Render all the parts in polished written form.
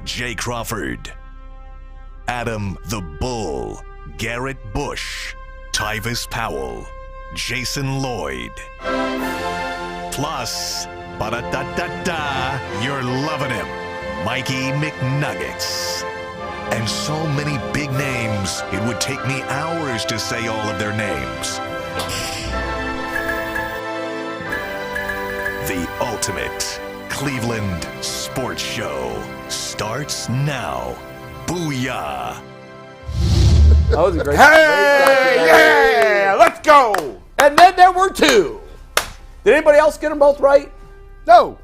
Jay Crawford, Adam the Bull, Garrett Bush, Tyvis Powell, Jason Lloyd. Plus, ba-da-da-da-da, you're loving him, Mikey McNuggets. And so many big names, it would take me hours to say all of their names. The ultimate Cleveland sports show starts now. Booyah! That was a great. Hey, yeah, let's go. And then there were two. Did anybody else get them both right? No.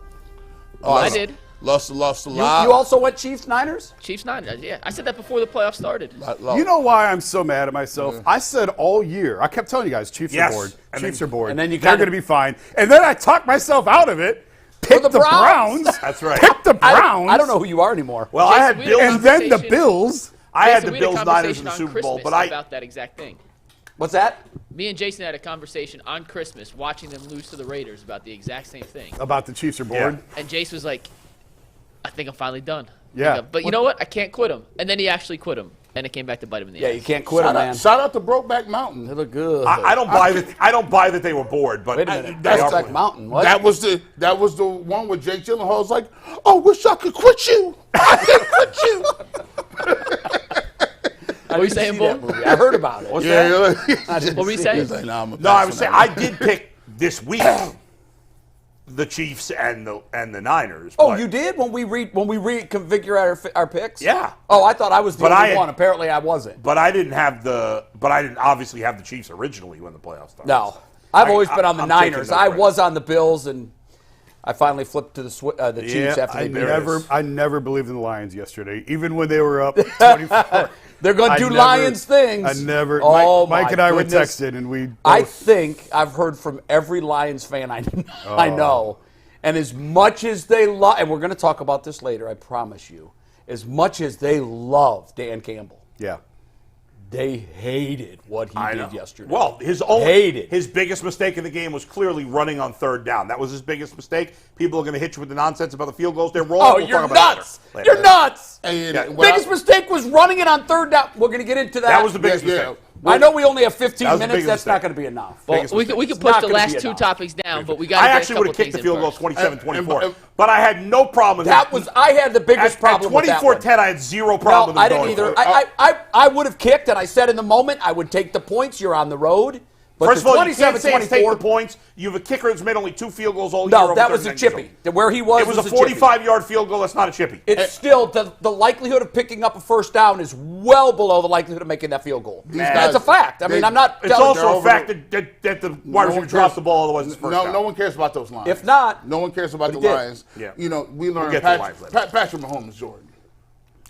Oh, I did. Lost a You lot. also went Chiefs Niners? Chiefs 9. Yeah, I said that before the playoffs started. You know why I'm so mad at myself? I said all year, I kept telling you guys, Chiefs Yes. are bored. And Chiefs then- are bored. and then you They're kinda- going to be fine. And then I talked myself out of it. Picked the the Browns. Browns. That's right. Picked the Browns. I don't know who you are anymore. Well, Jason, I had we Bills. had a And then the conversation- Bills. I had Jason, the we Bills a Niners in conversation the on Super Bowl, Christmas but about that exact thing. What's that? Me and Jason had a conversation on Christmas watching them lose to the Raiders about the exact same thing. About the Chiefs are bored. And Jason was like, I think I'm finally done. Yeah. But you know what? I can't quit him. And then he actually quit him. And it came back to bite him in the Yeah, ass. you can't quit them, man. Shout out to Brokeback Mountain. They look good. I don't buy that. I don't buy that they were bored, but Wait a minute. they are Brokeback bored. Mountain. What? That was the one where Jake Gyllenhaal was like, "Oh, wish I could quit you. I can't quit you." What were you saying, Bull? I heard about it. I didn't What were you see saying? it. Like, nah, No, no, I was saying I did pick this week the Chiefs and the Niners. Oh, but- you did when we reconfigure our picks? Yeah. Oh, I thought I was the But only I- one. Apparently, I wasn't. But I didn't obviously have the Chiefs originally when the playoffs started. No, I've always been on the I'm taking Niners. no I credit. was on the Bills, and I finally flipped to the Chiefs after I they beat us. never believed in the Lions yesterday, even when they were up 24. They're going to do Lions things. I never. Oh, Mike my and I goodness. were texting, and we. I both- think I've heard from every Lions fan I know, and as much as they love, and we're going to talk about this later, I promise you, as much as they love Dan Campbell, Yeah. they hated what he I did know. yesterday. Well, his biggest mistake in the game was clearly running on third down. That was his biggest mistake. People are going to hit you with the nonsense about the field goals. They're wrong. Oh, We'll you're talk about it nuts! later. You're nuts! And Yeah, biggest mistake was running it on third down. We're going to get into that. That was the biggest Yeah. mistake. I know we only have 15 That was the minutes. biggest That's not mistake. going to be enough. Well, Biggest we could It's push not the gonna last be two enough. topics down, but we got I to get actually a would couple have kicked things the in field goal first. 27-24. But I had no problem with I had the biggest problem with that one. 24-10, I had zero Well, problem with I going didn't either. for it. I would have kicked, and I said in the moment I would take the points. You're on the road. But First of all, you can't say it's take the 27-24. points. You have a kicker that's made only 2 field goals all year. No, over that was a 39 years chippy. old. Where he was It was a a chippy. 45-yard field goal. That's not a chippy. It's still the likelihood of picking up a first down is well below the likelihood of making that field goal. That's a fact. I mean, I'm not. It's telling also you. a fact that the wide receiver dropped the ball, otherwise it's first down. No one cares about those Lions. If not, no one cares about the he did. Lions. Yeah. You know, we learned get to the Lions later. Patrick Mahomes, Jordan.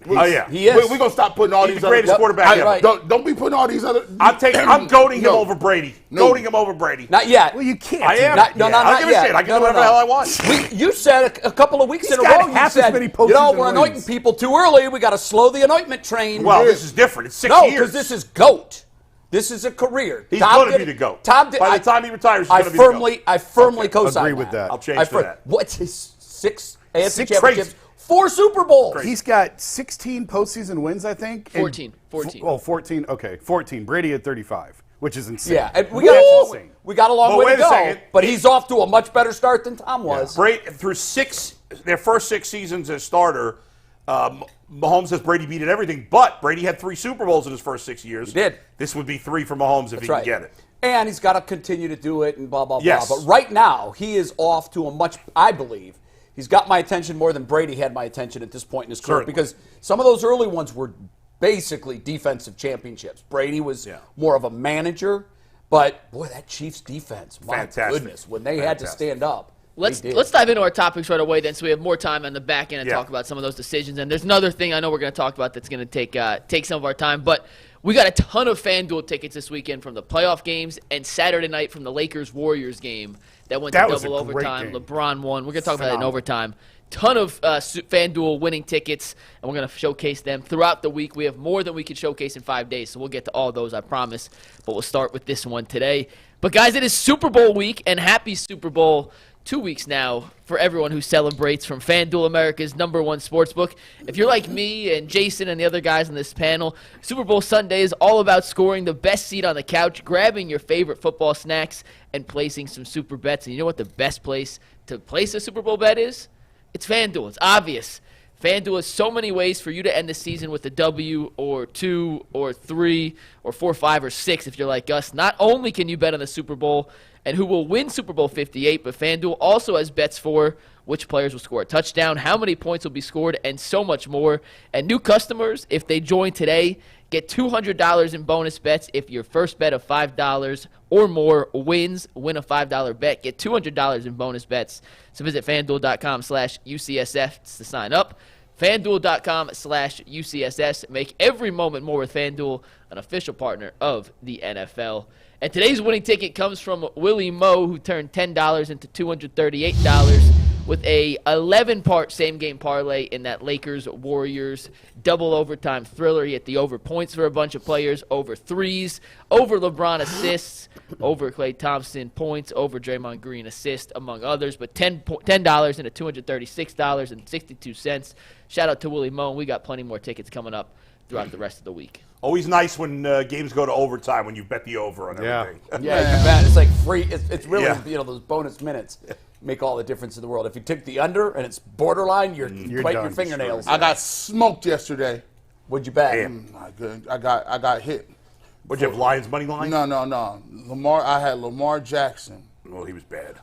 Oh, yeah. he is. We're gonna stop putting all He's these the greatest other, quarterback ever. right. Don't be putting all these other. I'm goading him No. over Brady. No. Goading him over Brady. Not yet. Well, you can't. I do am. that. No, I not don't give yet. a shit. I can No, do whatever no, the hell no. I want. You said a couple of weeks He's in a got row. half you as said, many you know, postseason we're anointing wins. people too early. We got to slow the anointment train. Well, this is different. It's 6 no, years. because this is GOAT. This is a career. He's Tom going to did- be the GOAT. Tom did, By the time he retires, he's I going to be the GOAT. I firmly co-sign Agree with that. I'll change to that. What's his 6 AFC Six championships? crazy. 4 Super Bowls. He's got 16 postseason wins, I think. and- 14. Oh, 14. Okay, 14. Brady at 35, which is insane. Yeah, and we That's got, insane. we got a long But way wait to a go. second. But he's off to a much better start than Tom was. Brady, through their first 6 seasons as starter, Mahomes has Brady beat at everything, but Brady had 3 Super Bowls in his first 6 years. He did. This would be 3 for Mahomes if he Right. can get it. And he's got to continue to do it and blah, blah, Yes. blah. But right now, he is off to a much, I believe, he's got my attention more than Brady had my attention at this point in his career. Certainly. Because some of those early ones were basically defensive championships. Brady was more of a manager. But, boy, that Chiefs defense, my Fantastic. goodness, when they had to stand up. Let's they did. dive into our topics right away then, so we have more time on the back end to Yeah. talk about some of those decisions. And there's another thing I know we're going to talk about that's going to take some of our time, but we got a ton of FanDuel tickets this weekend from the playoff games and Saturday night from the Lakers-Warriors game that went That to was double a great overtime. game. LeBron won. We're going to talk about that in Phenomenal. overtime. Ton of FanDuel winning tickets, and we're going to showcase them throughout the week. We have more than we could showcase in 5 days, so we'll get to all those, I promise. But we'll start with this one today. But, guys, it is Super Bowl week, and happy Super Bowl 2 weeks now for everyone who celebrates from FanDuel, America's #1 sportsbook. If you're like me and Jason and the other guys on this panel, Super Bowl Sunday is all about scoring the best seat on the couch, grabbing your favorite football snacks, and placing some super bets. And you know what the best place to place a Super Bowl bet is? It's FanDuel. It's obvious. FanDuel has so many ways for you to end the season with a W or 2 or 3 or 4, 5, or 6 if you're like us. Not only can you bet on the Super Bowl and who will win Super Bowl 58, but FanDuel also has bets for which players will score a touchdown, how many points will be scored, and so much more. And new customers, if they join today, get $200 in bonus bets if your first bet of $5 or more wins. Win a $5 bet. Get $200 in bonus bets. So visit FanDuel.com/UCSS to sign up. FanDuel.com/UCSS. Make every moment more with FanDuel, an official partner of the NFL. And today's winning ticket comes from Willie Moe, who turned $10 into $238 with a 11-part same-game parlay in that Lakers-Warriors double overtime thriller. He hit the over points for a bunch of players, over threes, over LeBron assists, over Klay Thompson points, over Draymond Green assists, among others. But $10 into $236.62. Shout out to Willie Moe. We got plenty more tickets coming up throughout the rest of the week. Always nice when games go to overtime when you bet the over on everything. Yeah, you bet. It's like free. It's really, Yeah. those bonus minutes make all the difference in the world. If you take the under and it's borderline, you're biting your fingernails. I got smoked yesterday. What'd you bet? Damn. I got hit. What'd you have, Lions money line? No. I had Lamar Jackson. Well, he was bad.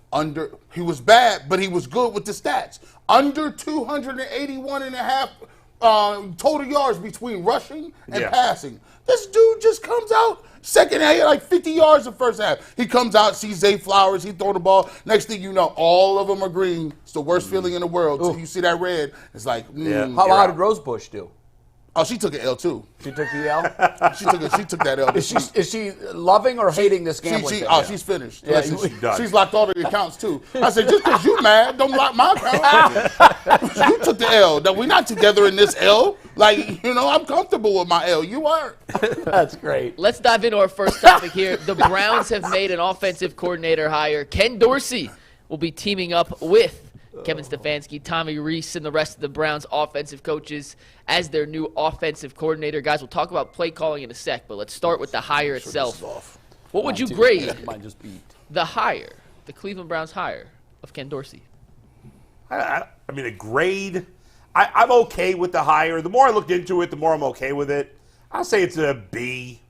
He was bad, but he was good with the stats. Under 281 and a half total yards between rushing and passing. This dude just comes out second half, like 50 yards the first half. He comes out, sees Zay Flowers, he throw the ball. Next thing you know, all of them are green. It's the worst feeling in the world. So you see that red, it's like, How did Rosebush do? Oh, she took an L too. She took the L? She took that L. Is she loving or hating this gambling thing? She's finished. Yeah, Listen, done. she's locked all the accounts too. I said, just because you mad, don't lock my account. You took the L. Now, we're not together in this L. Like, I'm comfortable with my L. You aren't. That's great. Let's dive into our first topic here. The Browns have made an offensive coordinator hire. Ken Dorsey will be teaming up with Kevin Stefanski, Tommy Rees, and the rest of the Browns offensive coaches as their new offensive coordinator. Guys, we'll talk about play calling in a sec, but let's start with the hire itself. What would you grade Mine just beat. the Cleveland Browns hire of Ken Dorsey? I mean, a grade. I'm okay with the hire. The more I looked into it, the more I'm okay with it. I'll say it's a B.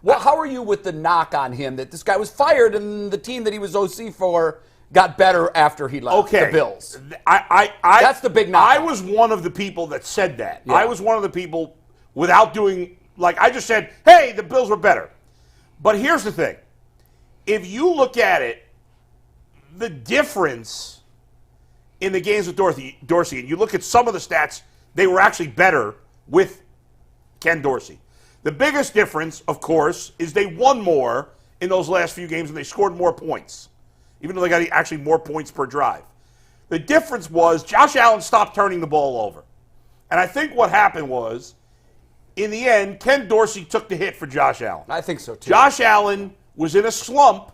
Well, how are you with the knock on him that this guy was fired and the team that he was OC for got better after he left the Bills? That's the big knock. I was one of the people that said that. Yeah. I was one of the people without doing, I just said, hey, the Bills were better. But here's the thing. If you look at it, the difference in the games with Dorsey, and you look at some of the stats, they were actually better with Ken Dorsey. The biggest difference, of course, is they won more in those last few games and they scored more points, even though they got actually more points per drive. The difference was Josh Allen stopped turning the ball over. And I think what happened was, in the end, Ken Dorsey took the hit for Josh Allen. I think so, too. Josh Allen was in a slump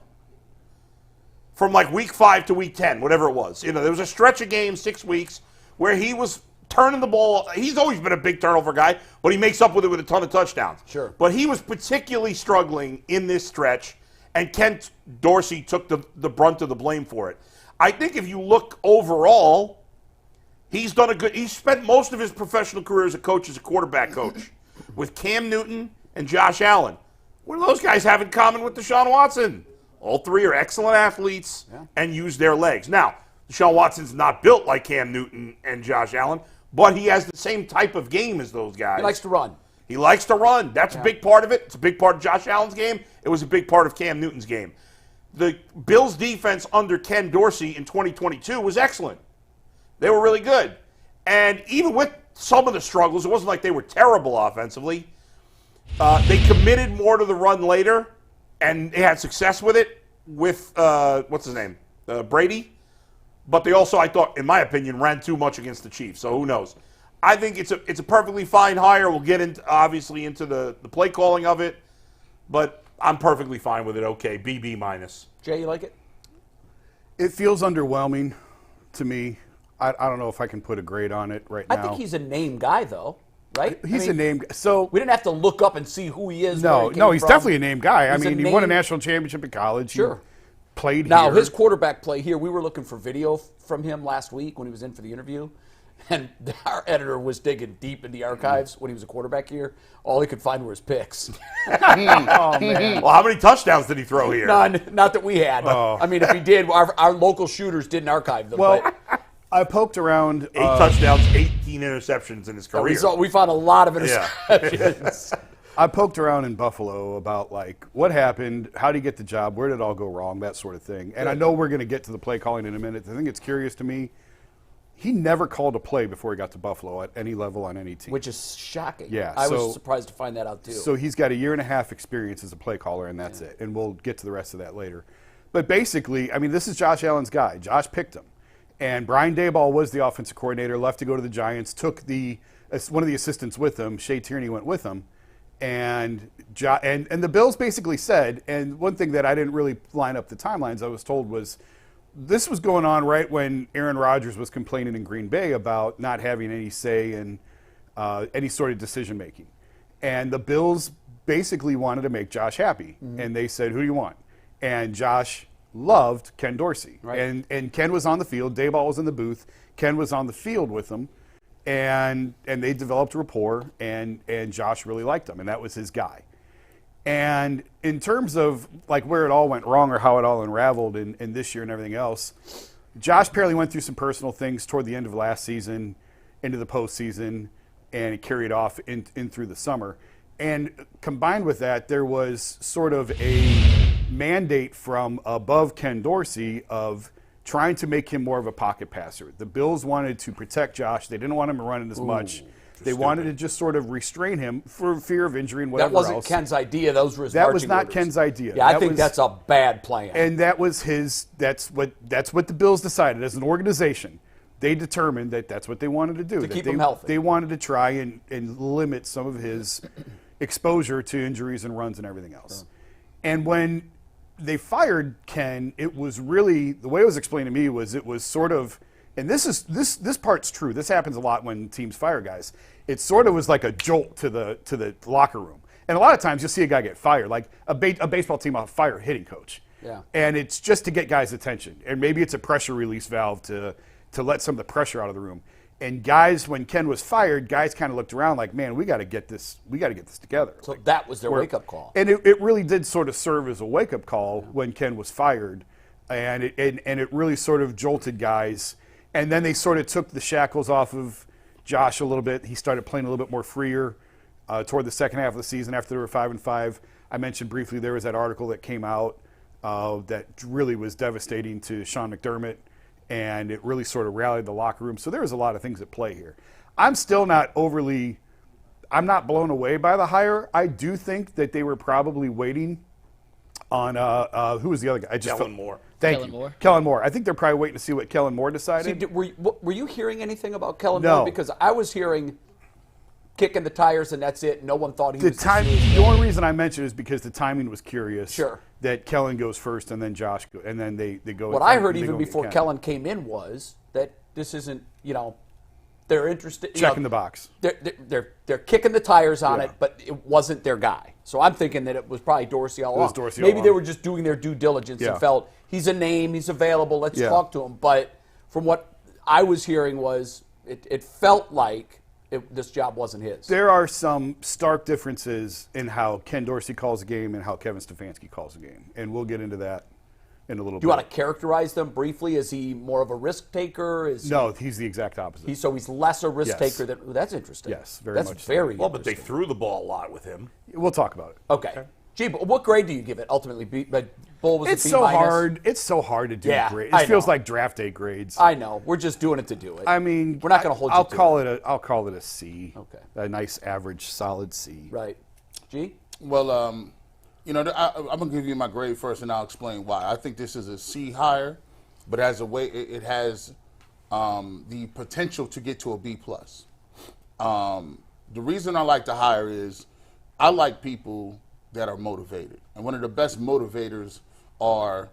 from week 5 to week 10, whatever it was. There was a stretch of games, 6 weeks, where he was turning the ball. He's always been a big turnover guy, but he makes up with it with a ton of touchdowns. Sure. But he was particularly struggling in this stretch, and Ken Dorsey took the brunt of the blame for it. I think if you look overall, he's spent most of his professional career as a coach, as a quarterback coach, with Cam Newton and Josh Allen. What do those guys have in common with Deshaun Watson? All three are excellent athletes and use their legs. Now, Deshaun Watson's not built like Cam Newton and Josh Allen, but he has the same type of game as those guys. He likes to run. He likes to run. That's a big part of it. It's a big part of Josh Allen's game. It was a big part of Cam Newton's game. The Bills' defense under Ken Dorsey in 2022 was excellent. They were really good. And even with some of the struggles, it wasn't like they were terrible offensively. They committed more to the run later, and they had success with it with, what's his name, Brady. But they also, I thought, in my opinion, ran too much against the Chiefs. So who knows? I think it's a perfectly fine hire. We'll get obviously into the play calling of it, but I'm perfectly fine with it. Okay, B minus. Jay, you like it? It feels underwhelming to me. I don't know if I can put a grade on it right now. I think he's a name guy, though, right? He's a name. So we didn't have to look up and see who he is. no, he's definitely a name guy. He's he won a national championship in college. Sure. He played now, here. his quarterback play here, we were looking for video from him last week when he was in for the interview. And our editor was digging deep in the archives when he was a quarterback here. All he could find were his picks. Oh, man. Well, how many touchdowns did he throw here? None. Not that we had. I mean, if he did, our local shooters didn't archive them. Well, but I poked around. 8 touchdowns, 18 interceptions in his career. we found a lot of interceptions. I poked around in Buffalo about, like, what happened, how did he get the job, where did it all go wrong, that sort of thing. And I know we're going to get to the play calling in a minute. The thing that's curious to me, he never called a play before he got to Buffalo at any level on any team. Which is shocking. Yeah, I was surprised to find that out, too. So he's got a 1.5 year experience as a play caller, and that's it. And we'll get to the rest of that later. But basically, I mean, this is Josh Allen's guy. Josh picked him. And Brian Daboll was the offensive coordinator, left to go to the Giants, took one of the assistants with him. Shea Tierney went with him. And the Bills basically said, and one thing that I didn't really line up the timelines, I was told was, this was going on right when Aaron Rodgers was complaining in Green Bay about not having any say in any sort of decision making. And the Bills basically wanted to make Josh happy. Mm-hmm. And they said, who do you want? And Josh loved Ken Dorsey. Right. And Ken was on the field. Daboll was in the booth. Ken was on the field with him. And they developed rapport, and Josh really liked him, and that was his guy. And in terms of like where it all went wrong or how it all unraveled in this year and everything else, Josh apparently went through some personal things toward the end of last season, into the postseason, and it carried off in through the summer. And combined with that, there was sort of a mandate from above Ken Dorsey of trying to make him more of a pocket passer. The Bills wanted to protect Josh. They didn't want him running as much. They wanted to just sort of restrain him for fear of injury and whatever else. That wasn't Ken's idea. Those were his That was marching not orders. Ken's idea. Yeah, I think that's a bad plan. And that was his. That's what the Bills decided as an organization. They determined that that's what they wanted to do. To keep him healthy. They wanted to try and limit some of his exposure to injuries and runs and everything else. And when they fired Ken, it was really, the way it was explained to me was it was sort of, and this part's true. This happens a lot when teams fire guys. It sort of was like a jolt to the locker room. And a lot of times you'll see a guy get fired, like a baseball team will fire a hitting coach. Yeah. And it's just to get guys' attention. And maybe it's a pressure release valve to let some of the pressure out of the room. And guys, when Ken was fired, guys kind of looked around like, man, we got to get this together. So that was their wake-up call. And it really did sort of serve as a wake-up call when Ken was fired. And it really sort of jolted guys. And then they sort of took the shackles off of Josh a little bit. He started playing a little bit more freer toward the second half of the season after they were 5-5. I mentioned briefly there was that article that came out that really was devastating to Sean McDermott. And it really sort of rallied the locker room. So there was a lot of things at play here. I'm not blown away by the hire. I do think that they were probably waiting on, who was the other guy? Kellen Moore. Thank you. Kellen Moore. I think they're probably waiting to see what Kellen Moore decided. See, were you hearing anything about Kellen No. Moore? Because I was hearing kicking the tires and that's it. No one thought he was The only reason I mentioned it is because the timing was curious. Sure. That Kellen goes first and then Josh goes, and then they go. What I heard even before Kellen came in was that this isn't, they're interested. Checking the box. They're kicking the tires on Yeah. it, but it wasn't their guy. So I'm thinking that it was probably Dorsey all It was along. Dorsey all Maybe they along. were just doing their due diligence Yeah. and felt he's a name, he's available, let's Yeah. talk to him. But from what I was hearing was it felt like this job wasn't his. There are some stark differences in how Ken Dorsey calls a game and how Kevin Stefanski calls a game, and we'll get into that in a little bit. Do you want to characterize them briefly? Is he more of a risk taker? No, he's the exact opposite. So he's less a risk Yes. taker than. That's interesting. Yes, very that's much so. very Well, but they interesting. threw the ball a lot with him. We'll talk about it. Okay. Gee, but what grade do you give it ultimately? Bull was It's a B so minus? hard. It's so hard to do Yeah, grades. I It feels know. like draft day grades. I know. We're just doing it to do it. I mean, we're not going to hold you I'll to call it. I'll call it a C. Okay. A nice average, solid C. Right. G? Well, I'm going to give you my grade first, and I'll explain why. I think this is a C higher, but as a way, it has the potential to get to a B plus. The reason I like the hire is I like people that are motivated, and one of the best motivators are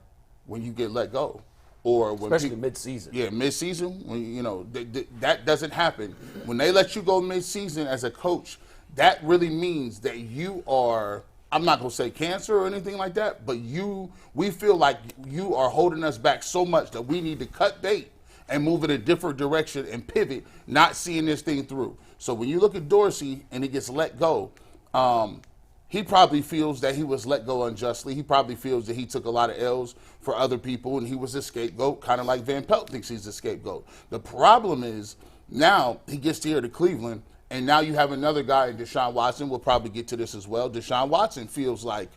when you get let go, or when Especially mid-season. Yeah, mid-season, when, that doesn't happen. When they let you go mid-season as a coach, that really means that you are, I'm not going to say cancer or anything like that, but we feel like you are holding us back so much that we need to cut bait and move in a different direction and pivot, not seeing this thing through. So when you look at Dorsey and he gets let go, he probably feels that he was let go unjustly. He probably feels that he took a lot of L's for other people and he was a scapegoat, kind of like Van Pelt thinks he's a scapegoat. The problem is now he gets here to Cleveland, and now you have another guy, Deshaun Watson. We'll probably get to this as well. Deshaun Watson feels like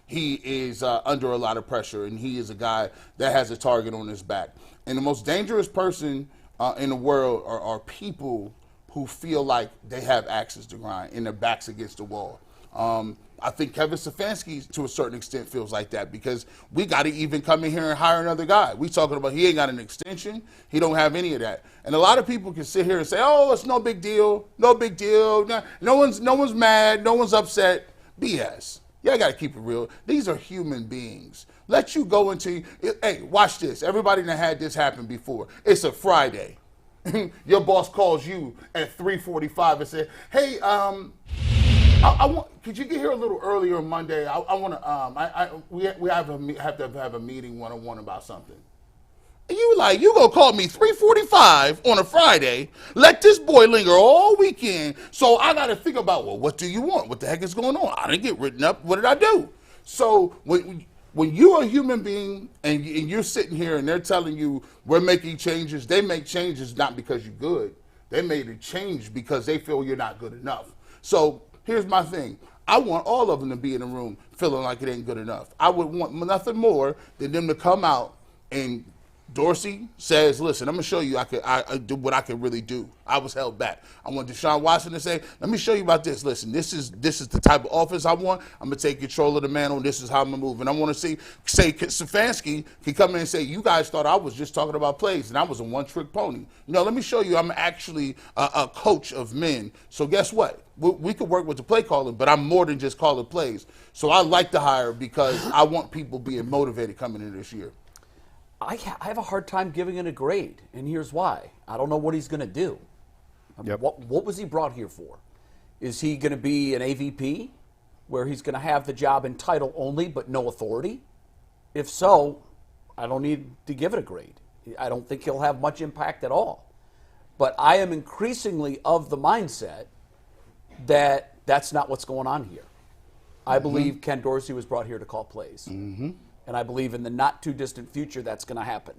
he is under a lot of pressure, and he is a guy that has a target on his back. And the most dangerous person in the world are people who feel like they have axes to grind and their backs against the wall. I think Kevin Stefanski, to a certain extent, feels like that because we got to even come in here and hire another guy. We talking about he ain't got an extension. He don't have any of that. And a lot of people can sit here and say, oh, it's no big deal. No big deal. No one's mad. No one's upset. BS. Yeah, I got to keep it real. These are human beings. Let you go into, hey, watch this. Everybody that had this happen before. It's a Friday. Your boss calls you at 3:45 and said, hey, could you get here a little earlier on Monday? I want to. We have to have a meeting one-on-one about something. And you like, you gonna call me 3:45 on a Friday? Let this boy linger all weekend. So I got to think about, well, what do you want? What the heck is going on? I didn't get written up. What did I do? So when you're a human being and you're sitting here and they're telling you we're making changes, they make changes not because you're good. They made a change because they feel you're not good enough. So here's my thing. I want all of them to be in the room feeling like it ain't good enough. I would want nothing more than them to come out and Dorsey says, listen, I'm going to show you I do what I can really do. I was held back. I want Deshaun Watson to say, let me show you about this. Listen, this is the type of offense I want. I'm going to take control of the mantle. This is how I'm going to move. And I want to say Stefanski can come in and say, you guys thought I was just talking about plays and I was a one-trick pony. Let me show you I'm actually a coach of men. So guess what? We could work with the play calling, but I'm more than just calling plays. So I like to hire because I want people being motivated coming into this year. I have a hard time giving it a grade, and here's why. I don't know what he's going to do. Yep. What was he brought here for? Is he going to be an AVP, where he's going to have the job in title only but no authority? If so, I don't need to give it a grade. I don't think he'll have much impact at all. But I am increasingly of the mindset that that's not what's going on here. I believe Ken Dorsey was brought here to call plays. Mm-hmm. And I believe in the not-too-distant future that's going to happen.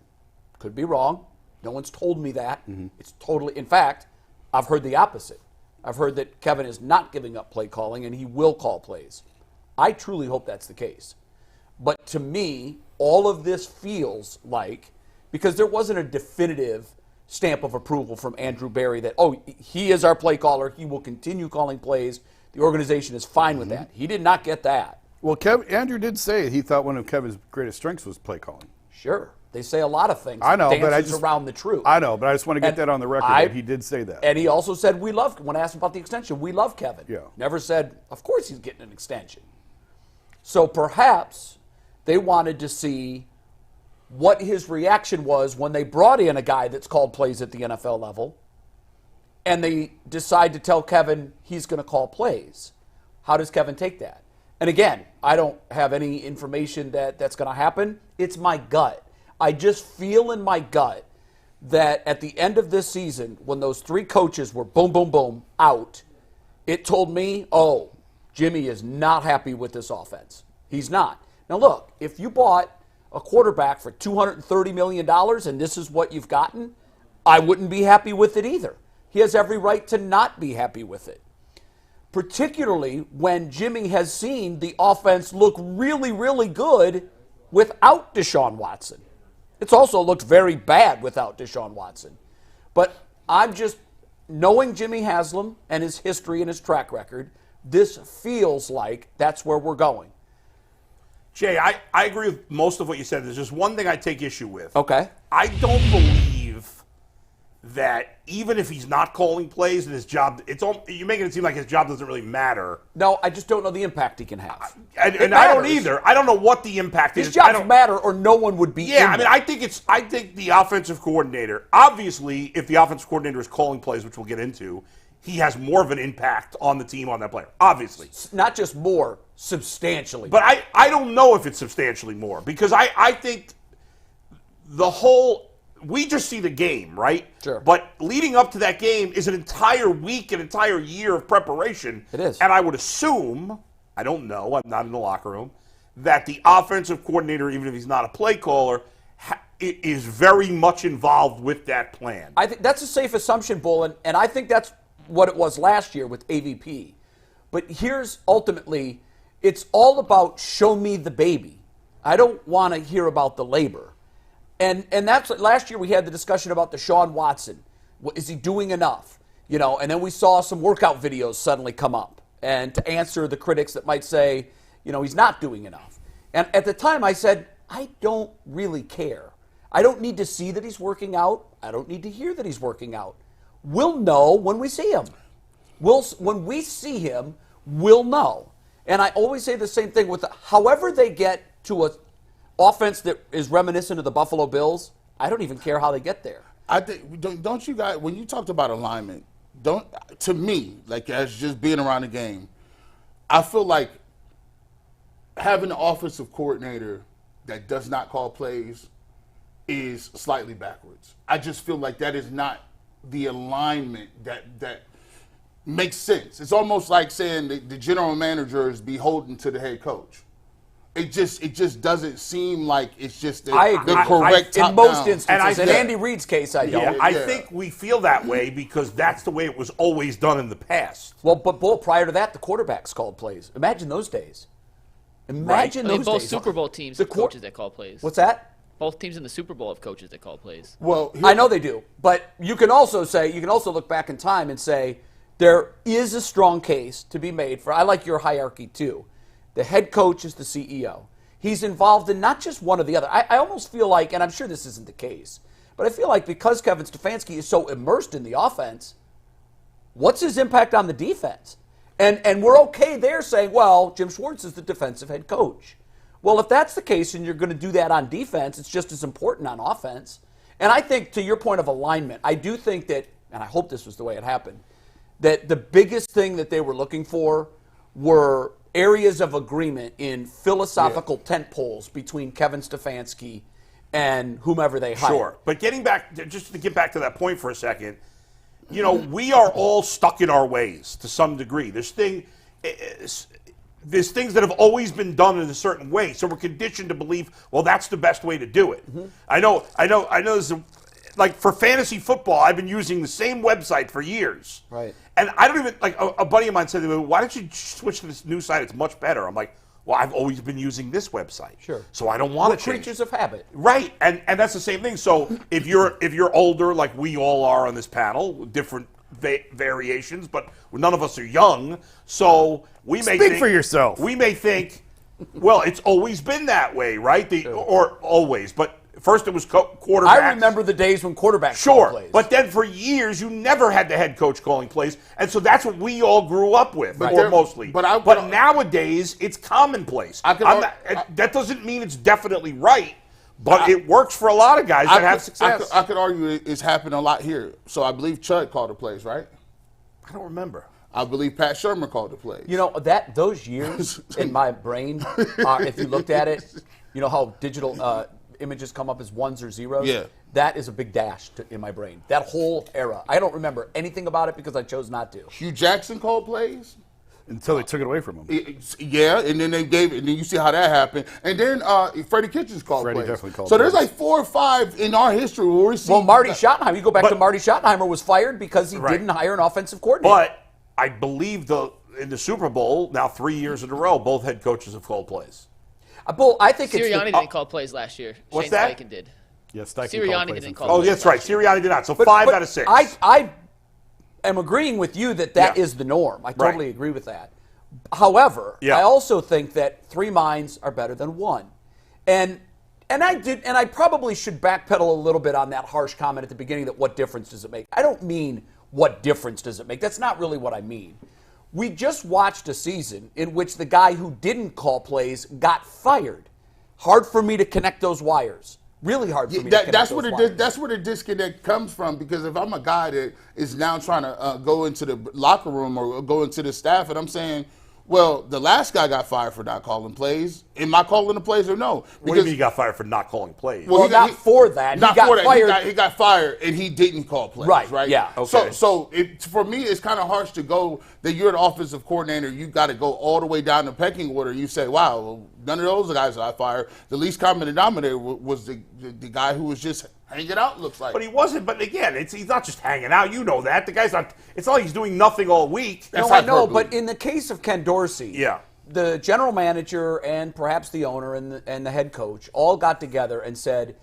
Could be wrong. No one's told me that. Mm-hmm. It's totally – in fact, I've heard the opposite. I've heard that Kevin is not giving up play calling and he will call plays. I truly hope that's the case. But to me, all of this feels like – because there wasn't a definitive stamp of approval from Andrew Berry that, oh, he is our play caller. He will continue calling plays. The organization is fine with that. He did not get that. Well, Andrew did say he thought one of Kevin's greatest strengths was play calling. Sure. They say a lot of things. I know, but I just around the truth. I know, but I just want to get that on the record that he did say that. And he also said, when asked about the extension, we love Kevin. Yeah. Never said, of course he's getting an extension. So perhaps they wanted to see what his reaction was when they brought in a guy that's called plays at the NFL level, and they decide to tell Kevin he's going to call plays. How does Kevin take that? And again, I don't have any information that that's going to happen. It's my gut. I just feel in my gut that at the end of this season, when those three coaches were boom, boom, boom, out, it told me, oh, Jimmy is not happy with this offense. He's not. Now look, if you bought a quarterback for $230 million and this is what you've gotten, I wouldn't be happy with it either. He has every right to not be happy with it. Particularly when Jimmy has seen the offense look really, really good without Deshaun Watson. It's also looked very bad without Deshaun Watson. But I'm just, knowing Jimmy Haslam and his history and his track record, this feels like that's where we're going. Jay, I agree with most of what you said. There's just one thing I take issue with. Okay. I don't believe that even if he's not calling plays and his job, you're making it seem like his job doesn't really matter. No, I just don't know the impact he can have. And I don't either. I don't know what the impact is. His jobs matter, or no one would be. Yeah, I mean, I think the offensive coordinator. Obviously, if the offensive coordinator is calling plays, which we'll get into, he has more of an impact on the team on that player. Obviously, not just more, substantially. But I don't know if it's substantially more because I think the whole. We just see the game, right? Sure. But leading up to that game is an entire week, an entire year of preparation. It is. And I would assume, I don't know, I'm not in the locker room, that the offensive coordinator, even if he's not a play caller, is very much involved with that plan. I think that's a safe assumption, Bull, and I think that's what it was last year with AVP. But here's ultimately, it's all about show me the baby. I don't want to hear about the labor. And that's last year we had the discussion about Deshaun Watson. Is he doing enough? You know, and then we saw some workout videos suddenly come up, and to answer the critics that might say, you know, he's not doing enough. And at the time I said, I don't really care. I don't need to see that he's working out. I don't need to hear that he's working out. We'll know when we see him. When we see him, we'll know. And I always say the same thing with however they get to a offense that is reminiscent of the Buffalo Bills, I don't even care how they get there. I think don't you guys, when you talked about alignment, to me, like as just being around the game, I feel like having an offensive coordinator that does not call plays is slightly backwards. I just feel like that is not the alignment that makes sense. It's almost like saying the general manager is beholden to the head coach. It just doesn't seem like it's just the correct top in most down. instances. In Andy Reid's case, I don't. Yeah, I think we feel that way because that's the way it was always done in the past. Well, but Bull, prior to that, the quarterbacks called plays. Imagine those days. Imagine those both days. Super Bowl teams have coaches that call plays. What's that? Both teams in the Super Bowl have coaches that call plays. Well, I know they do, but you can also look back in time and say there is a strong case to be made for. I like your hierarchy too. The head coach is the CEO. He's involved in not just one or the other. I almost feel like, and I'm sure this isn't the case, but I feel like because Kevin Stefanski is so immersed in the offense, what's his impact on the defense? And we're okay there saying, well, Jim Schwartz is the defensive head coach. Well, if that's the case and you're going to do that on defense, it's just as important on offense. And I think, to your point of alignment, I do think that, and I hope this was the way it happened, that the biggest thing that they were looking for were areas of agreement in philosophical tent poles between Kevin Stefanski and whomever they hire. Sure. But just to get back to that point for a second, you know, we are all stuck in our ways to some degree. There's things that have always been done in a certain way, so we're conditioned to believe, well, that's the best way to do it. Mm-hmm. I know. There's like for fantasy football, I've been using the same website for years. Right. And I don't even, like, a buddy of mine said to me, why don't you switch to this new site? It's much better. I'm like, well, I've always been using this website. Sure. So I don't want to We're change. creatures of habit. Right. And that's the same thing. So if you're older, like we all are on this panel, different variations, but none of us are young. So we may Speak for yourself. We may think, well, it's always been that way, right? Or always, but first it was quarterbacks. I remember the days when quarterbacks called plays. But then for years you never had the head coach calling plays, and so that's what we all grew up with, mostly. But nowadays it's commonplace. That doesn't mean it's definitely right, but it works for a lot of guys that have success. I could argue it's happened a lot here. So I believe Chud called the plays, right? I don't remember. I believe Pat Shermer called the plays. You know, those years in my brain, if you looked at it, you know how digital images come up as ones or zeros? Yeah. That is a big dash in my brain. That whole era. I don't remember anything about it because I chose not to. Hugh Jackson called plays? Until they took it away from him. And then they gave it, and then you see how that happened. And then Freddie Kitchens called plays. Definitely called so plays. there's like 4 or 5 in our history where we see. Well, Marty Schottenheimer, you go back to Marty Schottenheimer was fired because he didn't hire an offensive coordinator. But I believe in the Super Bowl, now 3 years in a row, both head coaches have called plays. Bull, I think Sirianni didn't call plays last year. What's Shane that? Steichen did. Yeah, Steichen Sirianni didn't call Oh, plays that's right. last year. Sirianni did not. So 5 out of 6. I am agreeing with you that is the norm. I totally agree with that. However, I also think that 3 minds are better than 1. And And I probably should backpedal a little bit on that harsh comment at the beginning that what difference does it make? I don't mean what difference does it make. That's not really what I mean. We just watched a season in which the guy who didn't call plays got fired. Hard for me to connect those wires. Really hard for me to connect those wires. That's where the disconnect comes from, because if I'm a guy that is now trying to go into the locker room or go into the staff and I'm saying, well, the last guy got fired for not calling plays. Am I calling the plays or no? Because, what do you mean he got fired for not calling plays? Well, not for that. He got fired. He got fired and he didn't call plays. Right. Yeah. Okay. So for me, it's kind of harsh to go that you're an offensive coordinator. You got to go all the way down the pecking order. You say, wow, well, none of those guys that I fired. The least common denominator was the guy who was just hanging out, looks like. But he wasn't. But again, he's not just hanging out. You know that. The guy's not. It's not like he's doing nothing all week. No, I know. But in the case of Ken Dorsey, yeah, the general manager and perhaps the owner and the head coach all got together and said,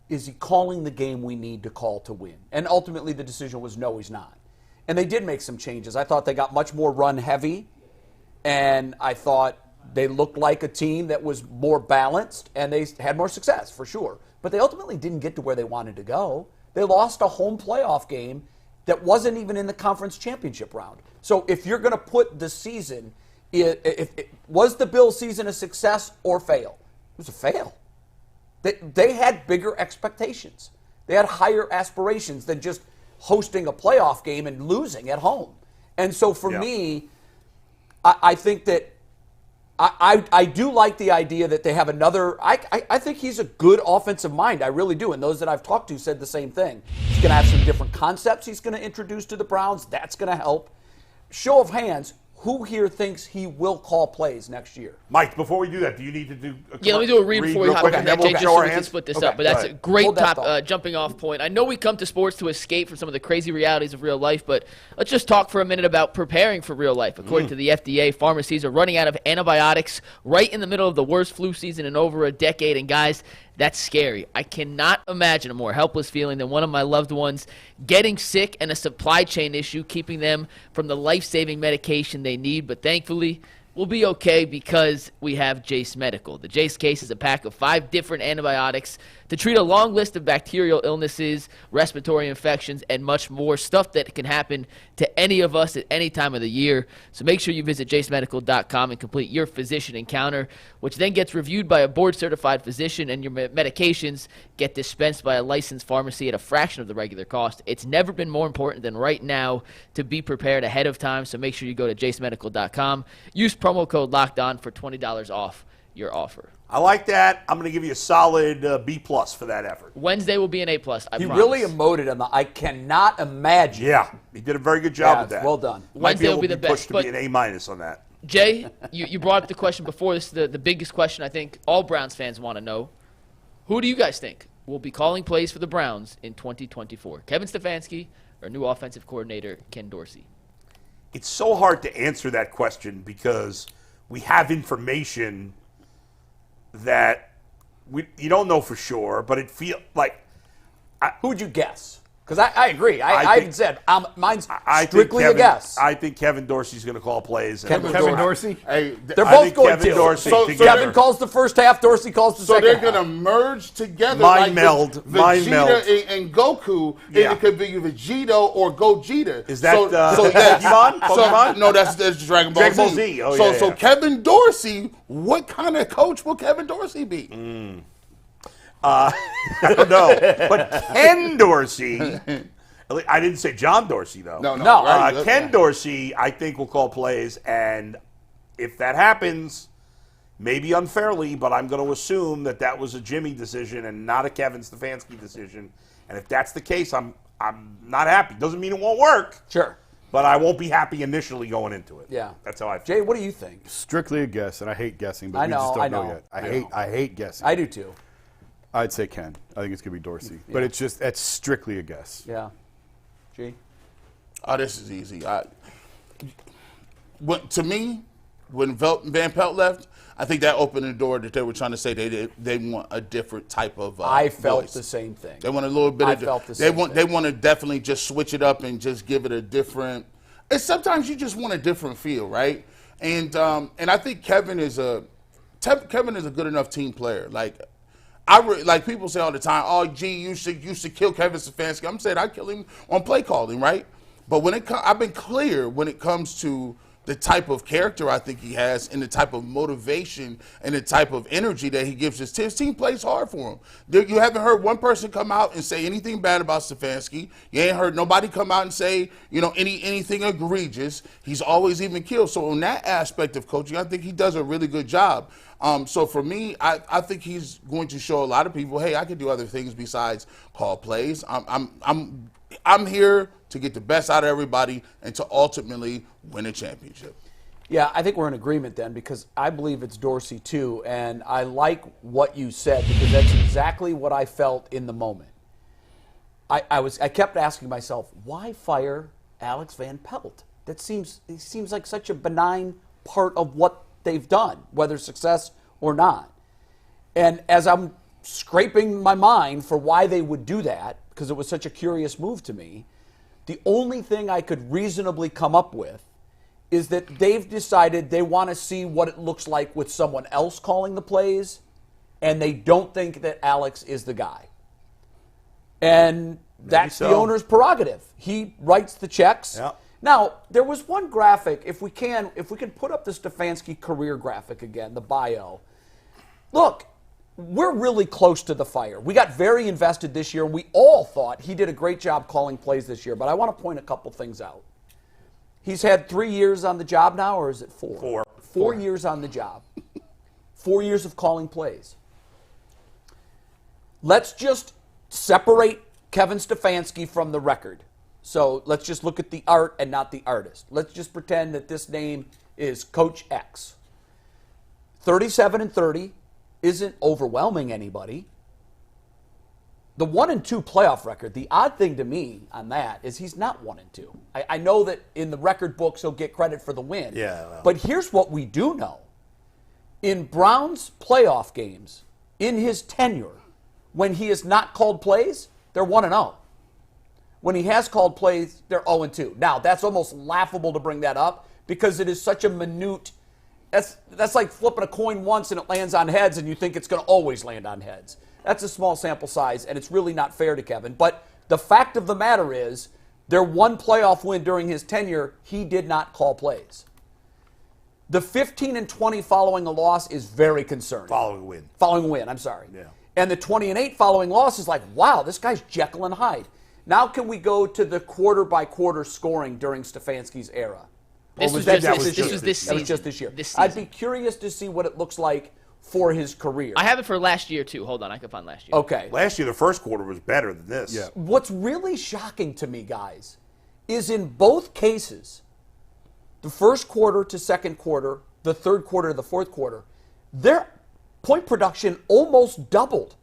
is he calling the game we need to call to win? And ultimately the decision was no, he's not. And they did make some changes. I thought they got much more run heavy, and I thought they looked like a team that was more balanced, and they had more success for sure. But they ultimately didn't get to where they wanted to go. They lost a home playoff game that wasn't even in the conference championship round. So if you're going to put the season, was the Bills season a success or fail? It was a fail. They had bigger expectations. They had higher aspirations than just hosting a playoff game and losing at home. And so for me, I think that I do like the idea that they have another. I think he's a good offensive mind. I really do. And those that I've talked to said the same thing. He's going to have some different concepts he's going to introduce to the Browns. That's going to help. Show of hands, who here thinks he will call plays next year? Mike, before we do that, do you need to do let me do a read before we hop on that, Jay, just so we can split this up. But that's a great top jumping off point. I know we come to sports to escape from some of the crazy realities of real life, but let's just talk for a minute about preparing for real life. According to the FDA, pharmacies are running out of antibiotics right in the middle of the worst flu season in over a decade. And guys, that's scary. I cannot imagine a more helpless feeling than one of my loved ones getting sick and a supply chain issue keeping them from the life-saving medication they need. But thankfully, we'll be okay because we have Jace Medical. The Jace case is a pack of 5 different antibiotics to treat a long list of bacterial illnesses, respiratory infections, and much more, stuff that can happen to any of us at any time of the year. So make sure you visit jacemedical.com and complete your physician encounter, which then gets reviewed by a board-certified physician, and your medications get dispensed by a licensed pharmacy at a fraction of the regular cost. It's never been more important than right now to be prepared ahead of time, so make sure you go to jacemedical.com. Use promo code LOCKEDON for $20 off your offer. I like that. I'm going to give you a solid B+ for that effort. Wednesday will be an A+. He really emoted on the I cannot imagine. Yeah, he did a very good job with that. Well done. Wednesday will be the best. Pushed to be an A- on that. Jay, you brought up the question before. This is the biggest question I think all Browns fans want to know. Who do you guys think will be calling plays for the Browns in 2024? Kevin Stefanski or new offensive coordinator Ken Dorsey? It's so hard to answer that question because we have information that you don't know for sure, but it feels like. Who would you guess? Because I agree. I even said mine's strictly a guess. I think Kevin Dorsey's going to call plays. Kevin Dorsey? Hey, they're both going Kevin to. Dorsey Kevin calls the first half, Dorsey calls the second half. So they're going to merge together Mind like meld. Vegeta and Goku. Yeah. And it could be Vegito or Gogeta. Is that Pokemon? No, that's Dragon Ball Z. So Kevin Dorsey, what kind of coach will Kevin Dorsey be? I don't know. But Ken Dorsey, I didn't say John Dorsey, though. No. Right. Ken Dorsey, I think, will call plays. And if that happens, maybe unfairly, but I'm going to assume that was a Jimmy decision and not a Kevin Stefanski decision. And if that's the case, I'm not happy. Doesn't mean it won't work. Sure. But I won't be happy initially going into it. Yeah. That's how I feel. Jay, what do you think? Strictly a guess, and I hate guessing, but I we just don't know know. yet. I hate guessing. I do too. I'd say Ken. I think it's going to be Dorsey. Yeah. But it's strictly a guess. Yeah. G? Oh, this is easy. To me, when Van Pelt left, I think that opened the door that they were trying to say they want a different type of I felt voice. the same thing. They want a little bit They want to definitely just switch it up and just give it a different. And sometimes you just want a different feel, right? And I think Kevin is a good enough team player. Like, like people say all the time, oh, gee, you should kill Kevin Stefanski. I'm saying I kill him on play calling, right? But I've been clear when it comes to the type of character I think he has and the type of motivation and the type of energy that he gives his team. His team plays hard for him. You haven't heard one person come out and say anything bad about Stefanski. You ain't heard nobody come out and say, anything egregious. He's always even killed. So on that aspect of coaching, I think he does a really good job. So for me, I think he's going to show a lot of people, hey, I can do other things besides call plays. I'm here to get the best out of everybody and to ultimately win a championship. Yeah, I think we're in agreement then because I believe it's Dorsey too, and I like what you said because that's exactly what I felt in the moment. I kept asking myself, why fire Alex Van Pelt? It seems like such a benign part of what they've done, whether success or not. And as I'm scraping my mind for why they would do that, because it was such a curious move to me, the only thing I could reasonably come up with is that they've decided they want to see what it looks like with someone else calling the plays, and they don't think that Alex is the guy. And that's the owner's prerogative. He writes the checks. Yep. Now, there was one graphic, if we can put up the Stefanski career graphic again, the bio. Look, we're really close to the fire. We got very invested this year, and we all thought he did a great job calling plays this year. But I want to point a couple things out. He's had 3 years on the job now, or is it 4? 4 years on the job. 4 years of calling plays. Let's just separate Kevin Stefanski from the record. So let's just look at the art and not the artist. Let's just pretend that this name is Coach X. 37-30. Isn't overwhelming anybody. The 1-2 playoff record, the odd thing to me on that is he's not 1-2. I know that in the record books he'll get credit for the win. Yeah. Well. But here's what we do know. In Brown's playoff games, in his tenure, when he has not called plays, they're 1-0. When he has called plays, they're 0-2. Now, that's almost laughable to bring that up because it is such a minute. That's like flipping a coin once and it lands on heads and you think it's going to always land on heads. That's a small sample size and it's really not fair to Kevin. But the fact of the matter is, their one playoff win during his tenure, he did not call plays. The 15-20 following a loss is very concerning. Following win. Following win, I'm sorry. Yeah. And the 20-8 following loss is like, wow, this guy's Jekyll and Hyde. Now can we go to the quarter-by-quarter scoring during Stefanski's era? This was just this year. I'd be curious to see what it looks like for his career. I have it for last year, too. Hold on. I can find last year. Okay. Last year, the first quarter was better than this. Yeah. What's really shocking to me, guys, is in both cases, the first quarter to second quarter, the third quarter to the fourth quarter, their point production almost doubled,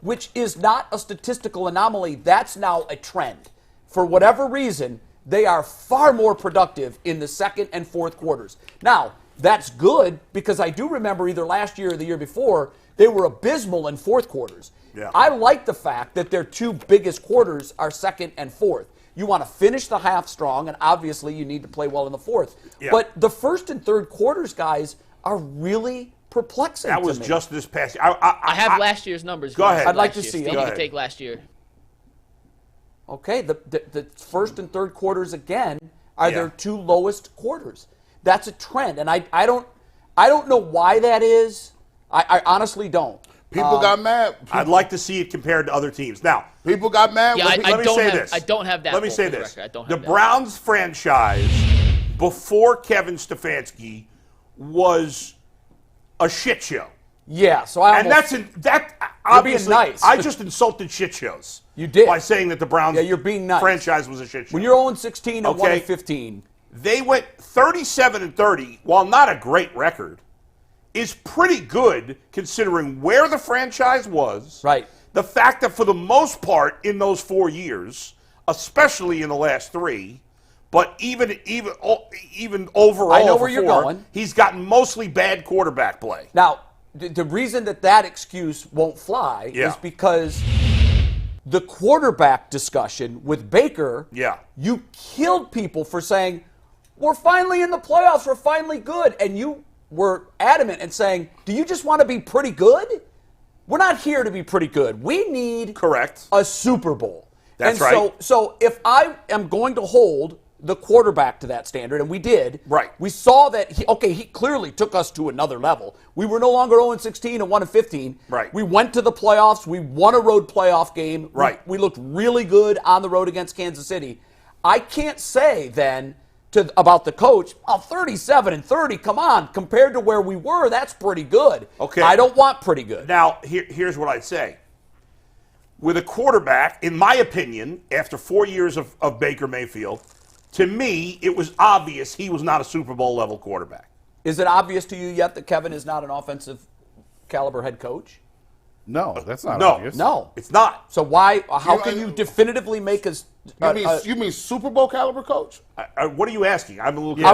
which is not a statistical anomaly. That's now a trend. For whatever reason, they are far more productive in the second and fourth quarters. Now, that's good because I do remember either last year or the year before, they were abysmal in fourth quarters. Yeah. I like the fact that their two biggest quarters are second and fourth. You want to finish the half strong, and obviously you need to play well in the fourth. Yeah. But the first and third quarters, guys, are really perplexing That to was me. just this past year. I have last year's numbers. Go ahead. I'd like to Last see year. them. Steve, Go you ahead. can take last year. Okay, the first and third quarters again are Yeah. their two lowest quarters. That's a trend, and I don't know why that is. I honestly don't. People got mad. I'd like to see it compared to other teams. Now, People got mad. Yeah, when let me say this. I don't have that. Let me full say for the this. record. I don't The have that. Browns franchise before Kevin Stefanski was a shit show. Yeah, so I And almost, that obviously, nice. I just insulted shit shows. You did. By saying that the Browns Yeah, you're being nice. franchise was a shit show. when you're 0-16 and Okay. 1-15. They went 37-30, while not a great record, is pretty good considering where the franchise was. Right. The fact that for the most part in those 4 years, especially in the last 3, but even overall, I know for where you're 4, going. he's gotten mostly bad quarterback play. Now, the reason that excuse won't fly Yeah. is because the quarterback discussion with Baker, Yeah. you killed people for saying, we're finally in the playoffs, we're finally good. And you were adamant and saying, do you just want to be pretty good? We're not here to be pretty good. We need Correct. a Super Bowl. That's and right. So if I am going to hold the quarterback to that standard, and we did. Right. We saw that he clearly took us to another level. We were no longer 0-16 and 1-15. Right. We went to the playoffs. We won a road playoff game. Right. We looked really good on the road against Kansas City. I can't say then about the coach, 37-30, come on, compared to where we were, that's pretty good. Okay. I don't want pretty good. Now, here's what I'd say. With a quarterback, in my opinion, after 4 years of Baker Mayfield, to me, it was obvious he was not a Super Bowl level quarterback. Is it obvious to you yet that Kevin is not an offensive caliber head coach? No, that's not No. obvious. No. It's not. So how can you definitively make us? You mean Super Bowl caliber coach? What are you asking? I'm a little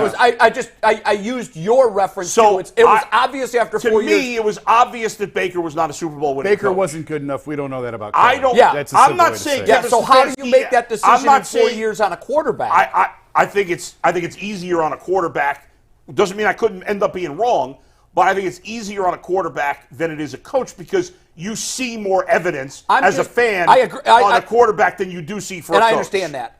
I used your reference So to it. It was obvious after 4 years. To me, it was obvious that Baker was not a Super Bowl winning Baker coach. wasn't good enough. We don't know that about I Kevin. don't. Yeah. That's a I'm simple not way to saying. say it. Yeah, Kevin so how do you Stefanski- make that decision I'm not in 4 saying- years on a quarterback? I think it's easier on a quarterback. Doesn't mean I couldn't end up being wrong, but I think it's easier on a quarterback than it is a coach because you see more evidence as a fan I agree. on a quarterback than you do see for a coach. And I understand that.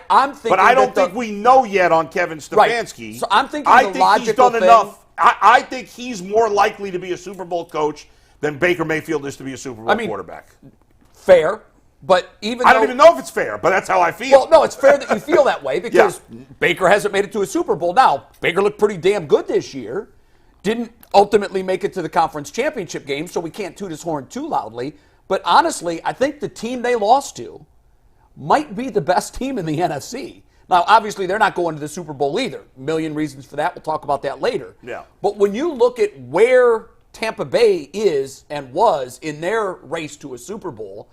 I'm thinking, But I don't that think we know yet on Kevin Stefanski. Right. So I'm thinking I the think logical he's done thing- enough. I think he's more likely to be a Super Bowl coach than Baker Mayfield is to be a Super Bowl quarterback. fair, but even I don't even know if it's fair, but that's how I feel. Well, no, it's fair that you feel that way because Baker hasn't made it to a Super Bowl. Now, Baker looked pretty damn good this year. Didn't ultimately make it to the conference championship game, so we can't toot his horn too loudly. But honestly, I think the team they lost to might be the best team in the NFC. Now, obviously, they're not going to the Super Bowl either. A million reasons for that. We'll talk about that later. Yeah. But when you look at where Tampa Bay is and was in their race to a Super Bowl,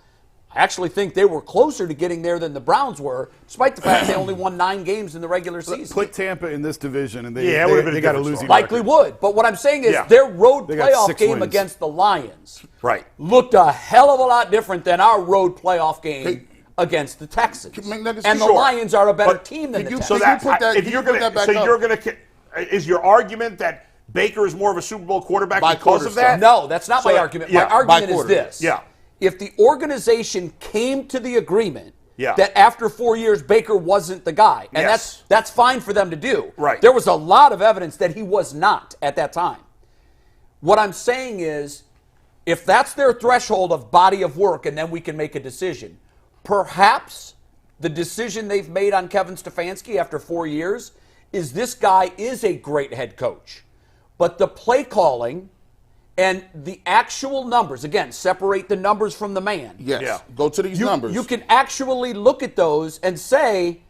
I actually think they were closer to getting there than the Browns were, despite the fact they only won 9 games in the regular season. Put Tampa in this division, and Yeah, it would've been a they got a different losing story. Likely record. would. But what I'm saying is Yeah. their road They got playoff 6 game wins. against the Lions Right. looked a hell of a lot different than our road playoff game against the Texans. McNuggets, And the sure. Lions are a better But team than the you- Texans. So Can that put that- if can you're you put going that back to, so up? you're going to, is your argument that Baker is more of a Super Bowl quarterback By because quarter of that? No, that's not my So- argument. yeah, My argument by is quarter. this. Yeah. If the organization came to the agreement Yeah. that after 4 years Baker wasn't the guy, and Yes. that's fine for them to do. Right. There was a lot of evidence that he was not at that time. What I'm saying is, if that's their threshold of body of work, and then we can make a decision, perhaps the decision they've made on Kevin Stefanski after 4 years is this guy is a great head coach. But the play calling and the actual numbers, again, separate the numbers from the man. Yes. Yeah. Go to these numbers. You can actually look at those and say,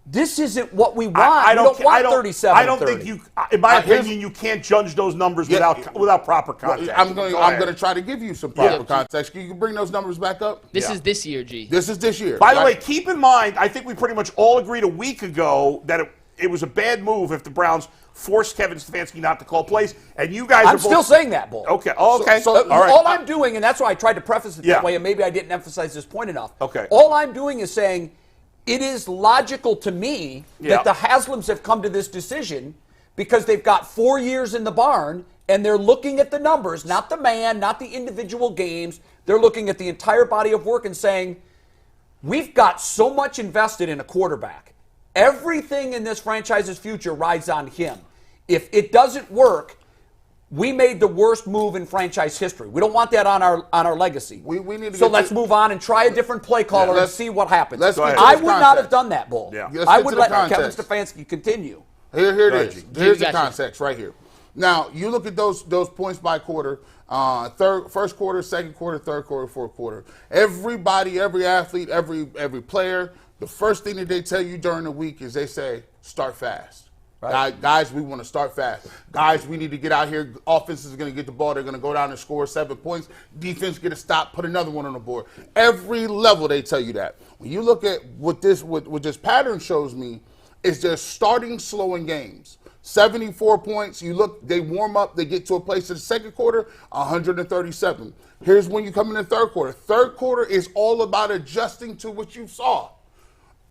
this isn't what we want. I We don't want 37. I don't think you. In my Here's- opinion, you can't judge those numbers Yeah. without proper context. I'm going Go ahead. to try to give you some proper context. Can you bring those numbers back up? This is this year, G. This is this year. By the right? way, keep in mind, I think we pretty much all agreed a week ago that it was a bad move if the Browns forced Kevin Stefanski not to call plays, and you guys are I'm both still saying that, Bull. Okay. Oh, okay. So- all right. All I'm doing, and that's why I tried to preface it Yeah. that way, and maybe I didn't emphasize this point enough. Okay. All I'm doing is saying it is logical to me Yeah. that the Haslams have come to this decision because they've got 4 years in the barn and they're looking at the numbers, not the man, not the individual games. They're looking at the entire body of work and saying, we've got so much invested in a quarterback. Everything in this franchise's future rides on him. If it doesn't work, we made the worst move in franchise history. We don't want that on our legacy. We need to so get let's to- move on and try a different play caller and let's- see what happens. let's get to I this would not context. have done that, Bull. Yeah. Let's I get would to the let Kevin context. Stefanski continue. Here it is. G, Here's we the got you. context right here. Now, you look at those points by quarter, first quarter, second quarter, third quarter, fourth quarter. Everybody, every athlete, every player, the first thing that they tell you during the week is they say, start fast. Right. Guys, we want to start fast. Guys, we need to get out here. Offense is going to get the ball. They're going to go down and score 7 points. Defense get a stop, put another one on the board. Every level they tell you that. When you look at what this pattern shows me, is they're starting slow in games. 74 points. You look, they warm up, they get to a place in the second quarter, 137. Here's when you come in the third quarter. Third quarter is all about adjusting to what you saw.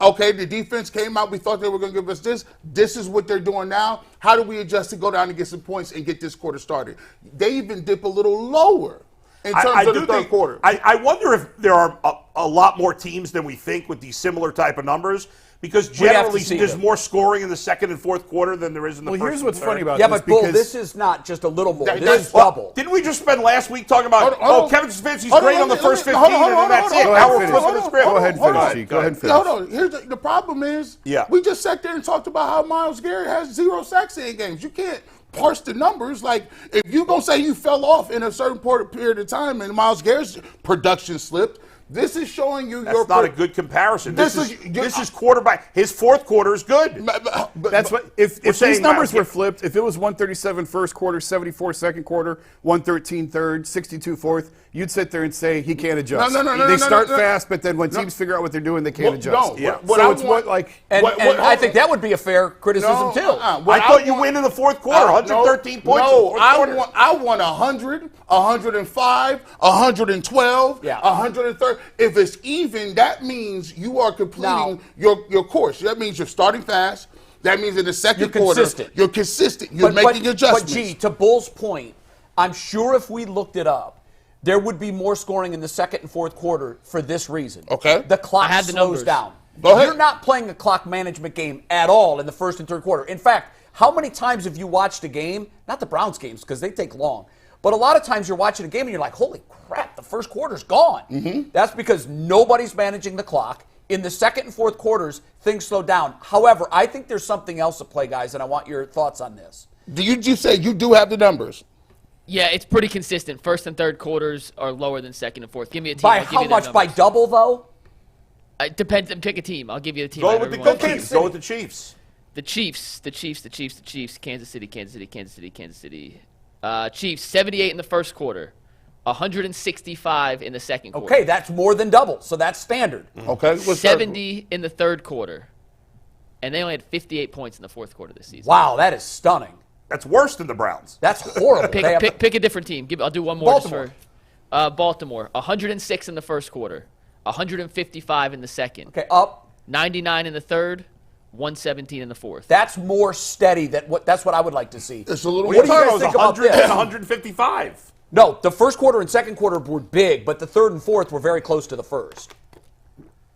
Okay, the defense came out. We thought they were going to give us this. This is what they're doing now. How do we adjust to go down and get some points and get this quarter started? They even dip a little lower. in terms of the third quarter. I wonder if there are a lot more teams than we think with these similar type of numbers. Because generally, there's more scoring in the second and fourth quarter than there is in the first. Well, here's what's funny about this. this. Yeah, but Bull, this is not just a little more. This is well, double. Didn't we just spend last week talking about, Kevin Stefanski's great on the first 15, and then that's it? Now Now we're flipping the script. Go ahead and finish, G. Go ahead and finish. Hold on. Here's the problem is, we just sat there and talked about how Myles Garrett has 0 sacks in games. You can't parse the numbers. Like, if you're going to say you fell off in a certain period of time and Myles Garrett's production slipped, this is showing you That's not a good comparison. This is quarterback. His fourth quarter is good. That's what. If these numbers were flipped, if it was 137 first quarter, 74 second quarter, 113 third, 62 fourth, you'd sit there and say he can't adjust. No. They start fast, but then when teams figure out what they're doing, they can't adjust. And I think that would be a fair criticism too. I thought you win in the fourth quarter, 113 points. No, I won 100, 105, 112, 130. If it's even, that means you are completing your course. That means you're starting fast. That means in the second quarter, you're consistent. You're making adjustments. But, G, to Bull's point, I'm sure if we looked it up, there would be more scoring in the second and fourth quarter for this reason. Okay. The clock slows down. Go ahead. You're not playing a clock management game at all in the first and third quarter. In fact, how many times have you watched a game, not the Browns games because they take long, but a lot of times you're watching a game and you're like, holy crap, the first quarter's gone. Mm-hmm. That's because nobody's managing the clock. In the second and fourth quarters, things slow down. However, I think there's something else at play, guys, and I want your thoughts on this. Do you say you do have the numbers? Yeah, it's pretty consistent. First and third quarters are lower than second and fourth. Give me a team. By how much? By double, though? It depends. Pick a team. I'll give you a team. Go with the Chiefs. The Chiefs. Kansas City. Chiefs, 78 in the first quarter, 165 in the second quarter. Okay, that's more than double, so that's standard. Okay. 70 in the third quarter, and they only had 58 points in the fourth quarter this season. Wow, that is stunning. That's worse than the Browns. That's horrible. Pick a different team. I'll do one more. Baltimore. Baltimore, 106 in the first quarter, 155 in the second. Okay, up. 99 in the third, 117 in the fourth. That's more steady. That's what I would like to see. It's a little. What do you guys think about this? 155. No, the first quarter and second quarter were big, but the third and fourth were very close to the first.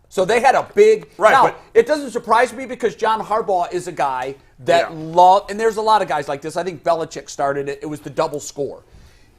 So they had a big. Right. Now, it doesn't surprise me because John Harbaugh is a guy that and there's a lot of guys like this. I think Belichick started it. It was the double score.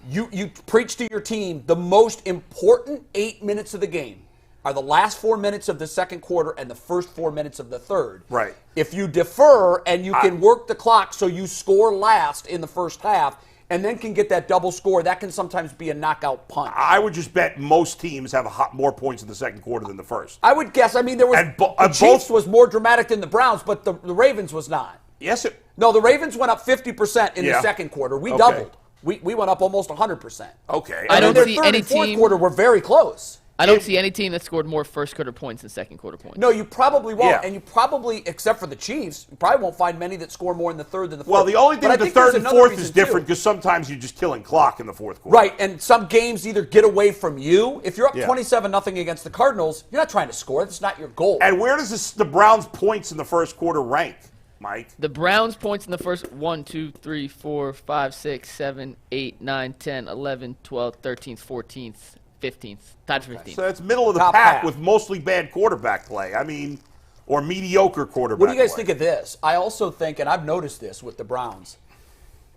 You preach to your team the most important 8 minutes of the game are the last 4 minutes of the second quarter and the first 4 minutes of the third. Right. If you defer and you can work the clock so you score last in the first half and then can get that double score, that can sometimes be a knockout punch. I would just bet most teams have more points in the second quarter than the first. I would guess. I mean, there was the Chiefs was more dramatic than the Browns, but the Ravens was not. Yes. No, the Ravens went up 50% in the second quarter. We doubled. We went up almost 100%. Okay. I don't see any fourth team. Quarter were very close. I don't see any team that scored more first quarter points than second quarter points. No, you probably won't. Yeah. And you probably, except for the Chiefs, you probably won't find many that score more in the third than the fourth. Well, the only thing with the third and fourth is different because sometimes you're just killing clock in the fourth quarter. Right, and some games either get away from you. If you're up 27-0 against the Cardinals, you're not trying to score. That's not your goal. And where does the Browns' points in the first quarter rank, Mike? The Browns' points in the first 1, 2, 3, 4, 5, 6, 7, 8, 9, 10, 11, 12, 13, 14th. 15th. Tied for 15th. So that's middle of the pack with mostly bad quarterback play. I mean, or mediocre quarterback play. What do you guys think of this? I also think, and I've noticed this with the Browns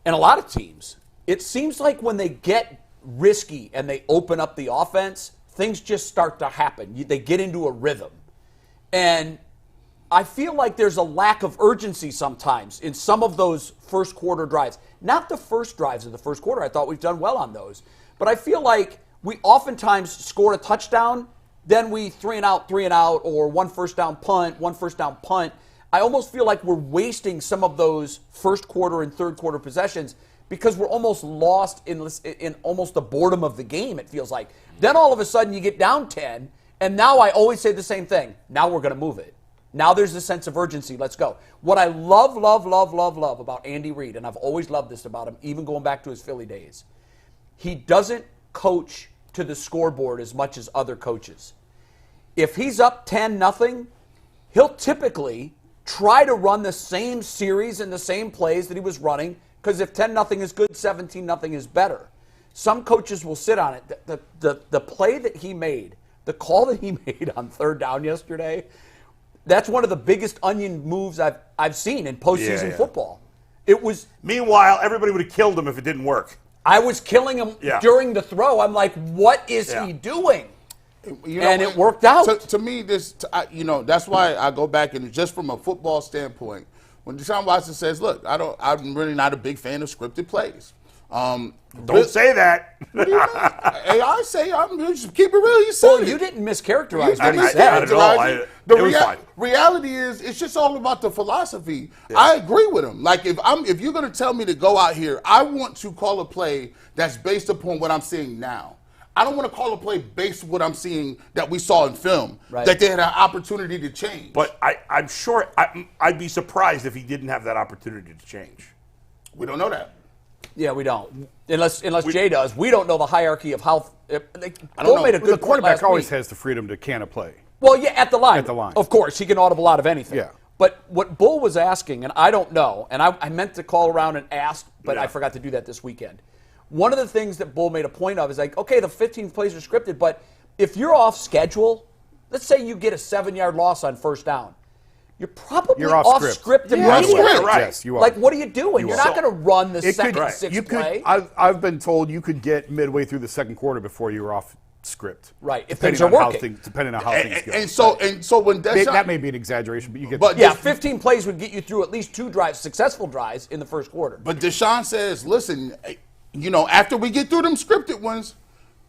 and a lot of teams, it seems like when they get risky and they open up the offense, things just start to happen. They get into a rhythm. And I feel like there's a lack of urgency sometimes in some of those first quarter drives. Not the first drives of the first quarter. I thought we've done well on those. But I feel like we oftentimes score a touchdown, then we 3 and out, or one first down punt. I almost feel like we're wasting some of those first quarter and third quarter possessions because we're almost lost in almost the boredom of the game, it feels like. Then all of a sudden you get down 10, and now I always say the same thing. Now we're going to move it. Now there's a sense of urgency. Let's go. What I love about Andy Reid, and I've always loved this about him, even going back to his Philly days, he doesn't coach to the scoreboard as much as other coaches. If he's up 10-0, he'll typically try to run the same series and the same plays that he was running because if 10-0 is good, 17-0 is better. some coaches will sit on it. The play that he made, the call that he made on third down yesterday, that's one of the biggest onion moves I've seen in postseason football. It was. Meanwhile, everybody would have killed him if it didn't work. I was killing him during the throw. I'm like, what is he doing? And it worked out. To me, that's why I go back and just from a football standpoint, when Deshaun Watson says, "Look, I'm really not a big fan of scripted plays." Don't say that. What do you mean? Hey, I say, just keep it real. You said Well, you didn't mischaracterize what he said. Not at all. It was fine. Reality is, it's just all about the philosophy. Yeah. I agree with him. Like if you're going to tell me to go out here, I want to call a play that's based upon what I'm seeing now. I don't want to call a play based on what I'm seeing that we saw in film, that they had an opportunity to change. But I'm sure I'd be surprised if he didn't have that opportunity to change. We don't know that. Yeah, we don't. Unless Jay does. We don't know the hierarchy of how. Bull made a good the quarterback point always week. has the freedom to can a play. Well, yeah, at the line. At the line. Of course, he can audible out of anything. Yeah. But what Bull was asking, and I don't know, and I meant to call around and ask, but I forgot to do that this weekend. One of the things that Bull made a point of is like, okay, the 15 plays are scripted, but if you're off schedule, let's say you get a 7-yard loss on first down, you're probably off script immediately. Right. Yes, you are. Like, what are you doing? You're not going to run the second could, sixth play. I've been told you could get midway through the second quarter before you were off script. Right, if things are working. Depending on how things go. And so when Deshaun, that may be an exaggeration, but you get. But 15 plays would get you through at least 2 drives, successful drives in the first quarter. But Deshaun says, listen, after we get through them scripted ones,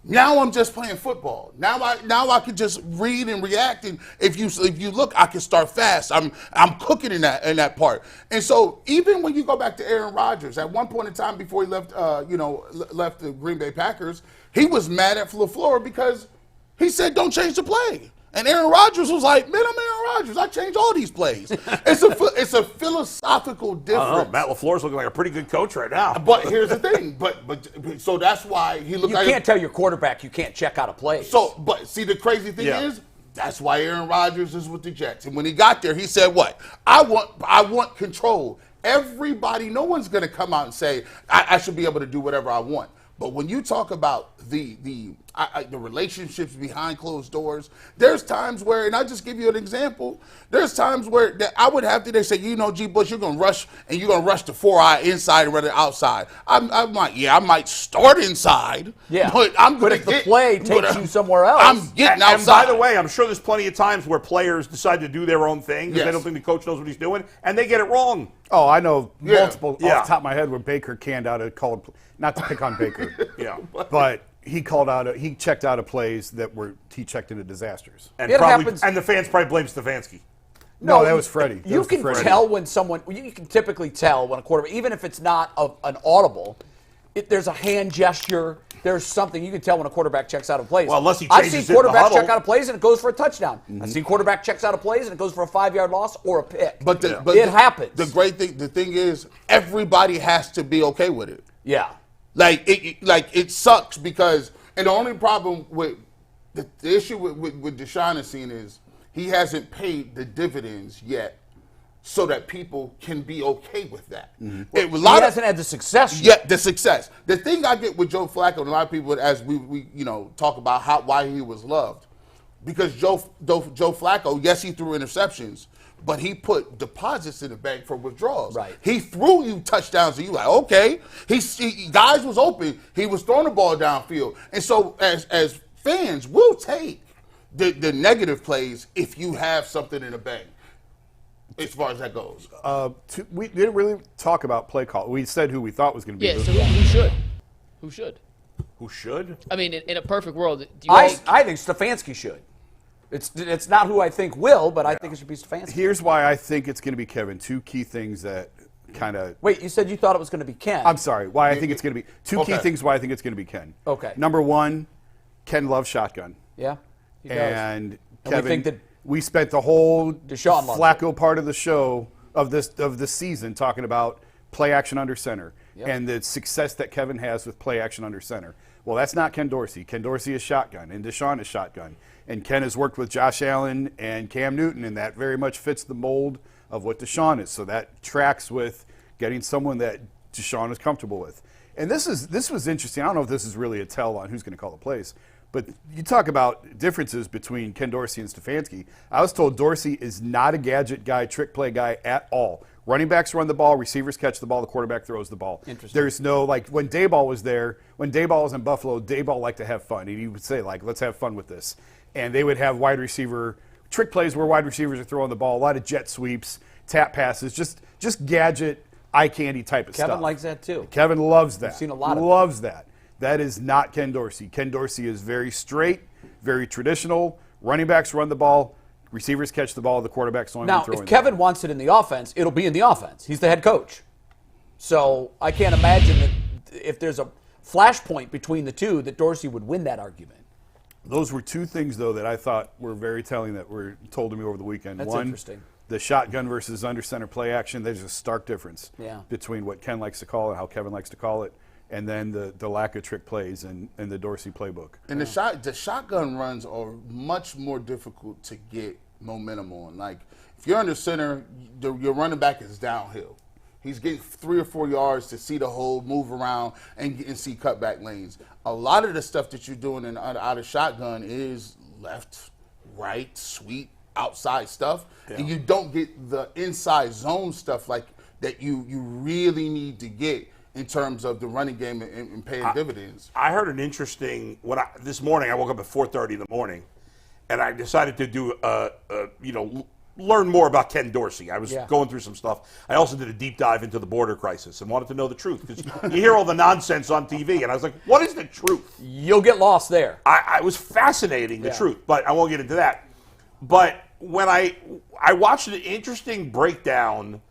now I'm just playing football. Now I can just read and react, and if you look, I can start fast. I'm cooking in that part. And so even when you go back to Aaron Rodgers, at one point in time before he left left the Green Bay Packers, he was mad at LaFleur because he said don't change the play. And Aaron Rodgers was like, man, I'm Aaron Rodgers. I change all these plays. It's a philosophical difference. Matt LaFleur's looking like a pretty good coach right now. But here's the thing. But so that's why he looked like. You can't tell your quarterback you can't check out a play. But see, the crazy thing is, that's why Aaron Rodgers is with the Jets. And when he got there, he said, what? I want control. Everybody, no one's going to come out and say, I should be able to do whatever I want. But when you talk about the relationships behind closed doors, there's times where, and I'll just give you an example, there's times where I would have to, they say, G. Bush, you're going to rush, and you're going to rush the 4-eye inside rather than outside. I might start inside, but I'm going to get. But if the play takes you somewhere else. I'm getting outside. And by the way, I'm sure there's plenty of times where players decide to do their own thing because they don't think the coach knows what he's doing, and they get it wrong. Oh, I know multiple off the top of my head where Baker canned out a called, not to pick on Baker, but he checked out of plays he checked into disasters. And the fans probably blame Stefanski. No, that was Freddie. You can tell when you can typically tell when a quarterback, even if it's not an audible, there's a hand gesture, there's something you can tell when a quarterback checks out of plays. Well, unless he I've changes seen it in the quarterbacks huddle. check out of plays and it goes for a touchdown. I've seen quarterback checks out of plays and it goes for a 5-yard loss or a pick. But it happens. The thing is, everybody has to be okay with it. Yeah. It sucks because, and the only problem with the issue with Deshaun is seeing is he hasn't paid the dividends yet, so that people can be okay with that. He hasn't had the success yet. Yeah, the success. The thing I get with Joe Flacco, and a lot of people, as we talk about why he was loved, because Joe Flacco, yes, he threw interceptions, but he put deposits in the bank for withdrawals. Right. He threw you touchdowns, and you like, okay. Guys was open. He was throwing the ball downfield. And so as fans, we'll take the negative plays if you have something in the bank, as far as that goes. We didn't really talk about play call. We said who we thought was going to be. Yeah, so who should? Who should? Who should? I mean, in a perfect world, I think Stefanski should. It's not who I think will, but I think it should be Stefanski. Here's why I think it's going to be Kevin. 2 key things that kind of. Wait, you said you thought it was going to be Ken. I'm sorry. Why I think it's going to be 2 key things. Why I think it's going to be Ken. Okay. Number 1, Ken loves shotgun. Yeah. He does. And we Kevin, think that we spent the whole Deshaun loves Flacco part of the show of this season talking about play action under center and the success that Kevin has with play action under center. Well, that's not Ken Dorsey. Ken Dorsey is shotgun, and Deshaun is shotgun. And Ken has worked with Josh Allen and Cam Newton, and that very much fits the mold of what Deshaun is. So that tracks with getting someone that Deshaun is comfortable with. And this was interesting. I don't know if this is really a tell on who's going to call the plays, but you talk about differences between Ken Dorsey and Stefanski. I was told Dorsey is not a gadget guy, trick play guy at all. Running backs run the ball, receivers catch the ball, the quarterback throws the ball. Interesting. There's no, like, when Dayball was there, when Dayball was in Buffalo, Dayball liked to have fun. And he would say, like, let's have fun with this. And they would have wide receiver trick plays where wide receivers are throwing the ball, a lot of jet sweeps, tap passes, just gadget, eye candy type of stuff. Kevin likes that too. Kevin loves that. I've seen a lot of it. Loves that. That is not Ken Dorsey. Ken Dorsey is very straight, very traditional. Running backs run the ball. Receivers catch the ball. The quarterback's only Now, throwing if Kevin wants it in the offense, it'll be in the offense. He's the head coach. So I can't imagine that if there's a flashpoint between the two, that Dorsey would win that argument. Those were two things, though, that I thought were very telling that were told to me over the weekend. That's One, interesting. the shotgun versus under center play action. There's a stark difference Yeah. between what Ken likes to call it, how Kevin likes to call it, and then the lack of trick plays in the Dorsey playbook. And the shotgun runs are much more difficult to get momentum on. Like, if you're under center, your running back is downhill. He's getting 3 or 4 yards to see the hole, move around, and see cutback lanes. A lot of the stuff that you're doing out of shotgun is left, right, sweep, outside stuff. Yeah. And you don't get the inside zone stuff like that you really need to get in terms of the running game and paying dividends. I heard an interesting this morning. I woke up at 4:30 in the morning, and I decided to do learn more about Ken Dorsey. I was going through some stuff. I also did a deep dive into the border crisis and wanted to know the truth because you hear all the nonsense on TV, and I was like, "What is the truth?" You'll get lost there. I was fascinating the truth, but I won't get into that. But when I watched an interesting breakdown.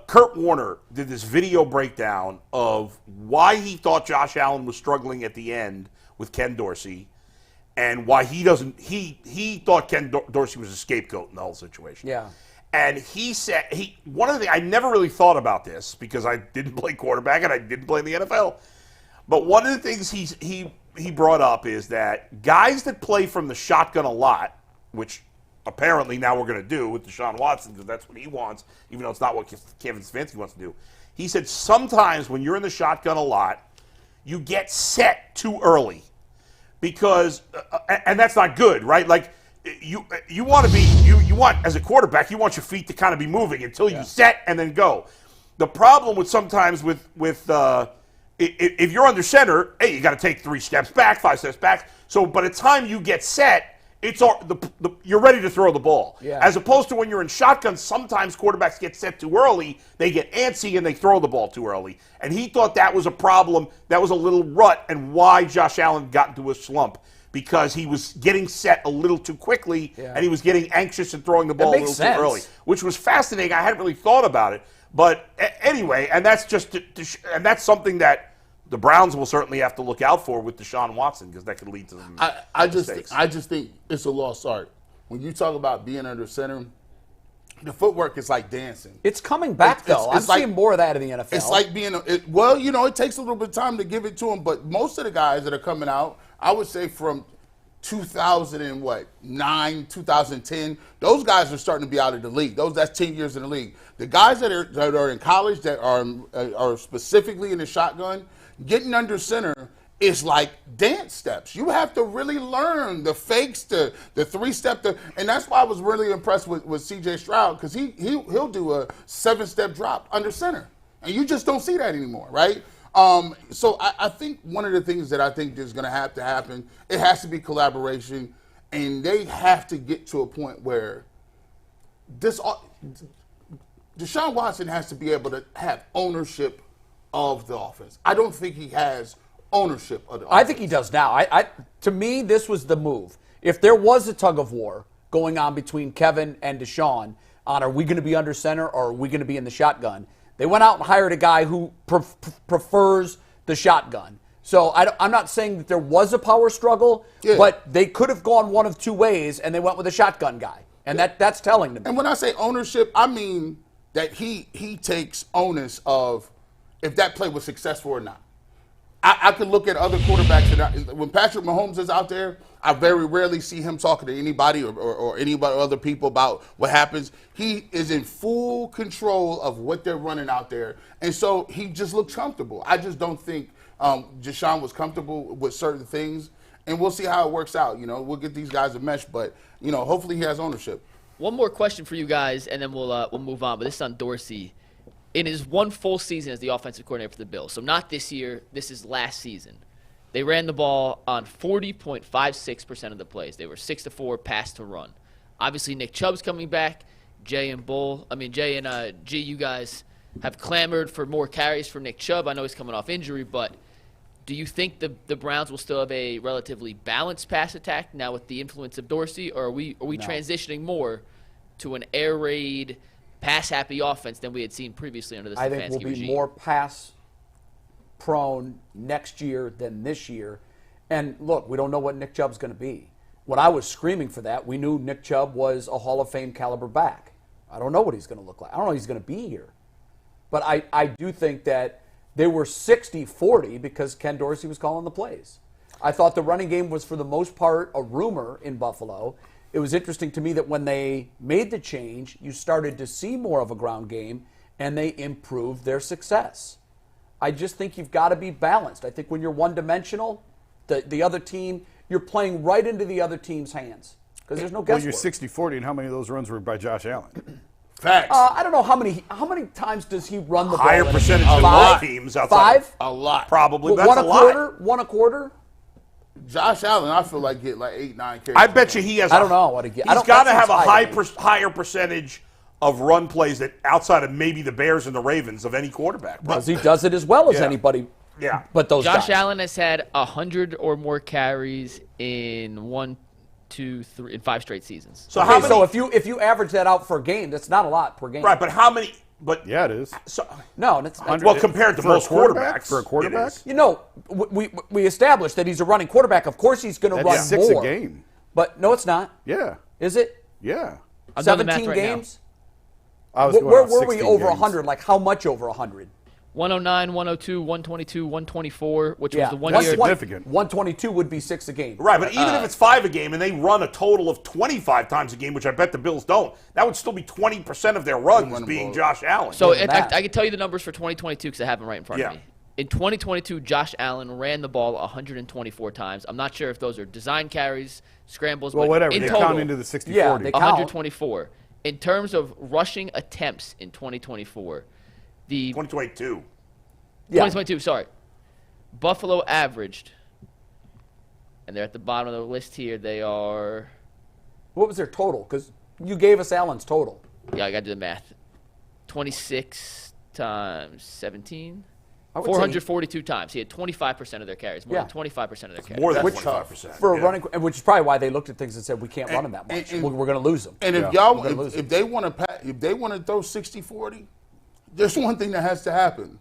Kurt Warner did this video breakdown of why he thought Josh Allen was struggling at the end with Ken Dorsey, and why he thought Ken Dorsey was a scapegoat in the whole situation. Yeah. And he said one of the things I never really thought about this because I didn't play quarterback and I didn't play in the NFL. But one of the things he brought up is that guys that play from the shotgun a lot, which apparently now we're going to do with Deshaun Watson because that's what he wants, even though it's not what Kevin Stefanski wants to do. He said sometimes when you're in the shotgun a lot, you get set too early because, and that's not good, right? Like you want to be, you want as a quarterback, you want your feet to kind of be moving until you set and then go. The problem with sometimes with if you're under center, hey, you got to take 3 steps back, 5 steps back. So by the time you get set, you're ready to throw the ball. Yeah. As opposed to when you're in shotgun, sometimes quarterbacks get set too early, they get antsy, and they throw the ball too early. And he thought that was a problem, that was a little rut, and why Josh Allen got into a slump. Because he was getting set a little too quickly, and he was getting anxious and throwing the ball a little too early. Which was fascinating. I hadn't really thought about it. But anyway, and that's just and that's something that the Browns will certainly have to look out for with Deshaun Watson because that could lead to some mistakes. I just think it's a lost art. When you talk about being under center, the footwork is like dancing. It's coming back, though. I'm seeing more of that in the NFL. It's like being it takes a little bit of time to give it to them, but most of the guys that are coming out, I would say from 2009, 2010, those guys are starting to be out of the league. That's 10 years in the league. The guys that are in college that are specifically in the shotgun, getting under center is like dance steps. You have to really learn the fakes, the 3-step, and that's why I was really impressed with C.J. Stroud because he'll do a 7-step drop under center, and you just don't see that anymore, right? So I think one of the things that I think is going to have to happen, it has to be collaboration, and they have to get to a point where Deshaun Watson has to be able to have ownership of the offense. I don't think he has ownership of the offense. I think he does now. To me, this was the move. If there was a tug of war going on between Kevin and Deshaun on are we going to be under center or are we going to be in the shotgun, they went out and hired a guy who prefers the shotgun. So I'm not saying that there was a power struggle, but they could have gone one of 2 ways, and they went with a shotgun guy. And that's telling to me. And when I say ownership, I mean that he takes onus of if that play was successful or not. I could look at other quarterbacks, and when Patrick Mahomes is out there, I very rarely see him talking to anybody or anybody, other people about what happens. He is in full control of what they're running out there, and so he just looks comfortable. I just don't think Deshaun was comfortable with certain things, and we'll see how it works out. We'll get these guys a mesh, but hopefully he has ownership. One more question for you guys, and then we'll move on. But this is on Dorsey. In his one full season as the offensive coordinator for the Bills, so not this year, this is last season, they ran the ball on 40.56% of the plays. They were 6-4 pass to run. Obviously, Nick Chubb's coming back. Jay and G, you guys have clamored for more carries for Nick Chubb. I know he's coming off injury, but do you think the Browns will still have a relatively balanced pass attack now with the influence of Dorsey, or are we transitioning more to an air raid, pass-happy offense than we had seen previously under the Stefanski regime? I think we'll be more pass-prone next year than this year. And look, we don't know what Nick Chubb's going to be. When I was screaming for that, we knew Nick Chubb was a Hall of Fame caliber back. I don't know what he's going to look like. I don't know if he's going to be here. But I do think that they were 60-40 because Ken Dorsey was calling the plays. I thought the running game was, for the most part, a rumor in Buffalo. It was interesting to me that when they made the change, you started to see more of a ground game, and they improved their success. I just think you've got to be balanced. I think when you're one-dimensional, the other team, you're playing right into the other team's hands because there's no guesswork. Well, you're 60-40, and how many of those runs were by Josh Allen? Facts. I don't know how many times does he run the ball? Higher percentage than most teams outside. 5? A lot. Probably. Well, That's a lot. One a quarter? Josh Allen, I feel like get like 8-9 carries. I bet you he has. I don't know what he gets. He's got to have a higher to me. higher percentage of run plays that outside of maybe the Bears and the Ravens of any quarterback. Because he does it as well as anybody. Yeah. But those Josh guys. Allen has had 100 or more carries in 1, 2, 3, in 5 straight seasons. So how many? So if you average that out for a game, that's not a lot per game. Right, but how many? But Yeah, it is. so, No, that's well, compared to For a most quarterback? quarterbacks, For a quarterback? it is. you know, we established that he's a running quarterback. Of course, he's going to run That's 6 more. a game. But no, it's not. Yeah. Is it? Yeah. I'm doing the math 17 right now. games? I was Where going off were we 16 over games. 100? Like how much over 100? 109, 102, 122, 124, which was the 1 That's year. significant. 122 would be 6 a game. Right, but even if it's 5 a game and they run a total of 25 times a game, which I bet the Bills don't, that would still be 20% of their runs being Josh Allen. So More than I that. can tell you the numbers for 2022 because I have them right in front of Yeah. me. In 2022, Josh Allen ran the ball 124 times. I'm not sure if those are design carries, scrambles, Well, but whatever. in They total, count into the 60-40. Yeah, they count. 124. In terms of rushing attempts in 2024, the 2022. Yeah. 2022, sorry. Buffalo averaged, and they're at the bottom of the list here. They are, What was their total? Because you gave us Allen's total. yeah, I got to do the math. 26 times 17. I would say 442 times. He had 25% of their carries. More Yeah. than 25% of their carries. More than Which- 25%. for a running, which is probably why they looked at things and said we can't run him that much. and- We're going to lose him. And if We're y'all, gonna lose if him. they want to throw 60-40, there's one thing that has to happen.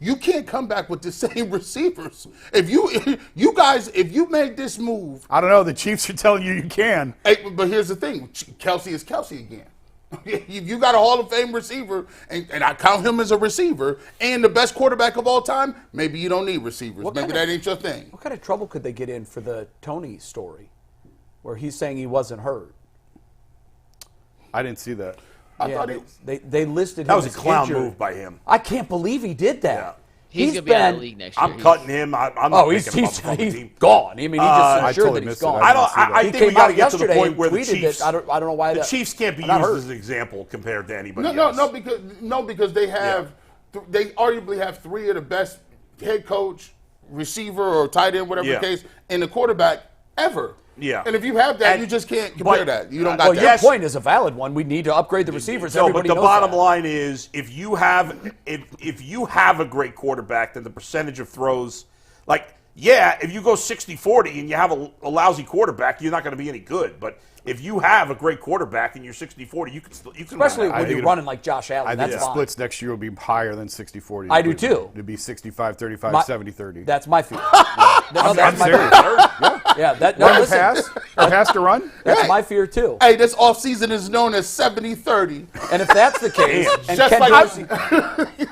You can't come back with the same receivers. If you made this move, I don't know. The Chiefs are telling you can. hey, but here's the thing: Kelsey is Kelsey again. If you got a Hall of Fame receiver, and I count him as a receiver, and the best quarterback of all time, maybe you don't need receivers. What Maybe kind of- that ain't your thing. What kind of trouble could they get in for the Tony story, where he's saying he wasn't hurt? I didn't see that. I Yeah, thought they listed That him was a as clown injured. move by him. I can't believe he did that. Yeah. He's going to be out of the league next year. I'm cutting him. I'm not Oh, he's picking him up from the team. gone. I mean, he just I assured totally that he's missed it. gone. I I don't. I He think we came got to out get to the yesterday point where and the tweeted Chiefs. that I don't know why the that- Chiefs can't be I'm not used hurt. as an example compared to anybody else. because they have they arguably have 3 of the best head coach, receiver, or tight end, whatever Yeah. the case, and the quarterback ever. Yeah. And if you have that, And- you just can't compare but- that. You don't got Well, that. your Yes. point is a valid one. We need to upgrade the receivers. No, but Everybody the knows bottom that. line is if you have a great quarterback, then the percentage of throws, like, yeah, if you go 60-40 and you have a lousy quarterback, you're not going to be any good. But if you have a great quarterback and you're 60-40, you can Especially win. when think you're it- running like Josh Allen. I think That's the fine. splits next year will be higher than 60-40. I do too. It'd be 65-35, My- 70-30. That's my feeling. No, that's my serious. feeling. Yeah, that Run to listen, pass? Or pass to run? that's Hey. my fear too. Hey, this offseason is known as 70-30. And if that's the case, and Just Ken like Dorsey,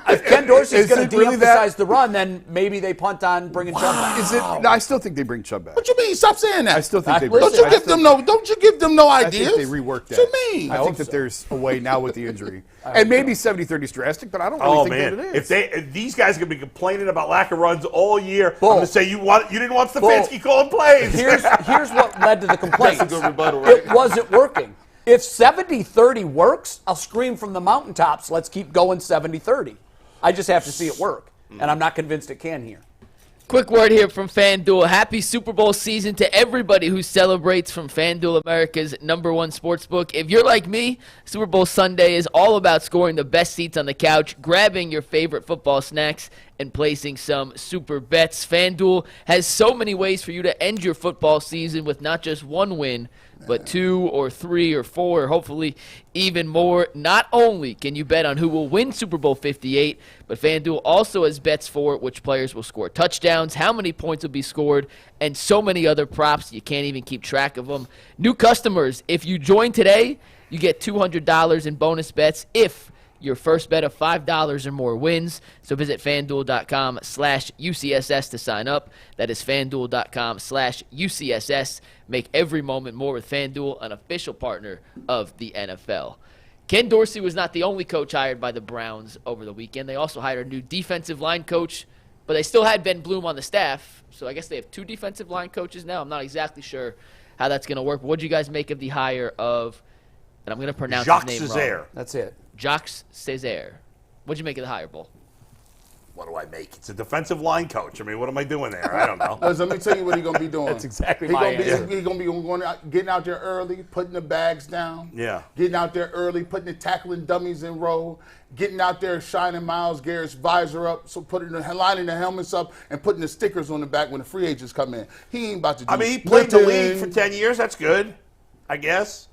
if Ken Dorsey is Is going it to really de-emphasize that? the run, then maybe they punt on bringing Chubb back. Is it? No, I still think they bring Chubb back. What you mean? Stop saying that. I still think they Listen, bring Don't you give them no I ideas? think they reworked that. What you mean? I think that there's a way now with the injury. And maybe 70-30 is drastic, but I don't really Oh think man! that it is. If these guys are gonna be complaining about lack of runs all year, Bull. I'm gonna say you didn't want Stefanski calling plays. Here's what led to the complaints. That's a good rebuttal, right? It wasn't working. If 70-30 works, I'll scream from the mountaintops, let's keep going 70-30. I just have to see it work, and I'm not convinced it can here. Quick word here from FanDuel. Happy Super Bowl season to everybody who celebrates from FanDuel, America's #1 sportsbook. If you're like me, Super Bowl Sunday is all about scoring the best seats on the couch, grabbing your favorite football snacks, and placing some super bets. FanDuel has so many ways for you to end your football season with not just one win, but 2 or 3 or 4, or hopefully even more. Not only can you bet on who will win Super Bowl 58, but FanDuel also has bets for which players will score touchdowns, how many points will be scored, and so many other props you can't even keep track of them. New customers, if you join today, you get $200 in bonus bets if your first bet of $5 or more wins. So visit FanDuel.com/UCSS to sign up. That is FanDuel.com/UCSS. Make every moment more with FanDuel, an official partner of the NFL. Ken Dorsey was not the only coach hired by the Browns over the weekend. They also hired a new defensive line coach, but they still had Ben Bloom on the staff. So I guess they have 2 defensive line coaches now. I'm not exactly sure how that's going to work. But what did you guys make of the hire of, and I'm going to pronounce Jacques his name Cesaire. wrong, That's it. Jacques Cesaire. What'd you make of the hire, Bull? What do I make? It's a defensive line coach. I mean, what am I doing there? I don't know. Let me tell you what he's gonna be doing. That's exactly He's my gonna be, answer. He's gonna be getting out there early, putting the bags down. Yeah. Getting out there early, putting the tackling dummies in row. Getting out there, shining Myles Garrett's visor up, so lining the helmets up and putting the stickers on the back when the free agents come in. He ain't about to do. I mean, he played the nothing. league for 10 years. That's good, I guess.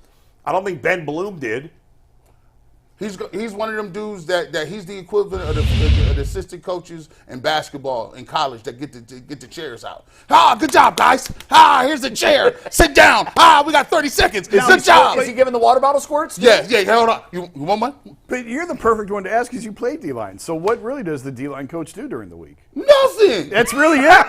I don't think Ben Bloom did. He's one of them dudes that he's the equivalent of the assistant coaches in basketball in college that get the chairs out. Ah, good job, guys. Ah, here's the chair. Sit down. Ah, we got 30 seconds. Good job. Is he giving the water bottle squirts? Yeah, hold on. You want one? But you're the perfect one to ask because you played D-line. So what really does the D-line coach do during the week? Nothing. That's really it.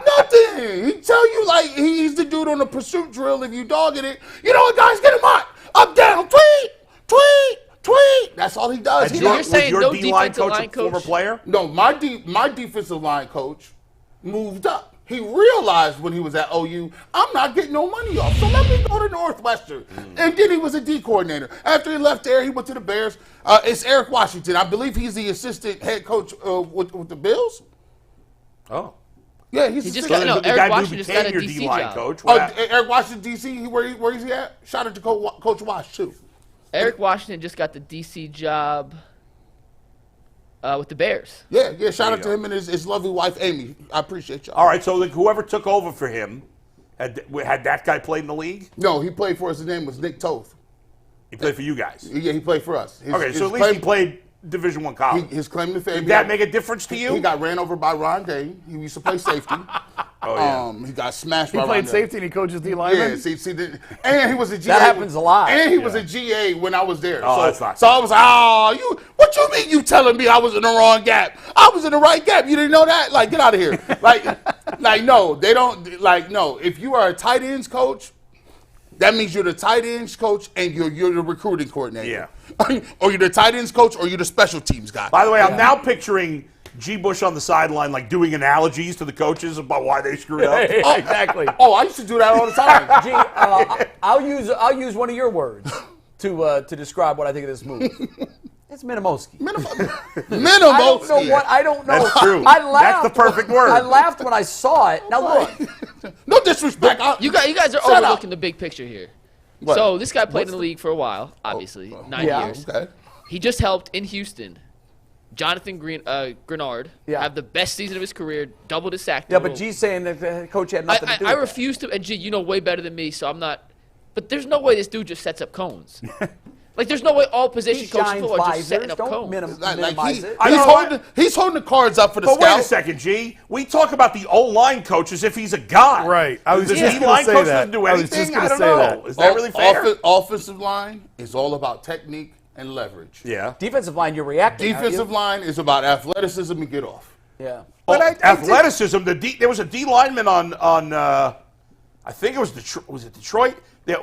Nothing. He tell you like he's the dude on the pursuit drill. If you dogging it, you know what, guys, get him hot. Up, down, tweet, tweet, tweet. That's all he does. Was you're saying your no D-line defensive coach line a former coach? player? No, my defensive line coach moved up. He realized when he was at OU, I'm not getting no money off, so let me go to Northwestern. And then he was a D coordinator. After he left there, he went to the Bears. It's Eric Washington. I believe he's the assistant head coach with the Bills. Oh. Yeah, he's He just assistant. got, no, The Eric guy who Washington just got a became your DC D-line job. coach. Oh, What- Eric Washington, DC. Where is he at? Shout out to Coach Wash too. Eric Washington just got the DC job with the Bears. Yeah. Shout you out to go. him and his lovely wife Amy. I appreciate y'all. All right, so whoever took over for him, had that guy played in the league? No, he played for us. His name was Nick Toth. He played for you guys. Yeah, he played for us. Okay, so at least he played Division I college. His claim to fame. Did that make a difference to you? He got ran over by Ron Day. He used to play safety. Oh, yeah. He got smashed He by played Ron Day. safety and he coaches D-linemen. Yeah, and he was a GA. That happens a lot. And he was a GA when I was there. Oh, so, that's not so I was like, what you mean you telling me I was in the wrong gap? I was in the right gap. You didn't know that? Like, get out of here. like, no, they don't, no. If you are a tight ends coach, that means you're the tight ends coach and you're the recruiting coordinator. Yeah. Or you're the tight ends coach or you're the special teams guy. By the way, I'm now picturing G. Bush on the sideline, like doing analogies to the coaches about why they screwed up. Exactly. Oh, I used to do that all the time. Gee, I'll use one of your words to describe what I think of this move. It's Minimoski. Minimoski. I don't know. That's true. I laughed. That's the perfect word. I laughed when I saw it. Now look, No disrespect. You guys are Shut up. overlooking the big picture here. What? So this guy played in the league for a while, obviously, 9 Yeah. years. Okay. He just helped in Houston. Jonathan Grenard Yeah. have the best season of his career, doubled his sack yeah, total. but G's saying that the coach had nothing to do with I that. refuse to, and G, you know way better than me, so I'm not. But there's no way this dude just sets up cones. Like, there's no way all position He coaches shines are just visors. setting up Don't cones. minimize it. He's holding the cards up for the But wait a scouts. second, G. We talk about the O-line coach as if he's a god. Right. I was The just D-line going to say coach that. doesn't do I was anything? just going I to don't say know. that. Is that really fair? Offensive line is all about technique and leverage. Yeah. Defensive line, you're reacting. aren't you? Defensive line is about athleticism and get off. Yeah. But athleticism. There was a D lineman on I think it was Detroit. Was it Detroit? I Did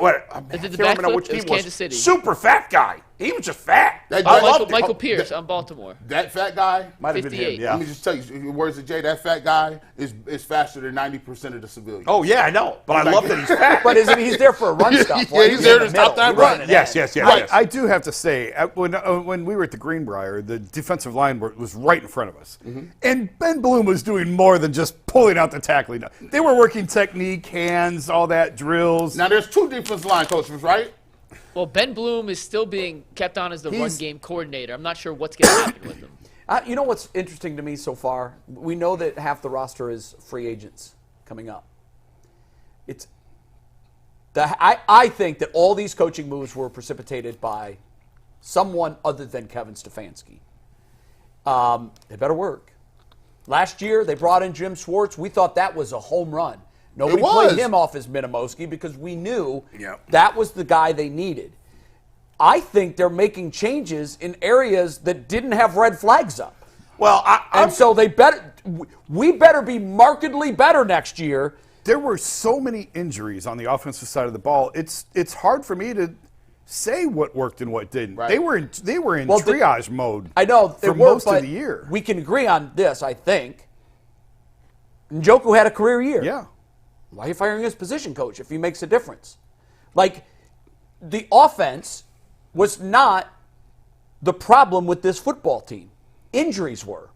the can't remember backflip? which It was team Kansas City. Super fat guy. He was just fat. That- I that- loved Michael it. Pierce on Baltimore. That fat guy, Might have been 58. him. Yeah. let me just tell you, words of Jay, that fat guy is faster than 90% of the civilians. Oh yeah, I know. But I Like- love that he's fat. But he's there for a run stop. Yeah, he's there to stop that run. Yes. I do have to say, when we were at the Greenbrier, the defensive line was right in front of us. And Ben Bloom was doing more than just pulling out the tackling. They were working technique, hands, all that, drills. Now, there's two defensive line coaches, right? Well, Ben Bloom is still being kept on as the run He's- game coordinator. I'm not sure what's going to happen with him. You know what's interesting to me so far? We know that half the roster is free agents coming up. I think that all these coaching moves were precipitated by someone other than Kevin Stefanski. They better work. Last year, they brought in Jim Schwartz. We thought that was a home run. Nobody played him off as Minimowski because we knew that was the guy they needed. I think they're making changes in areas that didn't have red flags up. Well, And so we better be markedly better next year. There were so many injuries on the offensive side of the ball. It's hard for me to say what worked and what didn't. Right. They were in triage mode. I know they for were, most of but the year. We can agree on this, I think. Njoku had a career year. Yeah. Why are you firing his position coach if he makes a difference? Like, the offense was not the problem with this football team. Injuries were.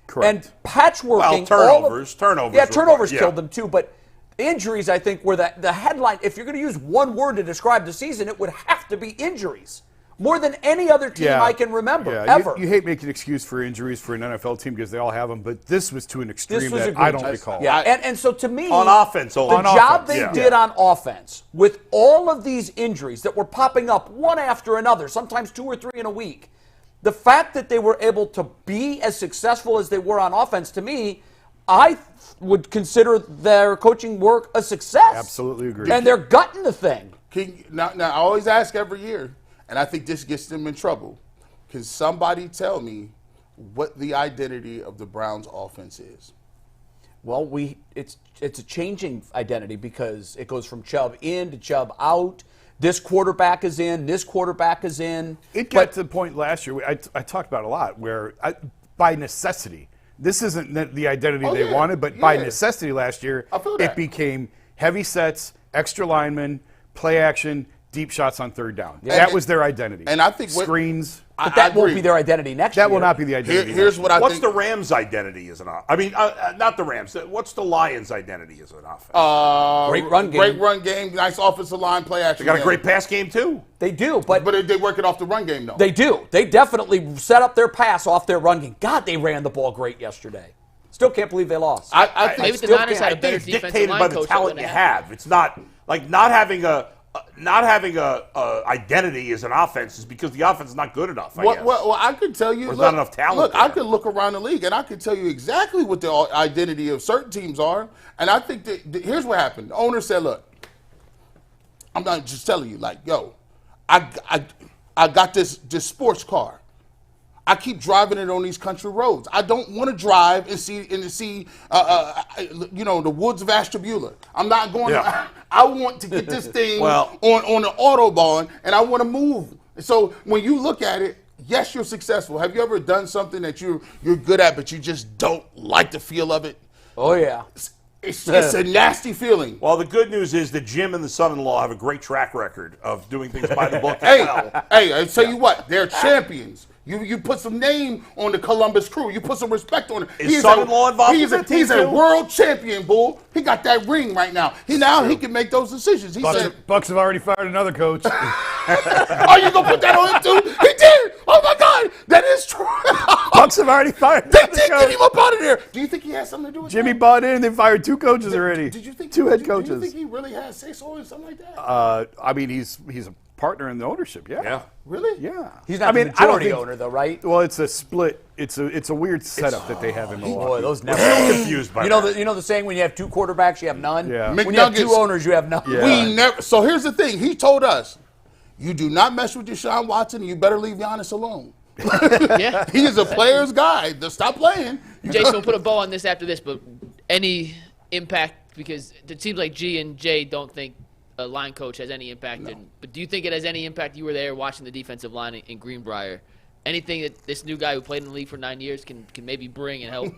Correct. And patchworking. turnovers Yeah, were turnovers part, killed yeah. them too. But injuries, I think, were the headline. If you're going to use one word to describe the season, it would have to be injuries. More than any other team I can remember, ever. You hate making an excuse for injuries for an NFL team because they all have them, but this was to an extreme This was that I don't egregious. recall. Yeah, and so to me, On offense only. the On job offense, they yeah. did on offense with all of these injuries that were popping up one after another, sometimes 2 or 3 in a week, the fact that they were able to be as successful as they were on offense, to me, I would consider their coaching work a success. Absolutely agree. And they're gutting the thing. Now, I always ask every year, and I think this gets them in trouble. Can somebody tell me what the identity of the Browns offense is? Well, it's a changing identity because it goes from Chubb in to Chubb out. This quarterback is in. This quarterback is in. It got to the point last year, I talked about a lot, where by necessity, this isn't the identity they wanted, but by necessity last year, I feel that. it became heavy sets, extra linemen, play action, deep shots on third down. Yeah. That was their identity. And I think screens. But that won't be their identity next year. That will not be the identity. Here's what I What's think. the Rams' identity as an offense? I mean, not the Rams. What's the Lions' identity as an offense? Great run game. Great run game, nice offensive line, play action. they got a game. great pass game, too. They do, but But they work it off the run game, though. they do. They definitely set up their pass off their run game. God, they ran the ball great yesterday. Still can't believe they lost. I think Maybe the still Niners can't. had a I think better it's defensive dictated line by the coach talent than you they have. It's not like not having a identity as an offense is because the offense is not good enough. I guess. Well, I could tell you. There's not enough talent Look, there. I could look around the league and I could tell you exactly what the identity of certain teams are. And I think that here's what happened. The owner said, "Look, I'm not just telling you. Like, yo, I got this sports car. I keep driving it on these country roads. I don't want to drive and see the woods of Ashtabula. I'm not going. Yeah. I want to get this thing Well- on the Autobahn, and I want to move. So when you look at it, yes, you're successful. Have you ever done something that you're good at, but you just don't like the feel of it? Oh, yeah. It's a nasty feeling. Well, the good news is that Jim and the son-in-law have a great track record of doing things by the book as Hey, well. I tell you what, they're champions. You put some name on the Columbus Crew. You put some respect on it. Is son-in-law involved with that team He's a too? world champion, bull. He got that ring right now. He can make those decisions. He said, Bucks have already fired another coach. "Oh, you gonna put that on him too?" He did. Oh my God, that is true. Bucks have already fired They another did get coach. him up out of there. Do you think he has something to do with Jimmy that? bought in and they fired 2 coaches already. Did you think two head Do coaches? you think he really has say so or something like that? I mean, he's a partner in the ownership. Yeah. Yeah. Really? Yeah. He's not I the mean, I don't majority think- owner, though, right? Well, it's a split. It's a weird setup that they have in Milwaukee. Boy, those We're never. still confused by You know that. the saying, when you have two quarterbacks, you have none. Yeah. When you have two McNuggets- owners, you have none. Yeah. We never. So here's the thing. He told us, "You do not mess with Deshaun Watson. You better leave Giannis alone." Yeah. He is a player's guy. Just stop playing. Jason, we'll put a bow on this after this, but any impact, because it seems like G and J don't think a line coach has any impact. But do you think it has any impact? You were there watching the defensive line in Greenbrier. Anything that this new guy who played in the league for 9 years can maybe bring and help?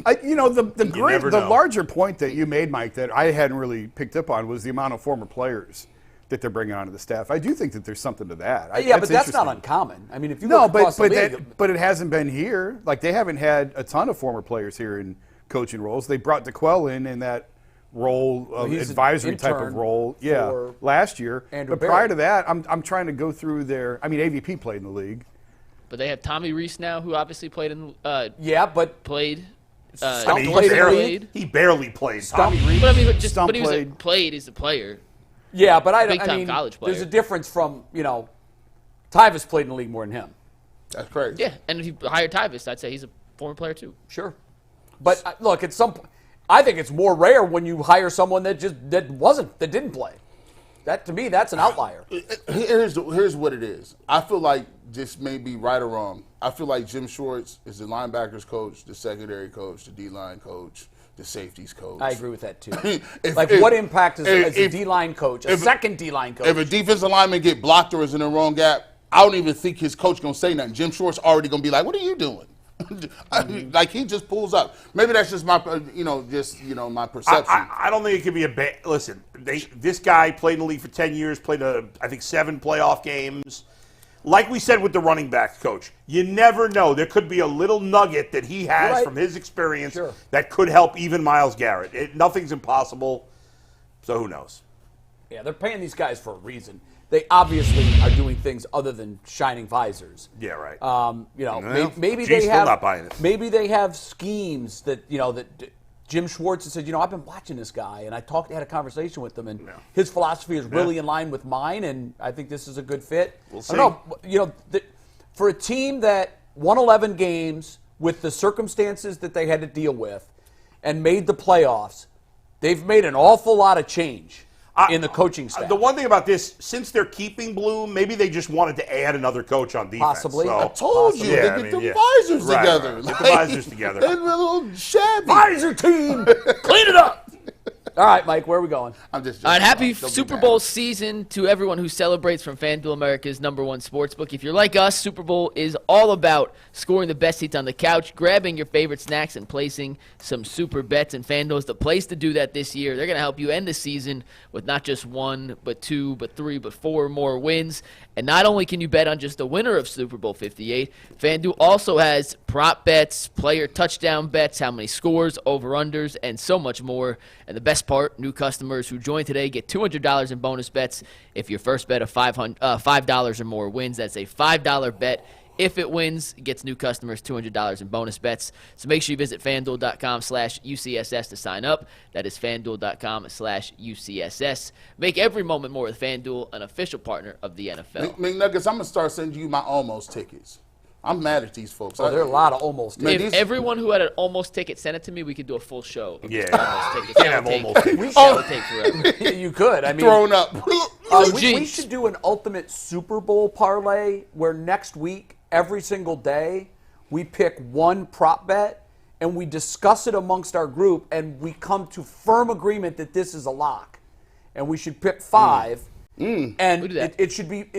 The know. larger point that you made, Mike, that I hadn't really picked up on was the amount of former players that they're bringing onto the staff. I do think that there's something to that. Yeah, but that's not interesting. uncommon. I mean, if you No, look across but the league, but it hasn't been here. Like, they haven't had a ton of former players here in coaching roles. They brought DeQuell in that role of he's an advisory type of intern role, for last year. Andrew But prior Berry. to that, I'm trying to go through their. I mean, AVP played in the league. But they have Tommy Reese now, who obviously played in yeah, but played. Stump He played in the barely, league. he barely played. Stump- Tommy Reed. But I mean, Stump but he was played. played as a player. Yeah, but I Big-time mean, college there's player. a difference from, Tyvus played in the league more than him. That's crazy. Yeah, and if you hired Tyvus, I'd say he's a former player too. Sure. But look, at some point, I think it's more rare when you hire someone that didn't play. That, to me, that's an outlier. Here's what it is. I feel like, this may be right or wrong, I feel like Jim Schwartz is the linebackers coach, the secondary coach, the D-line coach, the safeties coach. I agree with that, too. If- What impact is as a if- D-line coach, a if- second D-line coach? If a defensive lineman get blocked or is in the wrong gap, I don't even think his coach going to say nothing. Jim Schwartz already going to be like, what are you doing? Like, he just pulls up. Maybe that's just my, my perception. I don't think it could be a bad. Listen, this guy played in the league for 10 years, played, I think, 7 playoff games. Like we said with the running backs coach, you never know. There could be a little nugget that he has Right. from his experience Sure. that could help even Myles Garrett. Nothing's impossible, so who knows? Yeah, they're paying these guys for a reason. They obviously are doing things other than shining visors. Yeah, right. Maybe G's they still have. not buying it. Maybe they have schemes that that Jim Schwartz has said. I've been watching this guy, and had a conversation with him, and his philosophy is really in line with mine, and I think this is a good fit. We'll I don't know. For a team that won 11 games with the circumstances that they had to deal with, and made the playoffs, they've made an awful lot of change in the coaching staff. The one thing about this, since they're keeping Bloom, maybe they just wanted to add another coach on defense. Possibly. So. I told you, Yeah, they I get mean, the yeah. visors Right, together. right. Get the visors together. They're a little shabby. Visor team, clean it up. All right, Mike, where are we going? I'm just All right, happy don't be Super mad. Bowl season to everyone who celebrates from FanDuel, America's #1 sportsbook. If you're like us, Super Bowl is all about scoring the best seats on the couch, grabbing your favorite snacks, and placing some super bets. And FanDuel is the place to do that this year. They're going to help you end the season with not just 1, but 2, but 3, but 4 more wins. And not only can you bet on just the winner of Super Bowl 58, FanDuel also has prop bets, player touchdown bets, how many scores, over-unders, and so much more. And the best part, new customers who join today get $200 in bonus bets if your first bet of $5 or more wins. That's a $5 bet. If it wins, it gets new customers $200 in bonus bets. So make sure you visit FanDuel.com/UCSS to sign up. That is FanDuel.com/UCSS. Make every moment more with FanDuel, an official partner of the NFL. McNuggets, I'm going to start sending you my almost tickets. I'm mad at these folks. Oh, there are a lot of almost. Man, If these- everyone who had an almost ticket sent it to me, we could do a full show. Yeah. Almost tickets. Can't That have would take- almost tickets. that would take forever. You could. I mean, Thrown up. we geez. should do an ultimate Super Bowl parlay where next week, every single day, we pick one prop bet and we discuss it amongst our group and we come to firm agreement that this is a lock. And we should pick 5. And We do that. it should be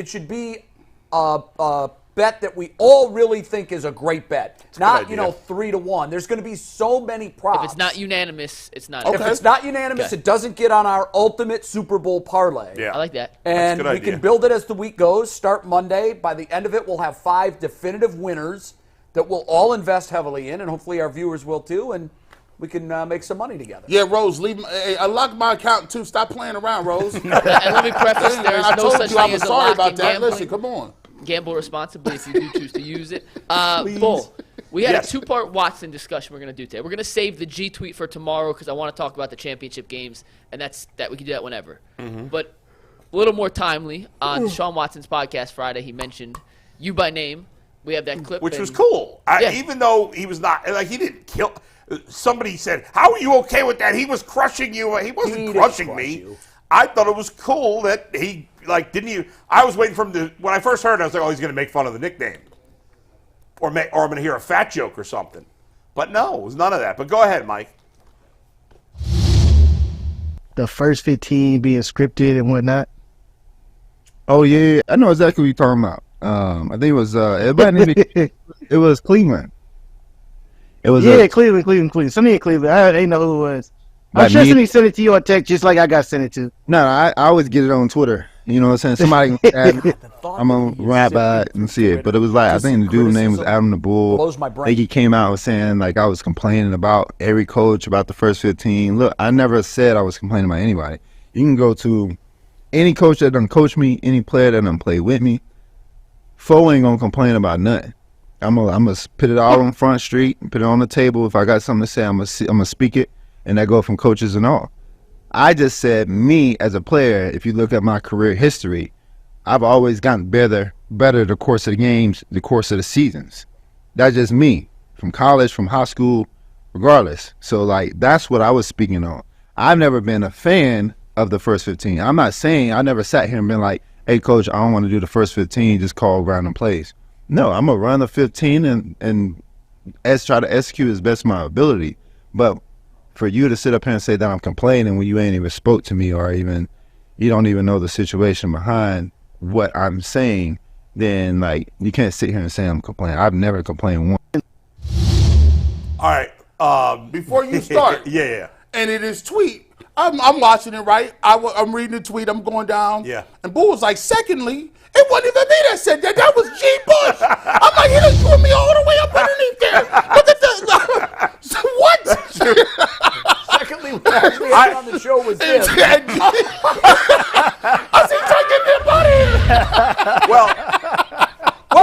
a bet that we all really think is a great bet. Not, idea. 3-1. There's going to be so many props. If it's not unanimous, it's not. If it's not unanimous, Okay. it doesn't get on our ultimate Super Bowl parlay. Yeah. I like that. And a we good idea. can build it as the week goes. Start Monday. By the end of it, we'll have 5 definitive winners that we'll all invest heavily in, and hopefully our viewers will too, and we can make some money together. Yeah, Rose, I locked my account too. Stop playing around, Rose. And let me preface, Man, there's I no told such you thing I'm as a sorry lock about in that. gambling. Listen, come on. Gamble responsibly if you do choose to use it. Bull, we had Yes. a 2-part Watson discussion we're going to do today. We're going to save the G tweet for tomorrow because I want to talk about the championship games, and that we can do that whenever. But a little more timely, on Deshaun Watson's podcast Friday, he mentioned you by name. We have that clip. Which was cool. Even though he was not, like, he didn't kill. Somebody said, how are you okay with that? He was crushing you. He wasn't crushing me. I thought it was cool that he, like, didn't even, I was waiting for him to, when I first heard it, I was like, oh, he's going to make fun of the nickname. Or I'm going to hear a fat joke or something. But no, it was none of that. But go ahead, Mike. The first 15 being scripted and whatnot. Oh, yeah. I know exactly what you're talking about. I think it was, it was Cleveland. It was Cleveland. Somebody in Cleveland. I didn't know who it was. I'm sure somebody sent it to you on text just like I got sent it to. No, I always get it on Twitter. You know what I'm saying? Somebody I'm going to rap by it and see it. But it was like, I think the dude's name was Adam the Bull. Blows my brain. I think he came out saying, like, I was complaining about every coach, about the first 15. Look, I never said I was complaining about anybody. You can go to any coach that done coach me, any player that done play with me. Fo ain't going to complain about nothing. I'm gonna put it all on Front Street and put it on the table. If I got something to say, I'm gonna speak it, and that go from coaches and all. I just said, me as a player, if you look at my career history, I've always gotten better the course of the games, the course of the seasons. That's just me, from college, from high school, regardless. So, like, that's what I was speaking on. I've never been a fan of the first 15. I'm not saying, I never sat here and been like, hey, coach, I don't want to do the first 15, just call random plays. No, I'm going to run the 15 and try to execute as best my ability. But for you to sit up here and say that I'm complaining when you ain't even spoke to me, or even you don't even know the situation behind what I'm saying, then, like, you can't sit here and say I'm complaining. I've never complained once. All right. Before you start. Yeah. And in his tweet, I'm watching it, right? I'm reading the tweet. I'm going down. Yeah. And Boo was like, secondly, it wasn't even me that said that. That was G. Bush. I'm like, he done threw me all the way up underneath there. Look at that. What? Secondly, what actually happened on the show was him. I said, try to get me up out of here. Well,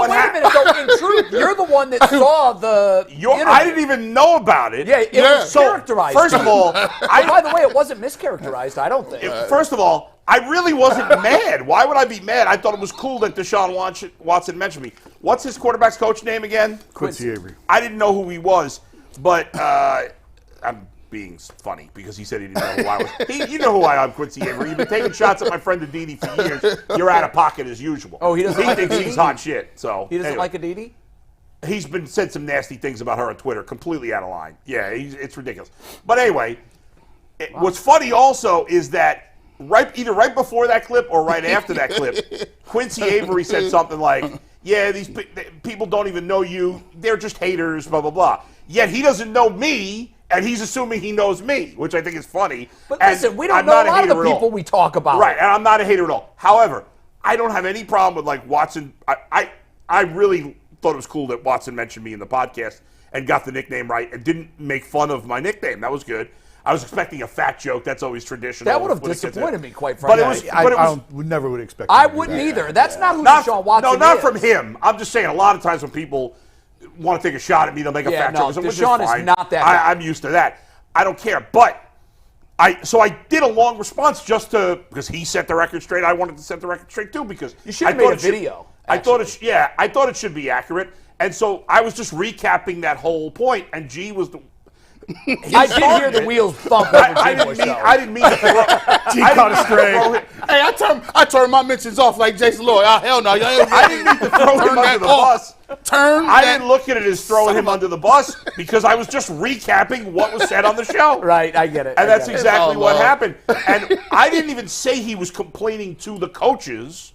wait a minute, though. In truth, you're the one that saw the I didn't even know about it. Yeah, it was characterized. First of all, by the way, it wasn't mischaracterized, I don't think. First of all, I really wasn't mad. Why would I be mad? I thought it was cool that Deshaun Watson mentioned me. What's his quarterback's coach name again? Quincy Avery. I didn't know who he was, but I'm being funny because he said he didn't know who I was. You know who I am, Quincy Avery. You've been taking shots at my friend Aditi for years. You're out of pocket as usual. Oh, he doesn't like thinks Aditi? he's hot shit. So He doesn't like Aditi? He's been said some nasty things about her on Twitter, completely out of line. Yeah, it's ridiculous. But anyway, what's funny also is that either right before that clip or right after that clip, Quincy Avery said something like, yeah, these people don't even know you. They're just haters, blah, blah, blah. Yet he doesn't know me, and he's assuming he knows me, which I think is funny. But listen, we don't know a lot of the people we talk about. Right, and I'm not a hater at all. However, I don't have any problem with, like, Watson. I really thought it was cool that Watson mentioned me in the podcast and got the nickname right and didn't make fun of my nickname. That was good. I was expecting a fat joke. That's always traditional. That would have disappointed me, quite frankly. I never would expect. I wouldn't either. That's not who Deshaun Watson is. No, not from him. I'm just saying a lot of times when people want to take a shot at me, they'll make a fat joke. Deshaun is not that guy. I'm used to that. I don't care. But I did a long response just because he set the record straight. I wanted to set the record straight too because you should have made a video. I thought it should be accurate. And so I was just recapping that whole point, and G was the. I did hear the wheels thump over I didn't mean to throw. G caught a stray. Hey, I turned my mentions off like Jason Lloyd. Oh, hell no. I didn't mean to throw him under the bus. I didn't look at it as throwing him under the bus because I was just recapping what was said on the show. Right, I get it. And that's exactly what happened. And I didn't even say he was complaining to the coaches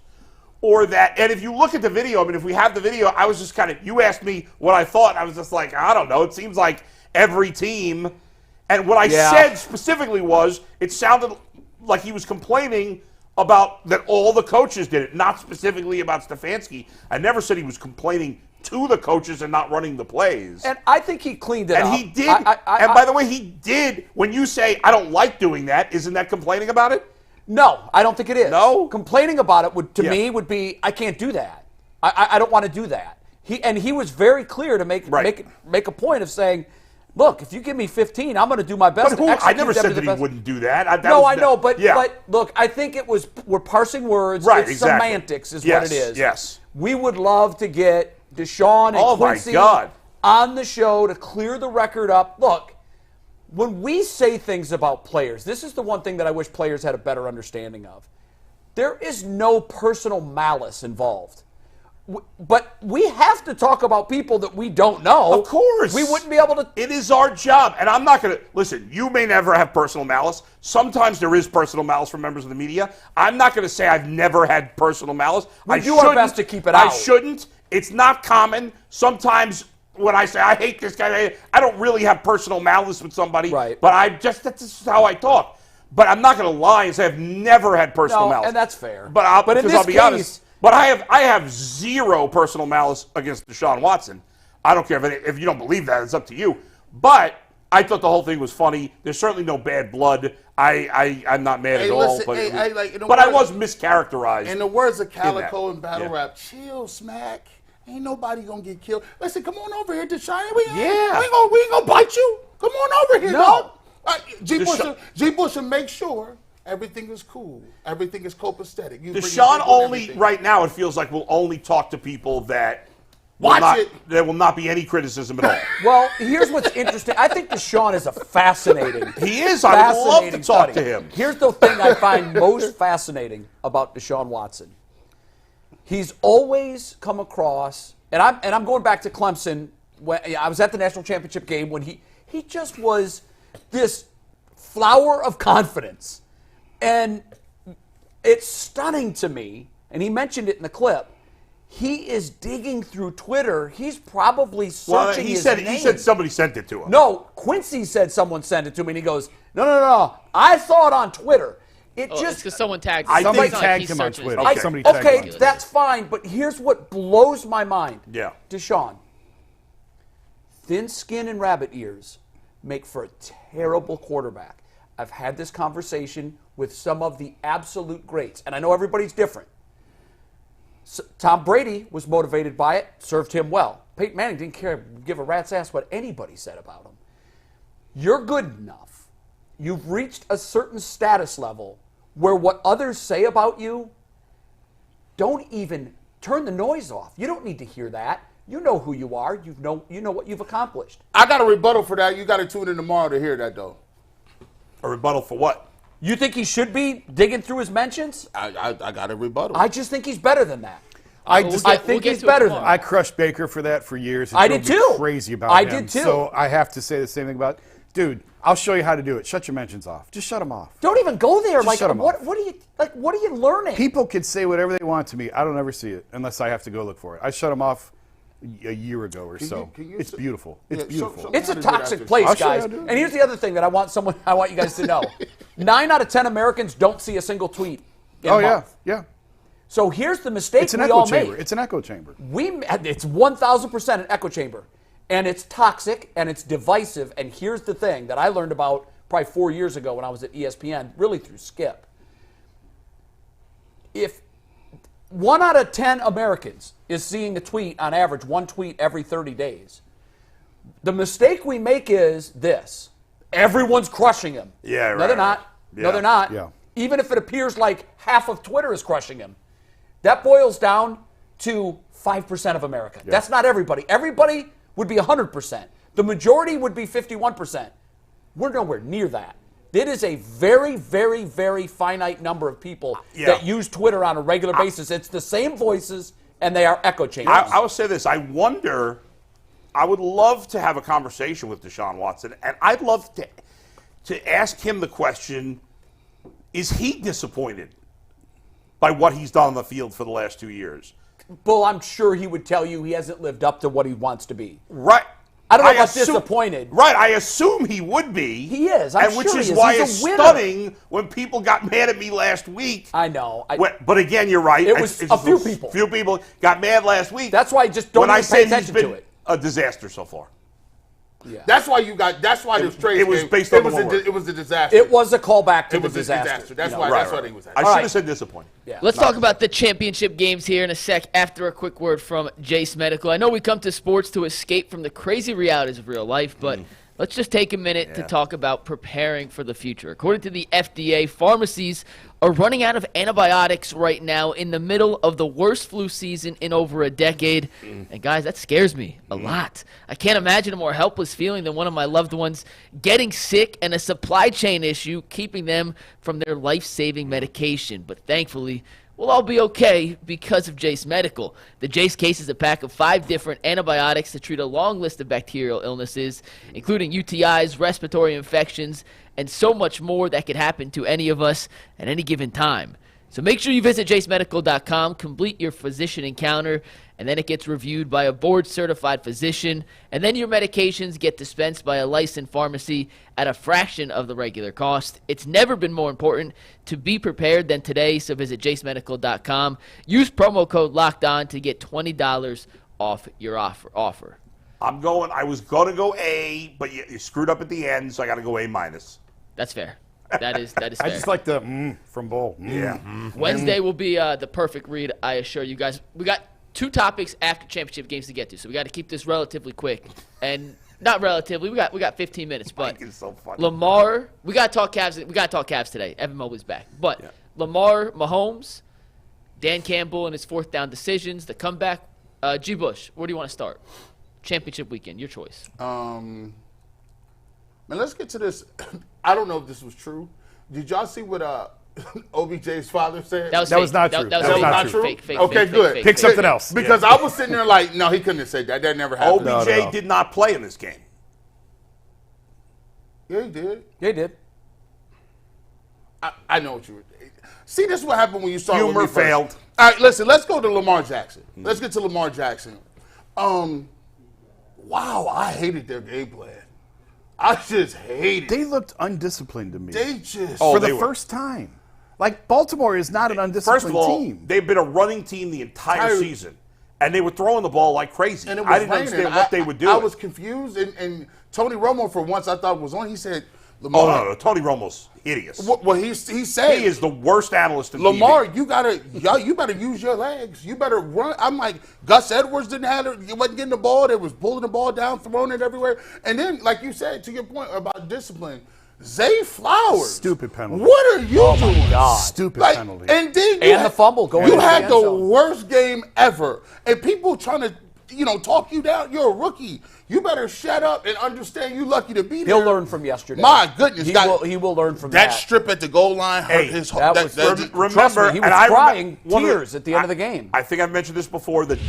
or that. And if you look at the video, I mean, if we have the video, I was just you asked me what I thought. I was just like, I don't know. It seems like every team. And what I said specifically was it sounded like he was complaining about that all the coaches did it, not specifically about Stefanski. I never said he was complaining to the coaches and not running the plays. And I think he cleaned it up. And he did. And by the way, he did. When you say, I don't like doing that, isn't that complaining about it? No, I don't think it is. No? Complaining about it would would be, I can't do that. I don't want to do that. He was very clear to make a point of saying, look, if you give me 15, I'm going to do my best. But who, to I execute never them said to the that he best. wouldn't do that. I know, but yeah. but look, I think we're parsing words. Right, It's exactly. semantics is Yes, what it is. yes. We would love to get Deshaun and Oh, my Quincy God. on the show to clear the record up. Look, when we say things about players, this is the one thing that I wish players had a better understanding of. There is no personal malice involved. But we have to talk about people that we don't know. Of course. We wouldn't be able to. It is our job. And I'm not going to, listen, you may never have personal malice. Sometimes there is personal malice from members of the media. I'm not going to say I've never had personal malice. We I do our shouldn't. best to keep it out. I shouldn't. It's not common. Sometimes when I say I hate this guy, I don't really have personal malice with somebody. Right. But that's just how I talk. But I'm not going to lie and say I've never had personal malice. And that's fair. But I'll in be honest. But I have zero personal malice against Deshaun Watson. I don't care if you don't believe that. It's up to you. But I thought the whole thing was funny. There's certainly no bad blood. I'm not mad at all. But, I was mischaracterized. In the words of Calico that. and Battle Yeah. Rap, chill, smack. Ain't nobody gonna get killed. Listen, come on over here, Deshaun. We Yeah. ain't gonna bite you. Come on over here, No. dog. G. Deshaun- Bush will make sure everything is cool. Everything is copacetic. You bring your Deshaun people and only, everything. right now, it feels like will only talk to people that there will not be any criticism at all. Well, here's what's interesting. I think Deshaun is a fascinating. He is. I would love to fascinating talk study. to him. Here's the thing I find most fascinating about Deshaun Watson. He's always come across, and I'm going back to Clemson. When I was at the national championship game when he just was this flower of confidence. And it's stunning to me, and he mentioned it in the clip, he is digging through Twitter. He's probably searching his name. He said somebody sent it to him. No, Quincy said someone sent it to me, and he goes, no. I saw it on Twitter. It just because someone tagged. Somebody It's not like tagged he's him on searching Twitter. his Okay. name. Somebody tagged him on Okay, Twitter. that's fine, but here's what blows my mind. Yeah. Deshaun, thin skin and rabbit ears make for a terrible quarterback. I've had this conversation with some of the absolute greats, and I know everybody's different. Tom Brady was motivated by it, served him well. Peyton Manning didn't give a rat's ass what anybody said about him. You're good enough. You've reached a certain status level where what others say about you, don't even turn the noise off. You don't need to hear that. You know who you are. You know what you've accomplished. I got a rebuttal for that. You got to tune in tomorrow to hear that, though. A rebuttal for what? You think he should be digging through his mentions? I got a rebuttal. I just think he's better than that. I We'll think get he's to it better tomorrow. than I crushed Baker for that for years. It I drove did me too. Crazy about I him. did too. So I have to say the same thing about, dude. I'll show you how to do it. Shut your mentions off. Just shut them off. Don't even go there. Just shut 'em what off. are you learning? People can say whatever they want to me. I don't ever see it unless I have to go look for it. I shut them off a year ago or so. It's beautiful. It's beautiful. It's a toxic place, I'll show you guys. how to do it. And here's the other thing that I want you guys to know. 9 out of 10 Americans don't see a single tweet in a Oh yeah, month. yeah. So here's the mistake It's an we echo all chamber. make. It's an echo chamber. It's 1,000% an echo chamber. And it's toxic and it's divisive. And here's the thing that I learned about probably 4 years ago when I was at ESPN, really through Skip. If 1 out of 10 Americans is seeing a tweet, on average, one tweet every 30 days, the mistake we make is this. Everyone's crushing him. Yeah, No, right, they're not. right. No, Yeah. they're not. Yeah. Even if it appears like half of Twitter is crushing him. That boils down to 5% of America. That's not everybody. Everybody would be 100%. The majority would be 51%. We're nowhere near that. It is a very, very, very finite number of people that use Twitter on a regular basis. It's the same voices, and they are echo chambers. I will say this. I would love to have a conversation with Deshaun Watson, and I'd love to ask him the question, is he disappointed by what he's done on the field for the last 2 years? Well, I'm sure he would tell you he hasn't lived up to what he wants to be. Right. I don't know about disappointed. Right, I assume he would be. He is. I'm which sure is he is. why He's it's a winner. stunning when people got mad at me last week. I know. But again, you're right. It was a few people. Few people got mad last week. That's why I just don't when even I pay said he's attention been to it. a disaster so far. Yeah. That's why the trade. it was based on the one word. It was a disaster. It was a callback to It the was a disaster. That's You why. know. That's why they was. I should right. have said disappointing. Yeah. Let's talk about the championship games here in a sec after a quick word from Jace Medical. I know we come to sports to escape from the crazy realities of real life, but Let's just take a minute to talk about preparing for the future. According to the FDA, pharmacies are running out of antibiotics right now in the middle of the worst flu season in over a decade. And guys, that scares me a lot. I can't imagine a more helpless feeling than one of my loved ones getting sick and a supply chain issue keeping them from their life-saving medication. But thankfully, we'll all be okay because of Jace Medical. The Jace case is a pack of 5 different antibiotics to treat a long list of bacterial illnesses, including UTIs, respiratory infections, and so much more that could happen to any of us at any given time. So make sure you visit jacemedical.com, complete your physician encounter, and then it gets reviewed by a board-certified physician, and then your medications get dispensed by a licensed pharmacy at a fraction of the regular cost. It's never been more important to be prepared than today, so visit jacemedical.com. Use promo code LOCKEDON to get $20 off your offer. I was going to go A, but you screwed up at the end, so I got to go A-. That's fair. That is fair. I just like the from Bull. Yeah. Wednesday will be the perfect read, I assure you guys. We got 2 topics after championship games to get to, so we got to keep this relatively quick. And not relatively, we got 15 minutes, but Mike is so funny. Lamar, we got to talk Cavs. We got to talk Cavs today. Evan Mobley's back. But Lamar, Mahomes, Dan Campbell and his 4th down decisions, the comeback. G. Bush, where do you want to start? Championship weekend, your choice. Man, let's get to this. I don't know if this was true. Did y'all see what OBJ's father said? That was not true. That That was not true. Fake, Okay, good. Pick something else. Because I was sitting there like, no, he couldn't have said that. That never happened. OBJ did not play in this game. Yeah, he did. Yeah, he did. I know what you were. See, this is what happened when you start Humor with me first. failed. All right, listen, let's go to Lamar Jackson. Let's get to Lamar Jackson. Wow, I hated their game plan. I just hated They looked undisciplined to me. They just. for they the were. first time. Like, Baltimore is not an undisciplined First of all, team. they've been a running team the entire season, and they were throwing the ball like crazy. And it was I didn't raining. understand what they would do. I was confused, and Tony Romo, for once, I thought was on. He said, Lamar. Oh, no. Tony Romo's hideous. Well, he said. He is the worst analyst in Lamar, TV. you better use your legs. You better run. I'm like, Gus Edwards didn't have it. He wasn't getting the ball. They was pulling the ball down, throwing it everywhere. And then, like you said, to your point about discipline, Zay Flowers. Stupid penalty. What are you doing? God. Stupid Like, penalty. And then And the fumble going You into the had end the zone. worst game ever. And people trying to, talk you down. You're a rookie. You better shut up and understand you lucky to be there. He'll learn from yesterday. My goodness. He will learn from that. That strip at the goal line hurt his that was- Remember, Trust me, he was and I crying one of tears at the end of the game. I think I've mentioned this before, that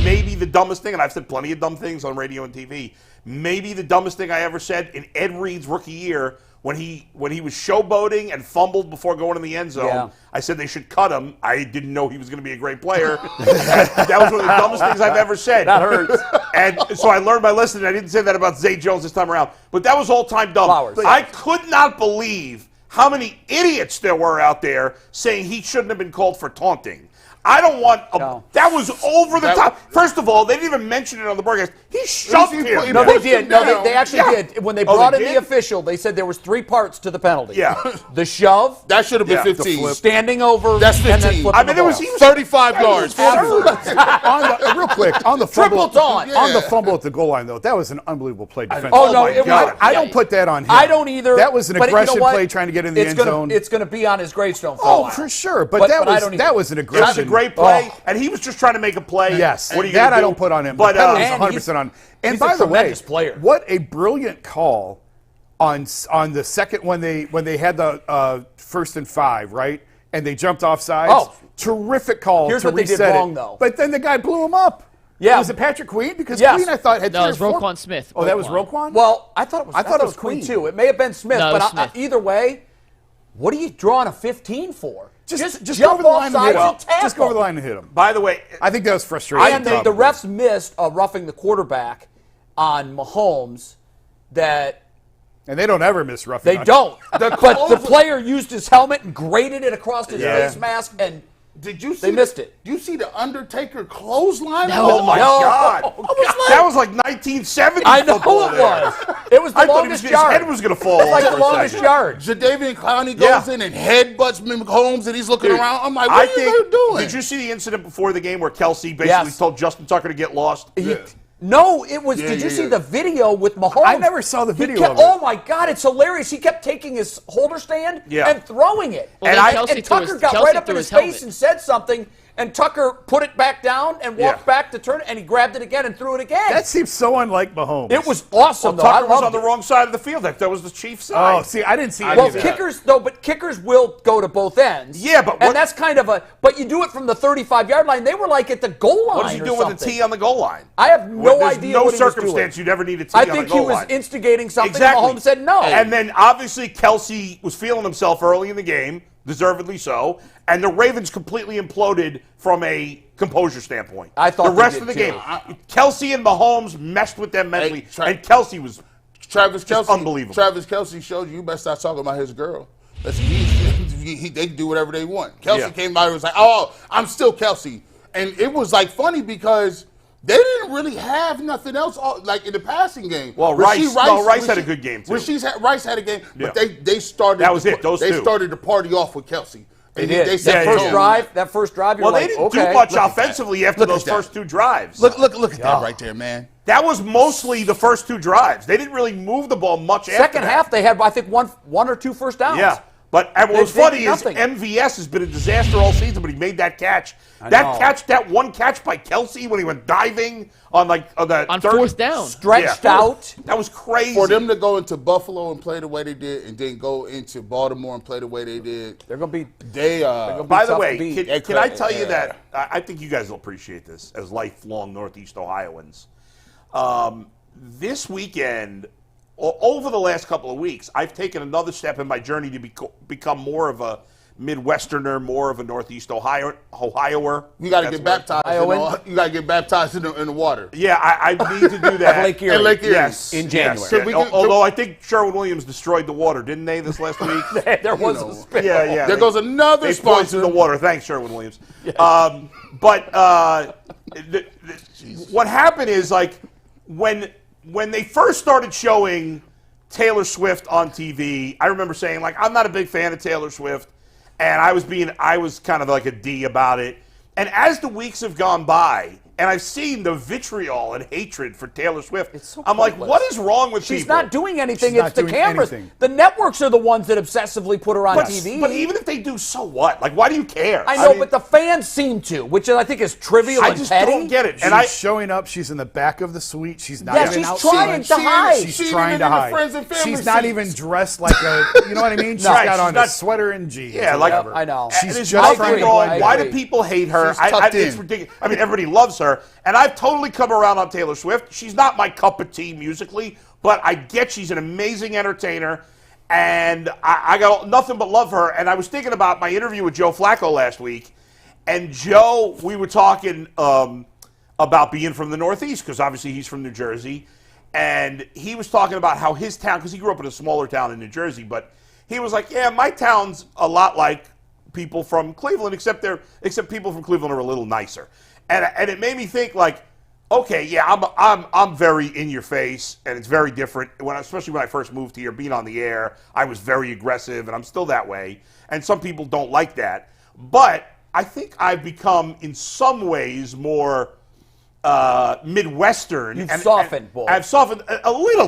maybe the dumbest thing, and I've said plenty of dumb things on radio and TV, maybe the dumbest thing I ever said in Ed Reed's rookie year, when he was showboating and fumbled before going in the end zone, Yeah. I said they should cut him. I didn't know he was going to be a great player. That was one of the dumbest things I've ever said. That hurts. And so I learned my lesson, and I didn't say that about Zay Jones this time around. But that was all-time dumb. Flowers. I could not believe how many idiots there were out there saying he shouldn't have been called for taunting. I don't want No. that was over the That- top. First of all, they didn't even mention it on the broadcast. He shoved He him. put- No, they pushed him did. No, down. they actually Yeah. did. When they Oh, brought they in the did? official, they said there was 3 parts to the penalty. Yeah. The shove, That should have been Yeah. 15. standing over, That's and then 15. flipping I mean, the it was ball. he was 35 yards. Real quick, on the fumble, Triple taunt. on the fumble at the goal line, though, that was an unbelievable play defensively. Oh, no, my it God. was. I don't put that on him. I don't either. That was an but you know aggression what? play trying to get in the It's end gonna- zone. It's going to be on his gravestone for a Oh, while. for sure. But that I don't was either. that was an It aggression. was a great play, Oh. and he was just trying to make a play. Yes, What are you that gonna I do? don't put on him. But But penalty's and 100% on. And he's by a the way, tremendous player. what a brilliant call on the second when they had the 1st and 5, right? And they jumped off sides. Oh. Terrific call. Here's to what they did reset it. wrong, though. But then the guy blew him up. Yeah. Was it Patrick Queen? Because Yes. Queen, I thought, had No, three it was or 4. Roquan Smith. Oh, that was Roquan. Roquan? Well, I thought it was Queen. too. It may have been Smith, No, it but was Smith. either way, what are you drawing a 15 for? just go jump over the off line and sides hit him. and tackle. Just go over the line and hit him. By the way, I think that was frustrating. And the refs missed a roughing the quarterback on Mahomes that And they don't ever miss roughing. they don't. But the player used his helmet and grated it across his Yeah. face mask, and Did you see They missed it. Do you see the Undertaker clothesline? oh my No. God. That was like 1970 I know football it there. was. It was the I thought longest his yard. head was going to fall It's like off the for a longest second. yard. Jadavian Clowney goes in and headbutts Mahomes, and he's looking Dude, around. I'm like, what are you doing? Did you see the incident before the game where Kelsey basically Yes. told Justin Tucker to get lost? No, it was. Did you see the video with Mahomes? I never saw the video of it. Oh my God, it's hilarious. He kept taking his holder stand and throwing it. Well, And Tucker got right up in his face and said something. And Tucker put it back down and walked back to turn it, and he grabbed it again and threw it again. That seems so unlike Mahomes. It was awesome, though. Tucker was I on the loved wrong side of the field. That was the Chiefs' side. Oh, see, I didn't see any Well, of that. kickers will go to both ends. Yeah, but and that's kind of but you do it from the 35-yard line. They were like at the goal line. What is he doing with a tee on the goal line? I have no idea no what he was circumstance doing. you'd ever need a tee I on the think goal he was line. instigating something, Exactly. and Mahomes said no. And then, obviously, Kelsey was feeling himself early in the game, deservedly so, and the Ravens completely imploded from a composure standpoint. I thought the rest they of the did, game, Kelsey and Mahomes meshed with them mentally, and Kelsey was Travis Kelce, unbelievable. Travis Kelce showed you better stop talking about his girl. They can do whatever they want. Kelsey came out and was like, "Oh, I'm still Kelsey," and it was like funny because they didn't really have nothing else like in the passing game. Well, Rice had a good game too. Rice had a game, but they started. That was it. They started the party off with Kelsey. They did. They said That first drive. You're they didn't do much offensively after those first two drives. Look at that right there, man. That was mostly the first two drives. They didn't really move the ball much after Second that. half, they had, I think, one or two first downs. Yeah. But what was funny is nothing. MVS has been a disaster all season, but he made that catch. That one catch by Kelsey when he went diving on fourth down. Stretched out. That was crazy. For them to go into Buffalo and play the way they did, and then go into Baltimore and play the way they did, they're going to be. By the way, can I tell you that I think you guys will appreciate this as lifelong Northeast Ohioans. This weekend, over the last couple of weeks, I've taken another step in my journey to become more of a Midwesterner, more of a Northeast Ohioer. You got to get baptized. You got to get baptized in the water. Yeah, I need to do that. Lake Erie. Yes, in January. Yes. Although I think Sherwin-Williams destroyed the water, didn't they, this last week? There was a spill. Yeah. There goes another They sponsor. poisoned the water. Thanks, Sherwin-Williams. What happened is, like, when they first started showing Taylor Swift on TV, I remember saying, like, I'm not a big fan of Taylor Swift, and I was kind of like a D about it. And as the weeks have gone by, and I've seen the vitriol and hatred for Taylor Swift, It's so I'm like, pointless. what is wrong with She's people? not doing anything. She's not It's the doing cameras. anything. The networks are the ones that obsessively put her on TV. But even if they do, so what? Like, why do you care? I know, mean, but the fans seem to, which I think is trivial I and just petty. don't get it. She's showing up. She's in the back of the suite. She's not Yeah, even she's outside. trying to hide. She's trying to hide. friends and family She's not seats. even dressed like a. You know what I mean? She's Right, got she's on not- a sweater and jeans. Yeah, or like whatever. I know. She's There's just nothing trying to wrong. I Why do agree. people hate her? She's tucked It's in. ridiculous. I mean, everybody loves her, and I've totally come around on Taylor Swift. She's not my cup of tea musically, but I get she's an amazing entertainer, and I got nothing but love for her. And I was thinking about my interview with Joe Flacco last week, and Joe, we were talking about being from the Northeast, because obviously he's from New Jersey, and he was talking about how his town, because he grew up in a smaller town in New Jersey, but he was like, yeah, my town's a lot like people from Cleveland, except people from Cleveland are a little nicer. And it made me think, like, okay, yeah, I'm very in your face, and it's very different. Especially when I first moved here, being on the air, I was very aggressive, and I'm still that way. And some people don't like that. But I think I've become, in some ways, more Midwestern. You've softened, boy. I've softened a little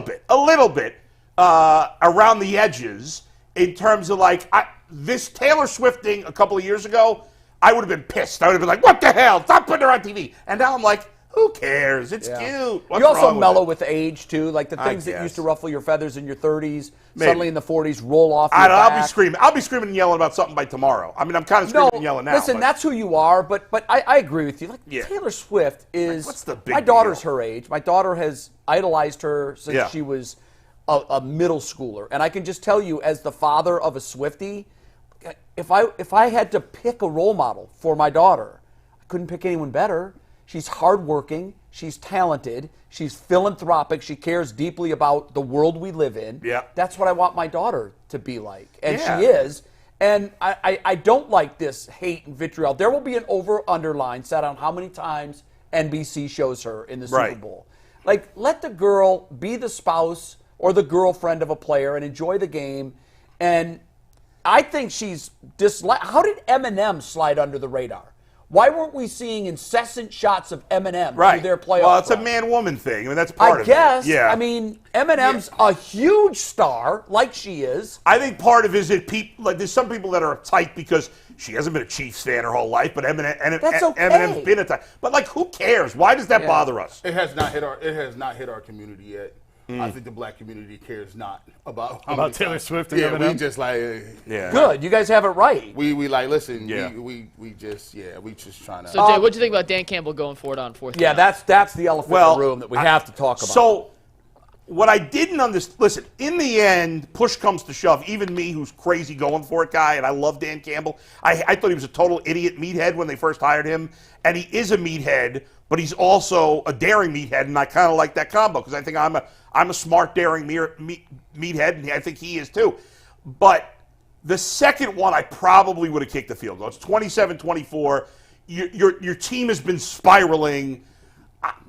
bit around the edges in terms of, like, this Taylor Swift thing a couple of years ago, I would have been pissed. I would have been like, what the hell? Stop putting her on TV. And now I'm like, who cares? It's cute. What's You also wrong with mellow it? with age, too. Like the things that guess. used to ruffle your feathers in your 30s, Maybe. suddenly in the 40s roll off your I'll be back. screaming. I'll be screaming and yelling about something by tomorrow. I mean, I'm kind of screaming and yelling now. Listen, but that's who you are, but I agree with you. Like Yeah. Taylor Swift is. what's the big my daughter's deal? her age. My daughter has idolized her since she was a middle schooler, and I can just tell you, as the father of a Swiftie, if I had to pick a role model for my daughter, I couldn't pick anyone better. She's hardworking. She's talented. She's philanthropic. She cares deeply about the world we live in. Yeah. That's what I want my daughter to be like. And Yeah. she is. And I don't like this hate and vitriol. There will be an over-underline set on how many times NBC shows her in the Super Right. Bowl. Like, let the girl be the spouse or the girlfriend of a player and enjoy the game. And I think she's how did Eminem slide under the radar? Why weren't we seeing incessant shots of Eminem Right. through their playoff Well, it's a run? man-woman thing. I mean, that's part I of guess. it. Yeah. I mean, Eminem's a huge star, like she is. I think part of it is that people, like, there's some people that are uptight because she hasn't been a Chiefs fan her whole life, but That's okay. Eminem's been a type. But, like, who cares? Why does that bother us? It has not hit our community yet. I think the black community cares not about Taylor Swift and yeah, Eminem? we just like Yeah. Good. You guys have it right. we like listen. Yeah. We just trying to. So, Jay, what do you think about Dan Campbell going for it on 4th? Yeah, down? that's the elephant in the room that we have to talk about. So, what I didn't understand, listen, in the end, push comes to shove. Even me, who's crazy going for it guy, and I love Dan Campbell, I thought he was a total idiot meathead when they first hired him, and he is a meathead, but he's also a daring meathead, and I kind of like that combo because I think I'm a smart, daring meathead, and I think he is too. But the second one, I probably would have kicked the field goal. It's 27-24. Your team has been spiraling.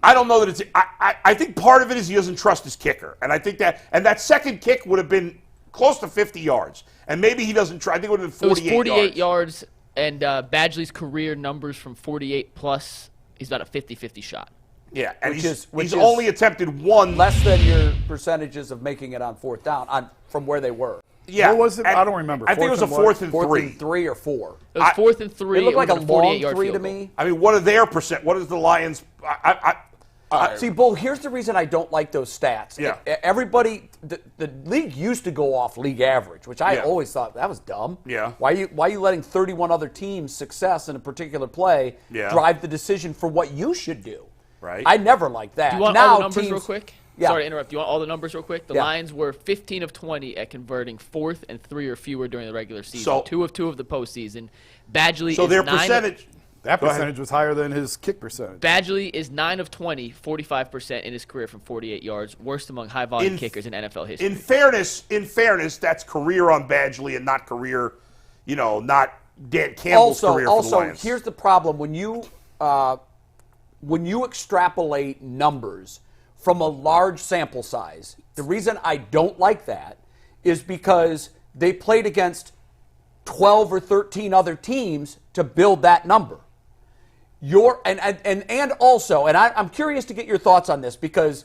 I don't know that it's. I think part of it is he doesn't trust his kicker, and I think that second kick would have been close to 50 yards, and maybe he doesn't try. I think it would have been 48 It was 48 yards, and Badgley's career numbers from 48 plus. He's about a 50-50 shot. Yeah, and Which he's is only attempted one. less than your percentages of making it on 4th down from where they were. Yeah, What was it? and I don't remember. I think it was a Fourth 4th and 4th 3. and 3 or 4. It was 4th and 3. It looked like a was long 48-yard 3 field to goal. me. I mean, what are their percent? What is the Lions? See, Bull, here's the reason I don't like those stats. Yeah. Everybody, the league used to go off league average, which I Yeah. always thought that was dumb. Yeah. Why are you letting 31 other teams' success in a particular play Yeah. drive the decision for what you should do? Right. I never liked that. Do you want now all the numbers teams, real quick? Yeah. Sorry to interrupt. Do you want all the numbers real quick? The Yeah. Lions were 15 of 20 at converting 4th and 3 or fewer during the regular season. So- 2 of 2 of the postseason. Badgley So is their 9 percentage. That Go ahead. percentage was higher than his kick percentage. Badgley is 9 of 20, 45% in his career from 48 yards, worst among high-volume kickers in NFL history. In fairness, that's career on Badgley and not career, not Dan Campbell's career for the Lions. Here's the problem when you extrapolate numbers from a large sample size. The reason I don't like that is because they played against 12 or 13 other teams to build that number. I'm curious to get your thoughts on this because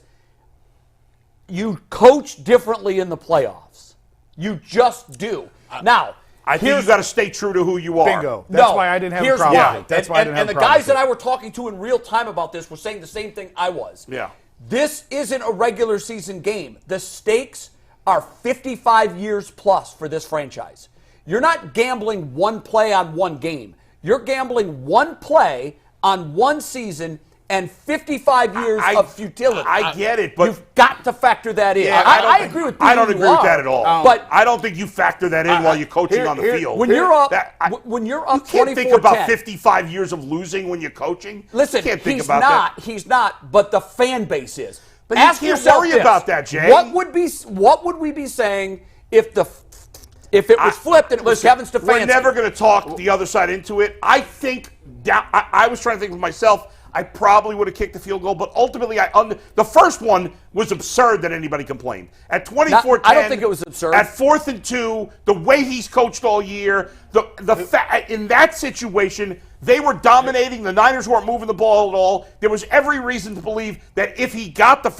you coach differently in the playoffs. You just do. Now, I think you got to stay true to who you are. Bingo. That's why I didn't have a problem with it. That's why I didn't have a the problem guys that with I were talking to in real time about this were saying the same thing I was. Yeah. This isn't a regular season game. The stakes are 55 years plus for this franchise. You're not gambling one play on one game. You're gambling one play on one season and 55 years of futility. I get it, but you've got to factor that in. Yeah, I agree with you. I don't agree with that at all. But I don't think you factor that in while you're coaching on the field. when you're up, you can't think about 55 years of losing when you're coaching. Listen, you can't think he's about not. that. He's not. But the fan base is. But you ask can't yourself worry this. about that, Jay. What would we be saying if it was flipped and it was Kevin Stefanski? We're never going to talk the other side into it. I think I was trying to think of myself. I probably would have kicked the field goal, but ultimately, the first one was absurd that anybody complained. At 24-10, I don't think it was absurd. At 4th and 2, the way he's coached all year, in that situation, they were dominating. The Niners weren't moving the ball at all. There was every reason to believe that if he didn't get the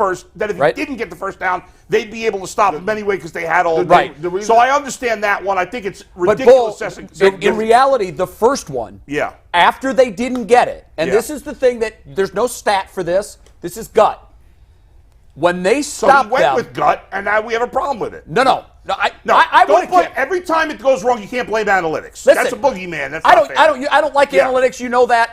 first down, they'd be able to stop him anyway because they had all day. So I understand that one. I think it's ridiculous. But in reality, the first one, yeah. after they didn't get it, and Yeah. this is the thing that there's no stat for this. This is gut. When they So stopped he went them, with gut, and now we have a problem with it. No. I don't would've blame, kicked- every time it goes wrong, you can't blame analytics. Listen, That's a boogeyman. That's I not don't. fair. I don't like Yeah. analytics. You know that.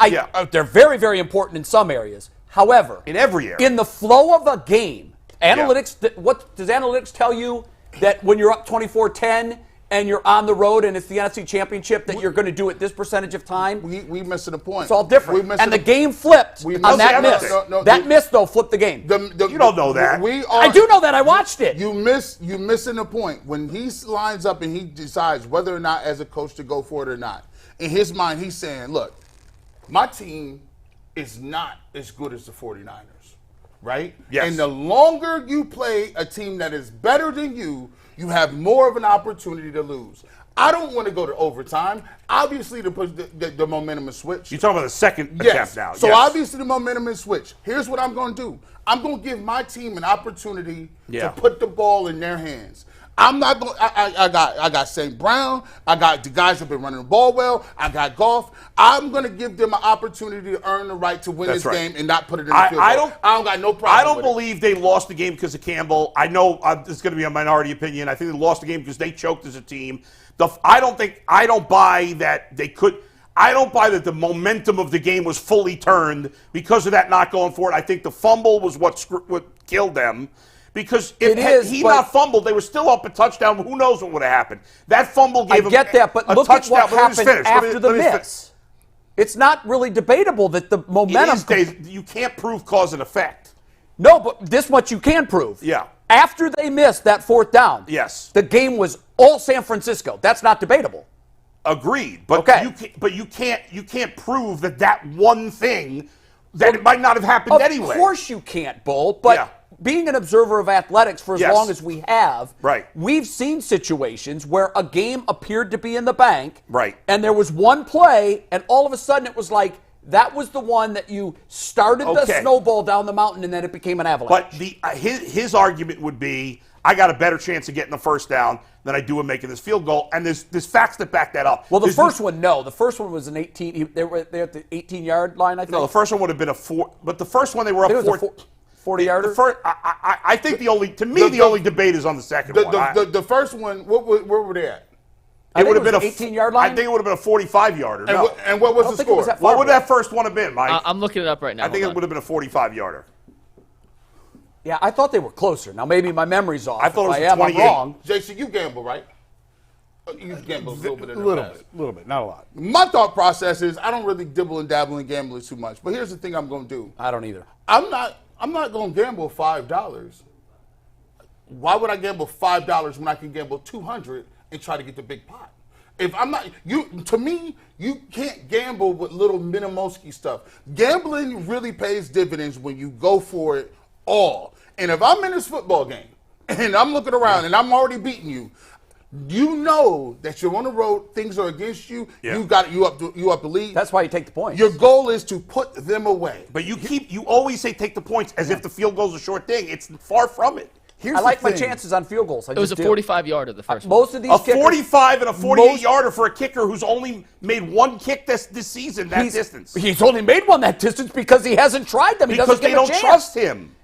They're very, very important in some areas. However, In every area. in the flow of a game, analytics. What does analytics tell you that when you're up 24-10 and you're on the road and it's the NFC Championship that you're going to do it this percentage of time? We missing the point. It's all different. We missing And the game flipped We on missing- that No, miss. no, That miss though flipped the game. You don't know that. I do know that. I watched it. You missing the point. When he lines up and he decides whether or not as a coach to go for it or not, in his mind he's saying, look, my team is not as good as the 49ers, right? Yes. And the longer you play a team that is better than you have more of an opportunity to lose. I don't want to go to overtime. Obviously, the momentum is switched. You're talking about the second attempt now. So yes. obviously the momentum is switched. Here's what I'm going to do. I'm going to give my team an opportunity to put the ball in their hands. I'm not going. I got St. Brown. I got the guys who've been running the ball well. I got Goff. I'm going to give them an opportunity to earn the right to win this game and not put it in the field goal. I don't got no problem. I don't believe they lost the game because of Campbell. I know this is going to be a minority opinion. I think they lost the game because they choked as a team. I don't buy that they could. I don't buy that the momentum of the game was fully turned because of that not going for it. I think the fumble was what killed them. Because if he not fumbled, they were still up a touchdown. Who knows what would have happened? That fumble gave him a touchdown. I get that, but look at what happened after the miss. It's not really debatable that the momentum. You can't prove cause and effect. No, but this much you can prove. Yeah. After they missed that fourth down, yes, the game was all San Francisco. That's not debatable. Agreed, but you can't prove that one thing that it might not have happened anyway. Of course you can't, Bull. But being an observer of athletics for as long as we have, we've seen situations where a game appeared to be in the bank, and there was one play, and all of a sudden it was like that was the one that you started the snowball down the mountain, and then it became an avalanche. But his argument would be, I got a better chance of getting the first down than I do of making this field goal, and there's facts that back that up. Well, the first one was an 18. They were at the 18-yard line, I think. No, the first one would have been a 4, but the first one they were up 40-yarder. I think the only debate is on the second one. The first one, where were they at? It would have been an 18-yard line. I think it would have been a 45-yarder. And what was the score? What would that first one have been, Mike? I'm looking it up right now. I think it would have been a 45-yarder. Yeah, I thought they were closer. Now maybe my memory's off. I thought it was 28. I'm wrong. Jason, you gamble, right? You gamble a little bit. A little bit, not a lot. My thought process is I don't really dibble and dabble in gambling too much. But here's the thing I'm going to do. I don't either. I'm not going to gamble $5. Why would I gamble $5 when I can gamble $200 and try to get the big pot? If I'm not, to me, you can't gamble with little minimosky stuff. Gambling really pays dividends when you go for it all. And if I'm in this football game and I'm looking around and I'm already beating you, you know that you're on the road, things are against you. Yeah. You up the lead. That's why you take the points. Your goal is to put them away. But you always say take the points as if the field goal's a short thing. It's far from it. I like my chances on field goals. It was a 45-yarder the first one. Most of these kickers, 45 and a 48-yarder for a kicker who's only made one kick this season that distance. He's only made one that distance because he hasn't tried them. Because they don't trust him.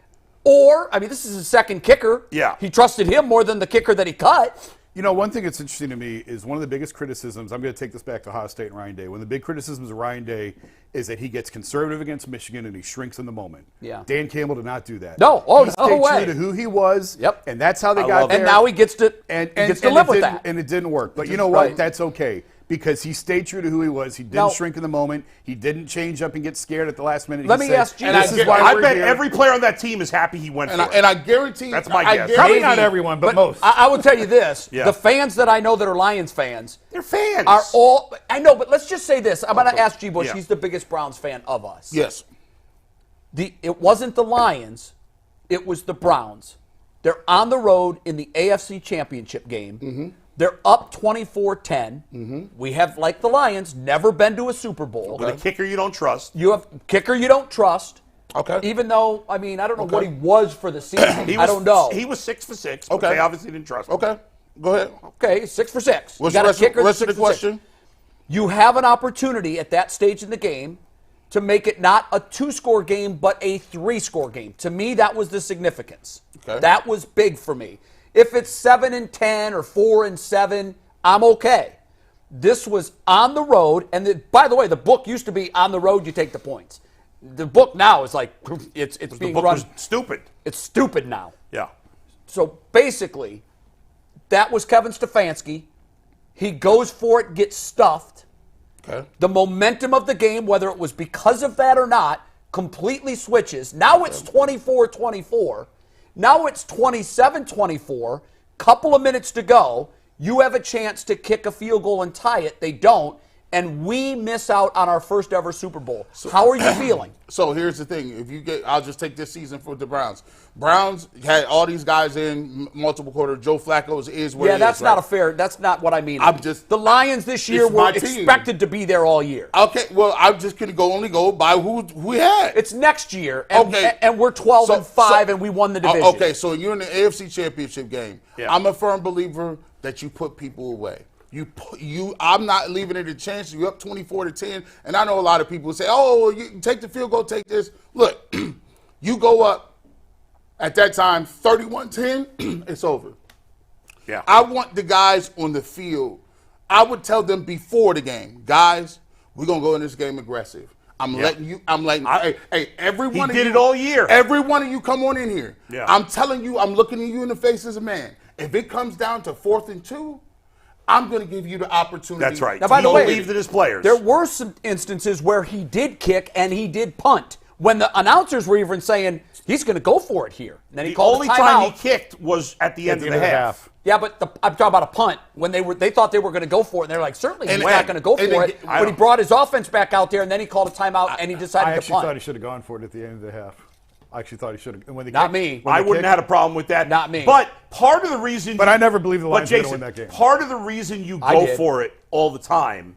Or, this is his second kicker. Yeah. He trusted him more than the kicker that he cut. You know, one thing that's interesting to me is one of the biggest criticisms, I'm going to take this back to Ohio State and Ryan Day. One of the big criticisms of Ryan Day is that he gets conservative against Michigan and he shrinks in the moment. Yeah. Dan Campbell did not do that. No, he stayed true to who he was. Yep. And that's how they got there. And now he gets to live with that. And it didn't work. But you know what? That's okay. Because he stayed true to who he was. He didn't shrink in the moment. He didn't change up and get scared at the last minute. Let me ask you. I bet every player on that team is happy he went for it. And I guarantee. That's my guess. Probably not everyone, but most. I will tell you this. The fans that I know that are Lions fans. They're fans. Are all. I know, but let's just say this. I'm going to ask G. Bush. He's the biggest Browns fan of us. Yes. It wasn't the Lions. It was the Browns. They're on the road in the AFC Championship game. Mm-hmm. They're up 24-10. Mm-hmm. We have, like the Lions, never been to a Super Bowl. With a kicker you don't trust. You have kicker you don't trust. Okay. Even though, I don't know what he was for the season. I don't know. He was 6 for 6. Okay. They obviously didn't trust him. Okay. Go ahead. Okay, 6 for 6. What's the rest of the question? You have an opportunity at that stage in the game to make it not a 2-score game, but a 3-score game. To me, that was the significance. Okay. That was big for me. If it's 7-10 or 4-7, I'm okay. This was on the road, and by the way, the book used to be on the road. You take the points. The book now is like it's being run. Was stupid. It's stupid now. Yeah. So basically, that was Kevin Stefanski. He goes for it, gets stuffed. Okay. The momentum of the game, whether it was because of that or not, completely switches. Now it's 24-24. Now it's 27-24, couple of minutes to go. You have a chance to kick a field goal and tie it. They don't. and we miss out on our first ever Super Bowl. How are you feeling? So here's the thing. I'll just take this season for the Browns. Browns had all these guys in multiple quarters. Joe Flacco is where he is. That's not that's not what I mean. The Lions this year were expected to be there all year. Okay, well, I'm just going to only go by who we had. It's next year, and we're 12-5, and we won the division. Okay, so you're in the AFC Championship game. Yeah. I'm a firm believer that you put people away. I'm not leaving it a chance. You're up 24-10, and I know a lot of people say, "Oh, you take the field goal, take this." Look, you go up at that time 31-10, it's over. Yeah. I want the guys on the field. I would tell them before the game, guys, we're gonna go in this game aggressive. I'm letting you. Hey, every one of you. He did it all year. Every one of you come on in here. Yeah. I'm telling you, I'm looking at you in the face as a man. If it comes down to 4th and 2. I'm going to give you the opportunity. That's right. Now, by the way, believed in his players. There were some instances where he did kick and he did punt. When the announcers were even saying he's going to go for it here, and then he called a timeout. The only time he kicked was at the end of the half. Yeah, but I'm talking about a punt when they thought they were going to go for it, and they're like, certainly he's not going to go for it. But he brought his offense back out there, and then he called a timeout, and he decided to punt. I actually thought he should have gone for it at the end of the half. I actually thought he should have. Not me. I wouldn't have had a problem with that. Not me. But part of the reason. But I never believed the Lions were going to win that game. Part of the reason you go for it all the time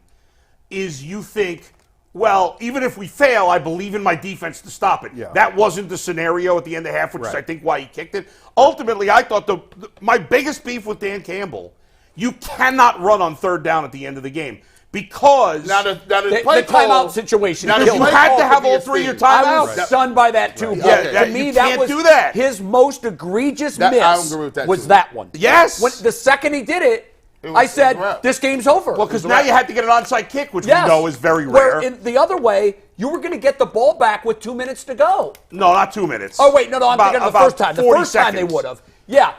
is you think, well, even if we fail, I believe in my defense to stop it. Yeah. That wasn't the scenario at the end of half, which is, I think, why he kicked it. Ultimately, I thought my biggest beef with Dan Campbell, you cannot run on 3rd down at the end of the game. Because the timeout situation. You had to have all 3 of your timeouts. I was stunned by that too. Yeah, to me, you that can't was do that. His most egregious miss was too. that one. Yes. When the second he did it, I said, "This game's over." Well, because now you had to get an onside kick, which we know is very rare. Where in the other way, you were going to get the ball back with 2 minutes to go. No, not 2 minutes. Oh wait, no, I'm thinking of the first time. The first time they would have. Yeah,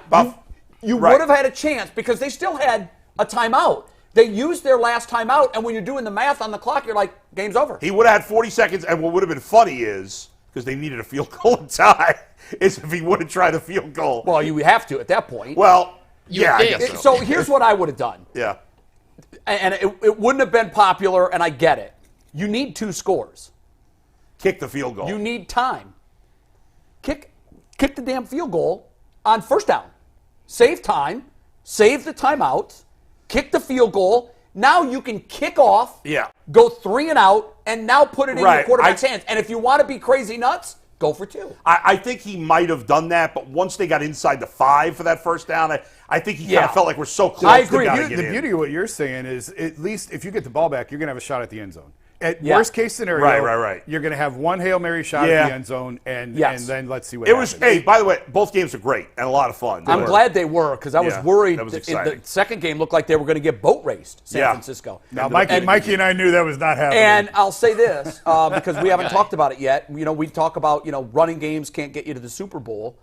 you would have had a chance because they still had a timeout. They used their last timeout, and when you're doing the math on the clock, you're like, game's over. He would have had 40 seconds, and what would have been funny is, because they needed a field goal to tie, is if he would have tried a field goal. Well, you have to at that point. Well, I guess so. Here's what I would have done. Yeah. And it wouldn't have been popular, and I get it. You need 2 scores. Kick the field goal. You need time. Kick the damn field goal on 1st down. Save time. Save the timeouts. Kick the field goal. Now you can kick off, go 3 and out, and now put it in your quarterback's hands. And if you want to be crazy nuts, go for 2. I think he might have done that, but once they got inside the 5 for that 1st down, I think he kind of felt like we're so close. I agree. The beauty of what you're saying is, at least if you get the ball back, you're going to have a shot at the end zone. At worst case scenario, you're going to have one Hail Mary shot at the end zone, and then let's see what happens. Hey, by the way, both games are great and a lot of fun. I'm glad they were, because I was worried that the second game looked like they were going to get boat raced, San Francisco. Now, Mikey and I knew that was not happening. And I'll say this, because we haven't talked about it yet. We talk about, running games can't get you to the Super Bowl.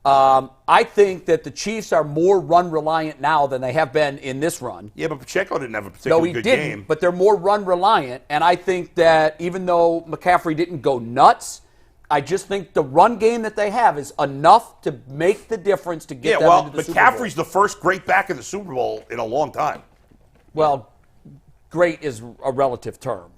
I think that the Chiefs are more run-reliant now than they have been in this run. Yeah, but Pacheco didn't have a particularly good game. No, he didn't, but they're more run-reliant. And I think that even though McCaffrey didn't go nuts, I just think the run game that they have is enough to make the difference to get them into the Super Bowl. McCaffrey's the first great back in the Super Bowl in a long time. Well, great is a relative term.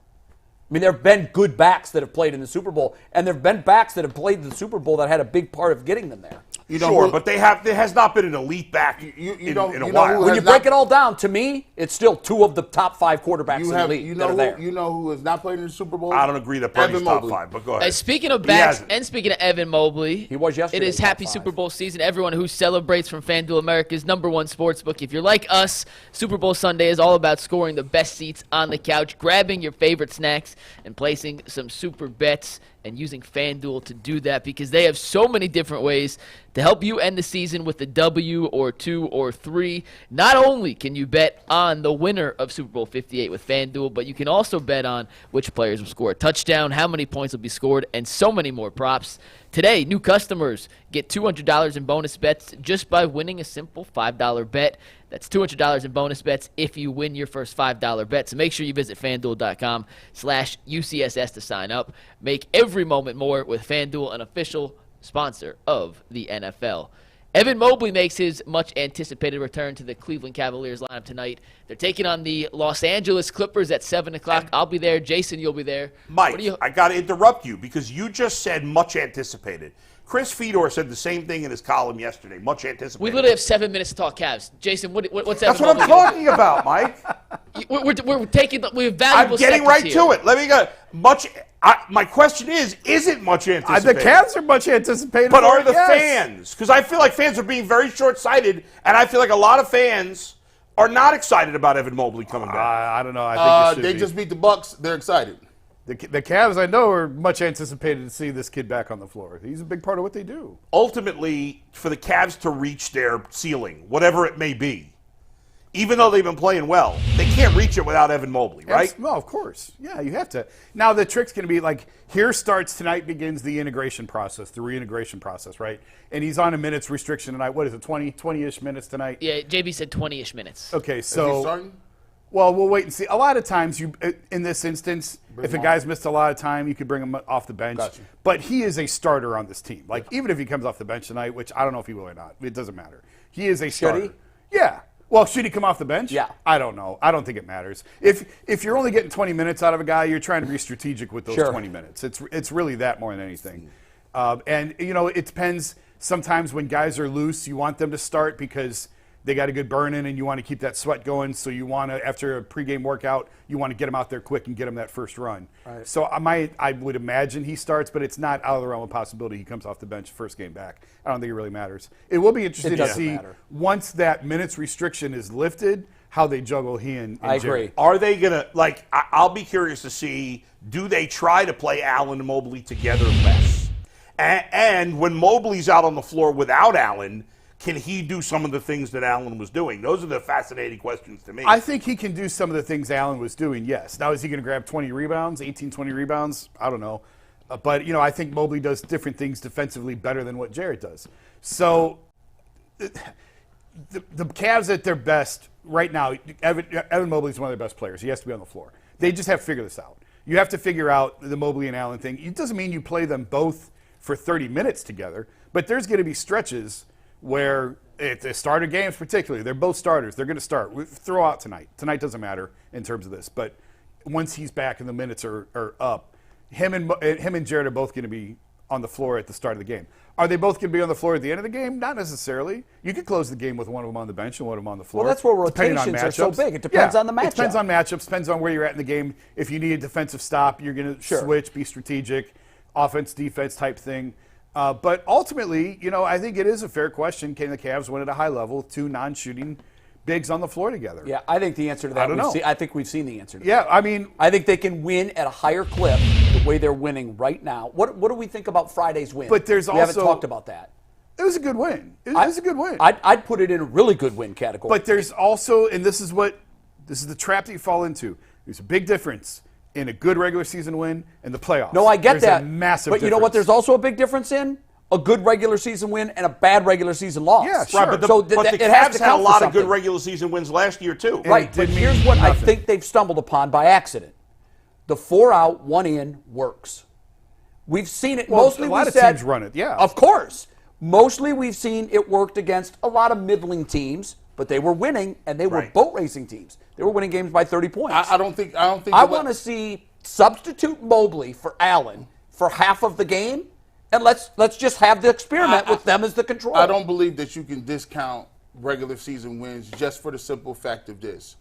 I mean, there have been good backs that have played in the Super Bowl, and there have been backs that have played in the Super Bowl that had a big part of getting them there. But there has not been an elite back in a while. When you break it all down, to me, it's still 2 of the top 5 quarterbacks in the league that are there. You know who has not played in the Super Bowl? I don't agree that Purdy's top 5, but go ahead. Speaking of backs and speaking of Evan Mobley, he was yesterday. It is happy Super Bowl season. Everyone who celebrates from FanDuel, America's #1 sportsbook. If you're like us, Super Bowl Sunday is all about scoring the best seats on the couch, grabbing your favorite snacks, and placing some super bets, and using FanDuel to do that because they have so many different ways to help you end the season with a W or 2 or 3. Not only can you bet on the winner of Super Bowl 58 with FanDuel, but you can also bet on which players will score a touchdown, how many points will be scored, and so many more props. Today, new customers get $200 in bonus bets just by winning a simple $5 bet. That's $200 in bonus bets if you win your first $5 bet. So make sure you visit FanDuel.com/UCSS to sign up. Make every moment more with FanDuel, an official sponsor of the NFL. Evan Mobley makes his much-anticipated return to the Cleveland Cavaliers lineup tonight. They're taking on the Los Angeles Clippers at 7 o'clock. I'll be there. Jason, you'll be there. Mike, I got to interrupt you because you just said much anticipated. Chris Fedor said the same thing in his column yesterday. Much anticipated. We literally have 7 minutes to talk Cavs. Jason, what's That's Evan what I'm Mobley doing? talking about, Mike. We're taking we have valuable I'm getting seconds right here. to it. Let me go. My question is it much anticipated? The Cavs are much anticipated. But are for it, the yes. fans? Because I feel like fans are being very short-sighted, and I feel like a lot of fans are not excited about Evan Mobley coming back. I don't know. I think They just beat the Bucks. They're excited. the Cavs, I know, are much anticipated to see this kid back on the floor. He's a big part of what they do. Ultimately, for the Cavs to reach their ceiling, whatever it may be, even though they've been playing well, they can't reach it without Evan Mobley, right? Well, of course. Yeah, you have to. Now, the trick's going to be like, here starts tonight begins the integration process, the reintegration process, right? And he's on a minutes restriction tonight. What is it, 20-ish minutes tonight? Yeah, JB said 20-ish minutes. Okay, Is he so, starting? well, we'll wait and see. A lot of times, in this instance, if a guy's missed a lot of time, you could bring him off the bench. Gotcha. But he is a starter on this team. Like, even if he comes off the bench tonight, which I don't know if he will or not, it doesn't matter. He is a starter. he? Yeah. Well, should he come off the bench? Yeah. I don't know. I don't think it matters. If you're only getting 20 minutes out of a guy, you're trying to be strategic with those Sure. 20 minutes. It's really that more than anything. And, it depends. Sometimes when guys are loose, you want them to start because they got a good burn in and you want to keep that sweat going. So you want to, after a pregame workout, you want to get them out there quick and get them that first run. Right. So I would imagine he starts, but it's not out of the realm of possibility he comes off the bench first game back. I don't think it really matters. It will be interesting to see once that minutes restriction is lifted, how they juggle he and I Jerry. agree. Are they going to, I'll be curious to see, do they try to play Allen and Mobley together less? And when Mobley's out on the floor without Allen, can he do some of the things that Allen was doing? Those are the fascinating questions to me. I think he can do some of the things Allen was doing, yes. Now, is he going to grab 20 rebounds, 18, 20 rebounds? I don't know. But, I think Mobley does different things defensively better than what Jarrett does. So the Cavs at their best right now, Evan Mobley's one of their best players. He has to be on the floor. They just have to figure this out. You have to figure out the Mobley and Allen thing. It doesn't mean you play them both for 30 minutes together, but there's going to be stretches where at the start of games particularly, they're both starters. They're going to start. Throw out tonight. Tonight doesn't matter in terms of this, but once he's back and the minutes are up, him and Jared are both going to be on the floor at the start of the game. Are they both going to be on the floor at the end of the game? Not necessarily. You could close the game with one of them on the bench and one of them on the floor. Well, that's where depending on rotations are so matchups. big. It depends on the matchup. It depends on matchups. Depends on where you're at in the game. If you need a defensive stop, you're going to switch, be strategic, offense, defense type thing. But ultimately, I think it is a fair question. Can the Cavs win at a high level with two non-shooting bigs on the floor together? Yeah, I think the answer to that, I don't know. I think we've seen the answer to that. Yeah, I mean, I think they can win at a higher clip the way they're winning right now. What do we think about Friday's win? But there's we haven't also- talked about that. it was a good win. It was a good win. I'd put it in a really good win category. But there's also, and this is the trap that you fall into. There's a big difference in a good regular season win and the playoffs. no, I get There's that. a massive but you know what? difference. There's also a big difference in a good regular season win and a bad regular season loss. Yeah, sure. Right, but the, So but the it has Cavs to had a count for lot of good something. regular season wins last year, too. Right, but here's what I think they've stumbled upon by accident. The 4 out, 1 in works. We've seen it. Well, Mostly a lot we of said, teams run it, yeah. Of course. Mostly we've seen it worked against a lot of middling teams, but they were winning, and they were Right. boat racing teams. They were winning games by 30 points. I don't think. I want to see substitute Mobley for Allen for half of the game, and let's just have the experiment with them as the control. I don't believe that you can discount regular season wins just for the simple fact of this.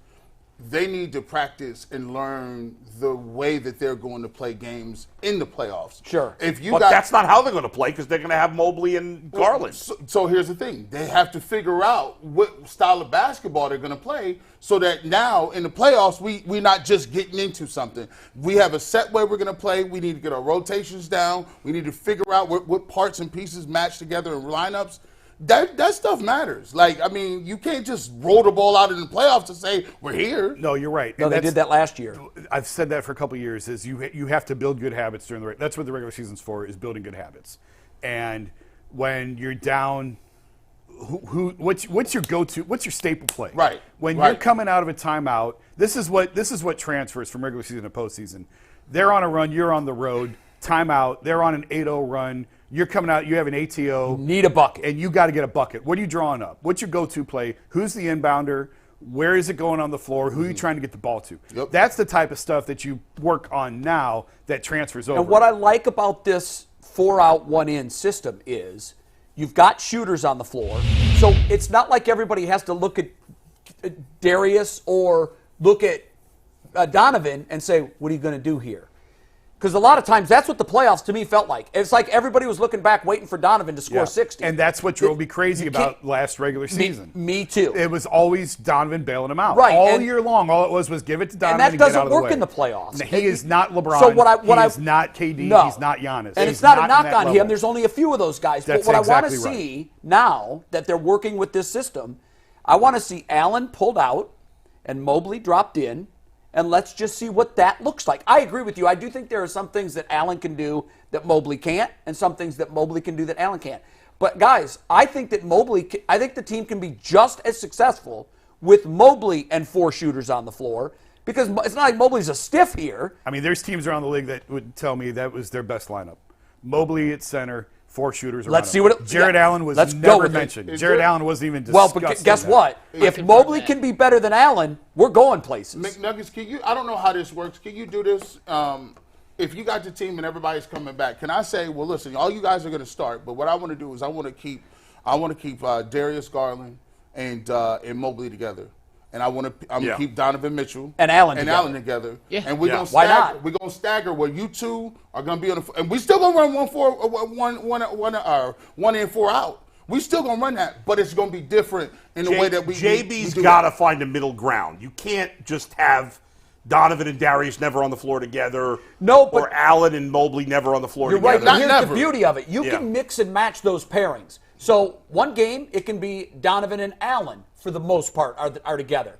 They need to practice and learn the way that they're going to play games in the playoffs. Sure. But that's not how they're going to play because they're going to have Mobley and Garland. So here's the thing. They have to figure out what style of basketball they're going to play so that now in the playoffs, we're not just getting into something. We have a set way we're going to play. We need to get our rotations down. We need to figure out what parts and pieces match together in lineups. That stuff matters. You can't just roll the ball out in the playoffs to say we're here. No, you're right. No, And they did that last year. I've said that for a couple of years. Is you have to build good habits during that's what the regular season's for, is building good habits. And when you're down, what's your go-to? What's your staple play? Right. When Right. you're coming out of a timeout, this is what transfers from regular season to postseason. They're on a run. You're on the road. Timeout. They're on an 8-0 run. You're coming out, you have an ATO. Need a bucket. And you got to get a bucket. What are you drawing up? What's your go-to play? Who's the inbounder? Where is it going on the floor? Who are you trying to get the ball to? Yep. That's the type of stuff that you work on now that transfers over. And what I like about this 4-out, 1-in system is you've got shooters on the floor. So it's not like everybody has to look at Darius or look at Donovan and say, what are you going to do here? Because a lot of times that's what the playoffs to me felt like. It's like everybody was looking back waiting for Donovan to score 60. And that's what drove me crazy about last regular season. Me too. It was always Donovan bailing him out. Right, All and- year long, all it was give it to Donovan And that and get out doesn't of the work way. in the playoffs. He is not LeBron. So he is not KD. No. He's not Giannis. And He's it's not a in knock that on level. him. There's only a few of those guys. That's but what I want to exactly right. see now that they're working with this system, I want to see Allen pulled out and Mobley dropped in, and let's just see what that looks like. I agree with you. I do think there are some things that Allen can do that Mobley can't, and some things that Mobley can do that Allen can't. But guys, I think that I think the team can be just as successful with Mobley and 4 shooters on the floor, because it's not like Mobley's a stiff here. I mean, there's teams around the league that would tell me that was their best lineup. Mobley at center, 4 shooters around Let's see him. what Jared Allen was let's go never with it. mentioned. Jared Allen wasn't even Well, discussed. but guess in that. what? If confirm Mobley that. can be better than Allen, we're going places. McNuggets, can you? I don't know how this works. Can you do this? If you got the team and everybody's coming back, can I say, well, listen, all you guys are going to start, but what I want to do is I want to keep Darius Garland and Mobley together, and I'm going to keep Donovan Mitchell And Allen together. Yeah. And we're Yeah. going to Why stagger. not? We're going to stagger where you two are going to be on the, and we still going to run 1 in 4 out. We still going to run that, but it's going to be different in the way that we JB's do got to that. find a middle ground. You can't just have Donovan and Darius never on the floor together. No, but- or Allen and Mobley never on the floor You're together. right. Not But here's never. the beauty of it. You Yeah. can mix and match those pairings. So one game, it can be Donovan and Allen, for the most part, are together.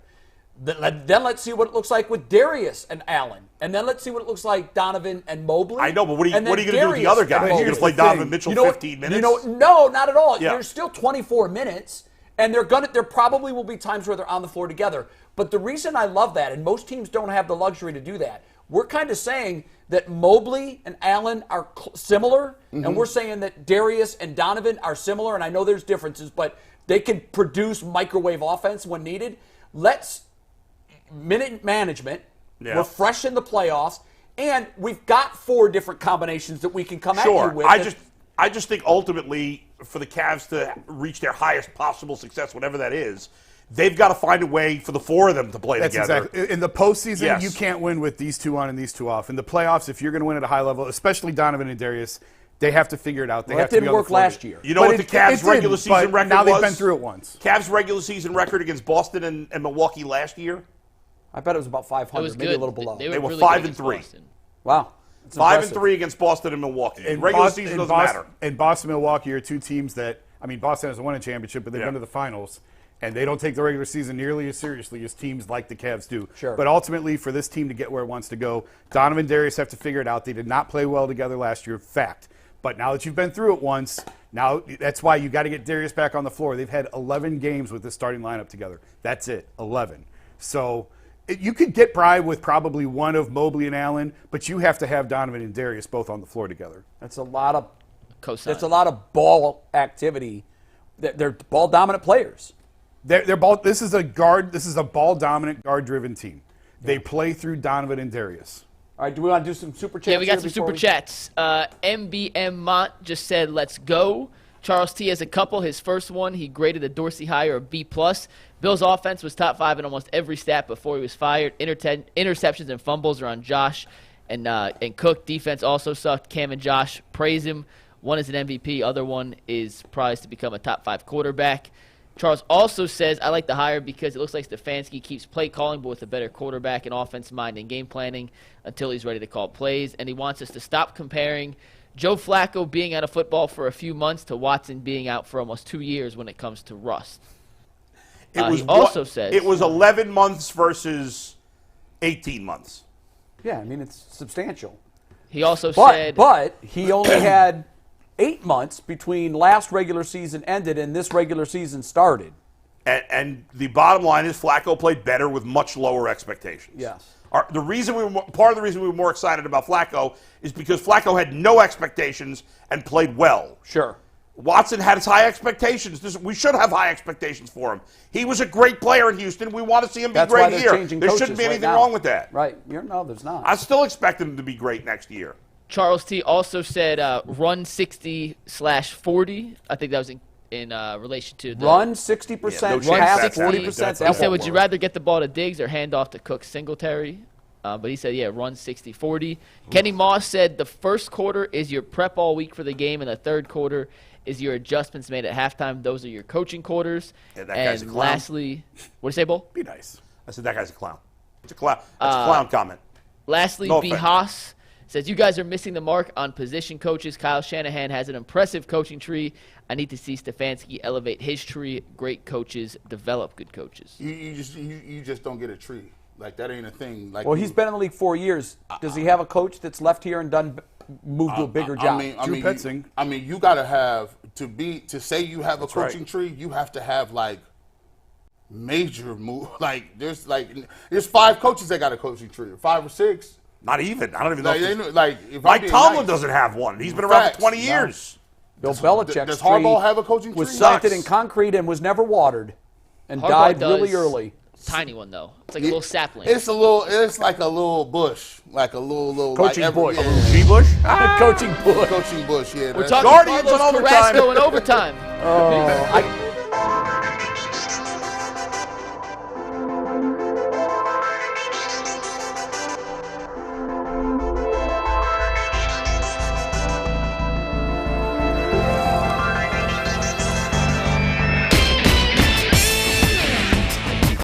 Then let's see what it looks like with Darius and Allen. And then let's see what it looks like Donovan and Mobley. I know, but what are you And then going to do with the Darius other and guys? You're Mobley. going to play the Donovan thing. Mitchell You know what- 15 minutes? No, not at all. Yeah. There's still 24 minutes, and there probably will be times where they're on the floor together. But the reason I love that, and most teams don't have the luxury to do that, we're kind of saying that Mobley and Allen are similar, and we're saying that Darius and Donovan are similar, and I know there's differences, but they can produce microwave offense when needed. Let's minute management. Yeah. We're fresh in the playoffs, and we've got 4 different combinations that we can come at you Sure. with. I just think ultimately for the Cavs to reach their highest possible success, whatever that is, they've got to find a way for the 4 of them to play That's together. exactly. In the postseason, Yes. you can't win with these 2 on and these 2 off. In the playoffs, if you're going to win at a high level, especially Donovan and Darius, they have to figure it out. They Well, have that to be didn't on the work floor. last year. You know But what the it Cavs' did, regular season but record now was? they've been through it once. Cavs' regular season record against Boston and Milwaukee last year? I bet it was about 500, It was maybe good. a little below. They were really 5 good and against 3. Boston. Wow. That's 5 impressive. and 3 against Boston and Milwaukee. And Regular Boston- season and doesn't Boston- matter. And Boston and Milwaukee are 2 teams that, I mean, Boston hasn't won a championship, but they've Yeah. been to the finals, and they don't take the regular season nearly as seriously as teams like the Cavs do. Sure. But ultimately, for this team to get where it wants to go, Donovan and Darius have to figure it out. They did not play well together last year, fact. But now that you've been through it once, now that's why you got to get Darius back on the floor. They've had 11 games with this starting lineup together. That's it, 11. So you could get by with probably one of Mobley and Allen, but you have to have Donovan and Darius both on the floor together. That's a lot of Cosign. That's a lot of ball activity. They're ball dominant players. They're ball. This is a guard. This is a ball dominant, guard driven team. They play through Donovan and Darius. All right, do we want to do some super chats? Yeah, we got here some before super chats. MBM Mont just said, let's go. Charles T has a couple. His first one, he graded the Dorsey hire a B+. Bill's offense was top 5 in almost every stat before he was fired. Interceptions and fumbles are on Josh and Cook. Defense also sucked. Cam and Josh praise him. One is an MVP. Other one is prized to become a top 5 quarterback. Charles also says, I like the hire because it looks like Stefanski keeps play calling, but with a better quarterback and offense mind and game planning until he's ready to call plays. And he wants us to stop comparing Joe Flacco being out of football for a few months to Watson being out for almost 2 years when it comes to rust. He also says it was 11 months versus 18 months. Yeah, I mean, it's substantial. He also But, said but he only had 8 months between last regular season ended and this regular season started. And the bottom line is Flacco played better with much lower expectations. Yes. Part of the reason we were more excited about Flacco is because Flacco had no expectations and played well. Sure. Watson had his high expectations. We should have high expectations for him. He was a great player in Houston. We want to see him be great here. There shouldn't be anything wrong with that. Right. No, there's not. I still expect him to be great next year. Charles T. also said run 60/40. I think that was in relation to the run 60%, Yeah, no pass chance. 40%. He said, would you rather get the ball to Diggs or hand off to Cook Singletary? But he said, yeah, run 60/40. Kenny Moss said the first quarter is your prep all week for the game, and the third quarter is your adjustments made at halftime. Those are your coaching quarters. Yeah, that guy's a and clown. lastly, what do you say, Bull? Be nice. I said that guy's a clown. It's a clown. That's a clown comment. Lastly, No B. offense. Haas says, you guys are missing the mark on position coaches. Kyle Shanahan has an impressive coaching tree. I need to see Stefanski elevate his tree. Great coaches develop good coaches. You just don't get a tree. Like, that ain't a thing. Like, Well, he's been in the league 4 years. Does he have a coach that's left here and moved to a bigger job? Drew Petzing. You got to have to say you have a coaching tree. You have to have like major move. Like there's 5 coaches that got a coaching tree, 5 or 6. Not even. I don't even know. If Mike Tomlin doesn't have one. He's been around for 20 years. Bill Belichick's does Harbaugh have a coaching was tree? planted in concrete and was never watered and Harbaugh died does. really early. Tiny one, though. It's like a little sapling. It's like a little bush, like a little Coaching like bush. G. Bush? Coaching bush. Coaching bush. Yeah, We're that's- talking Guardians Carlos on overtime. Carrasco in overtime. Oh,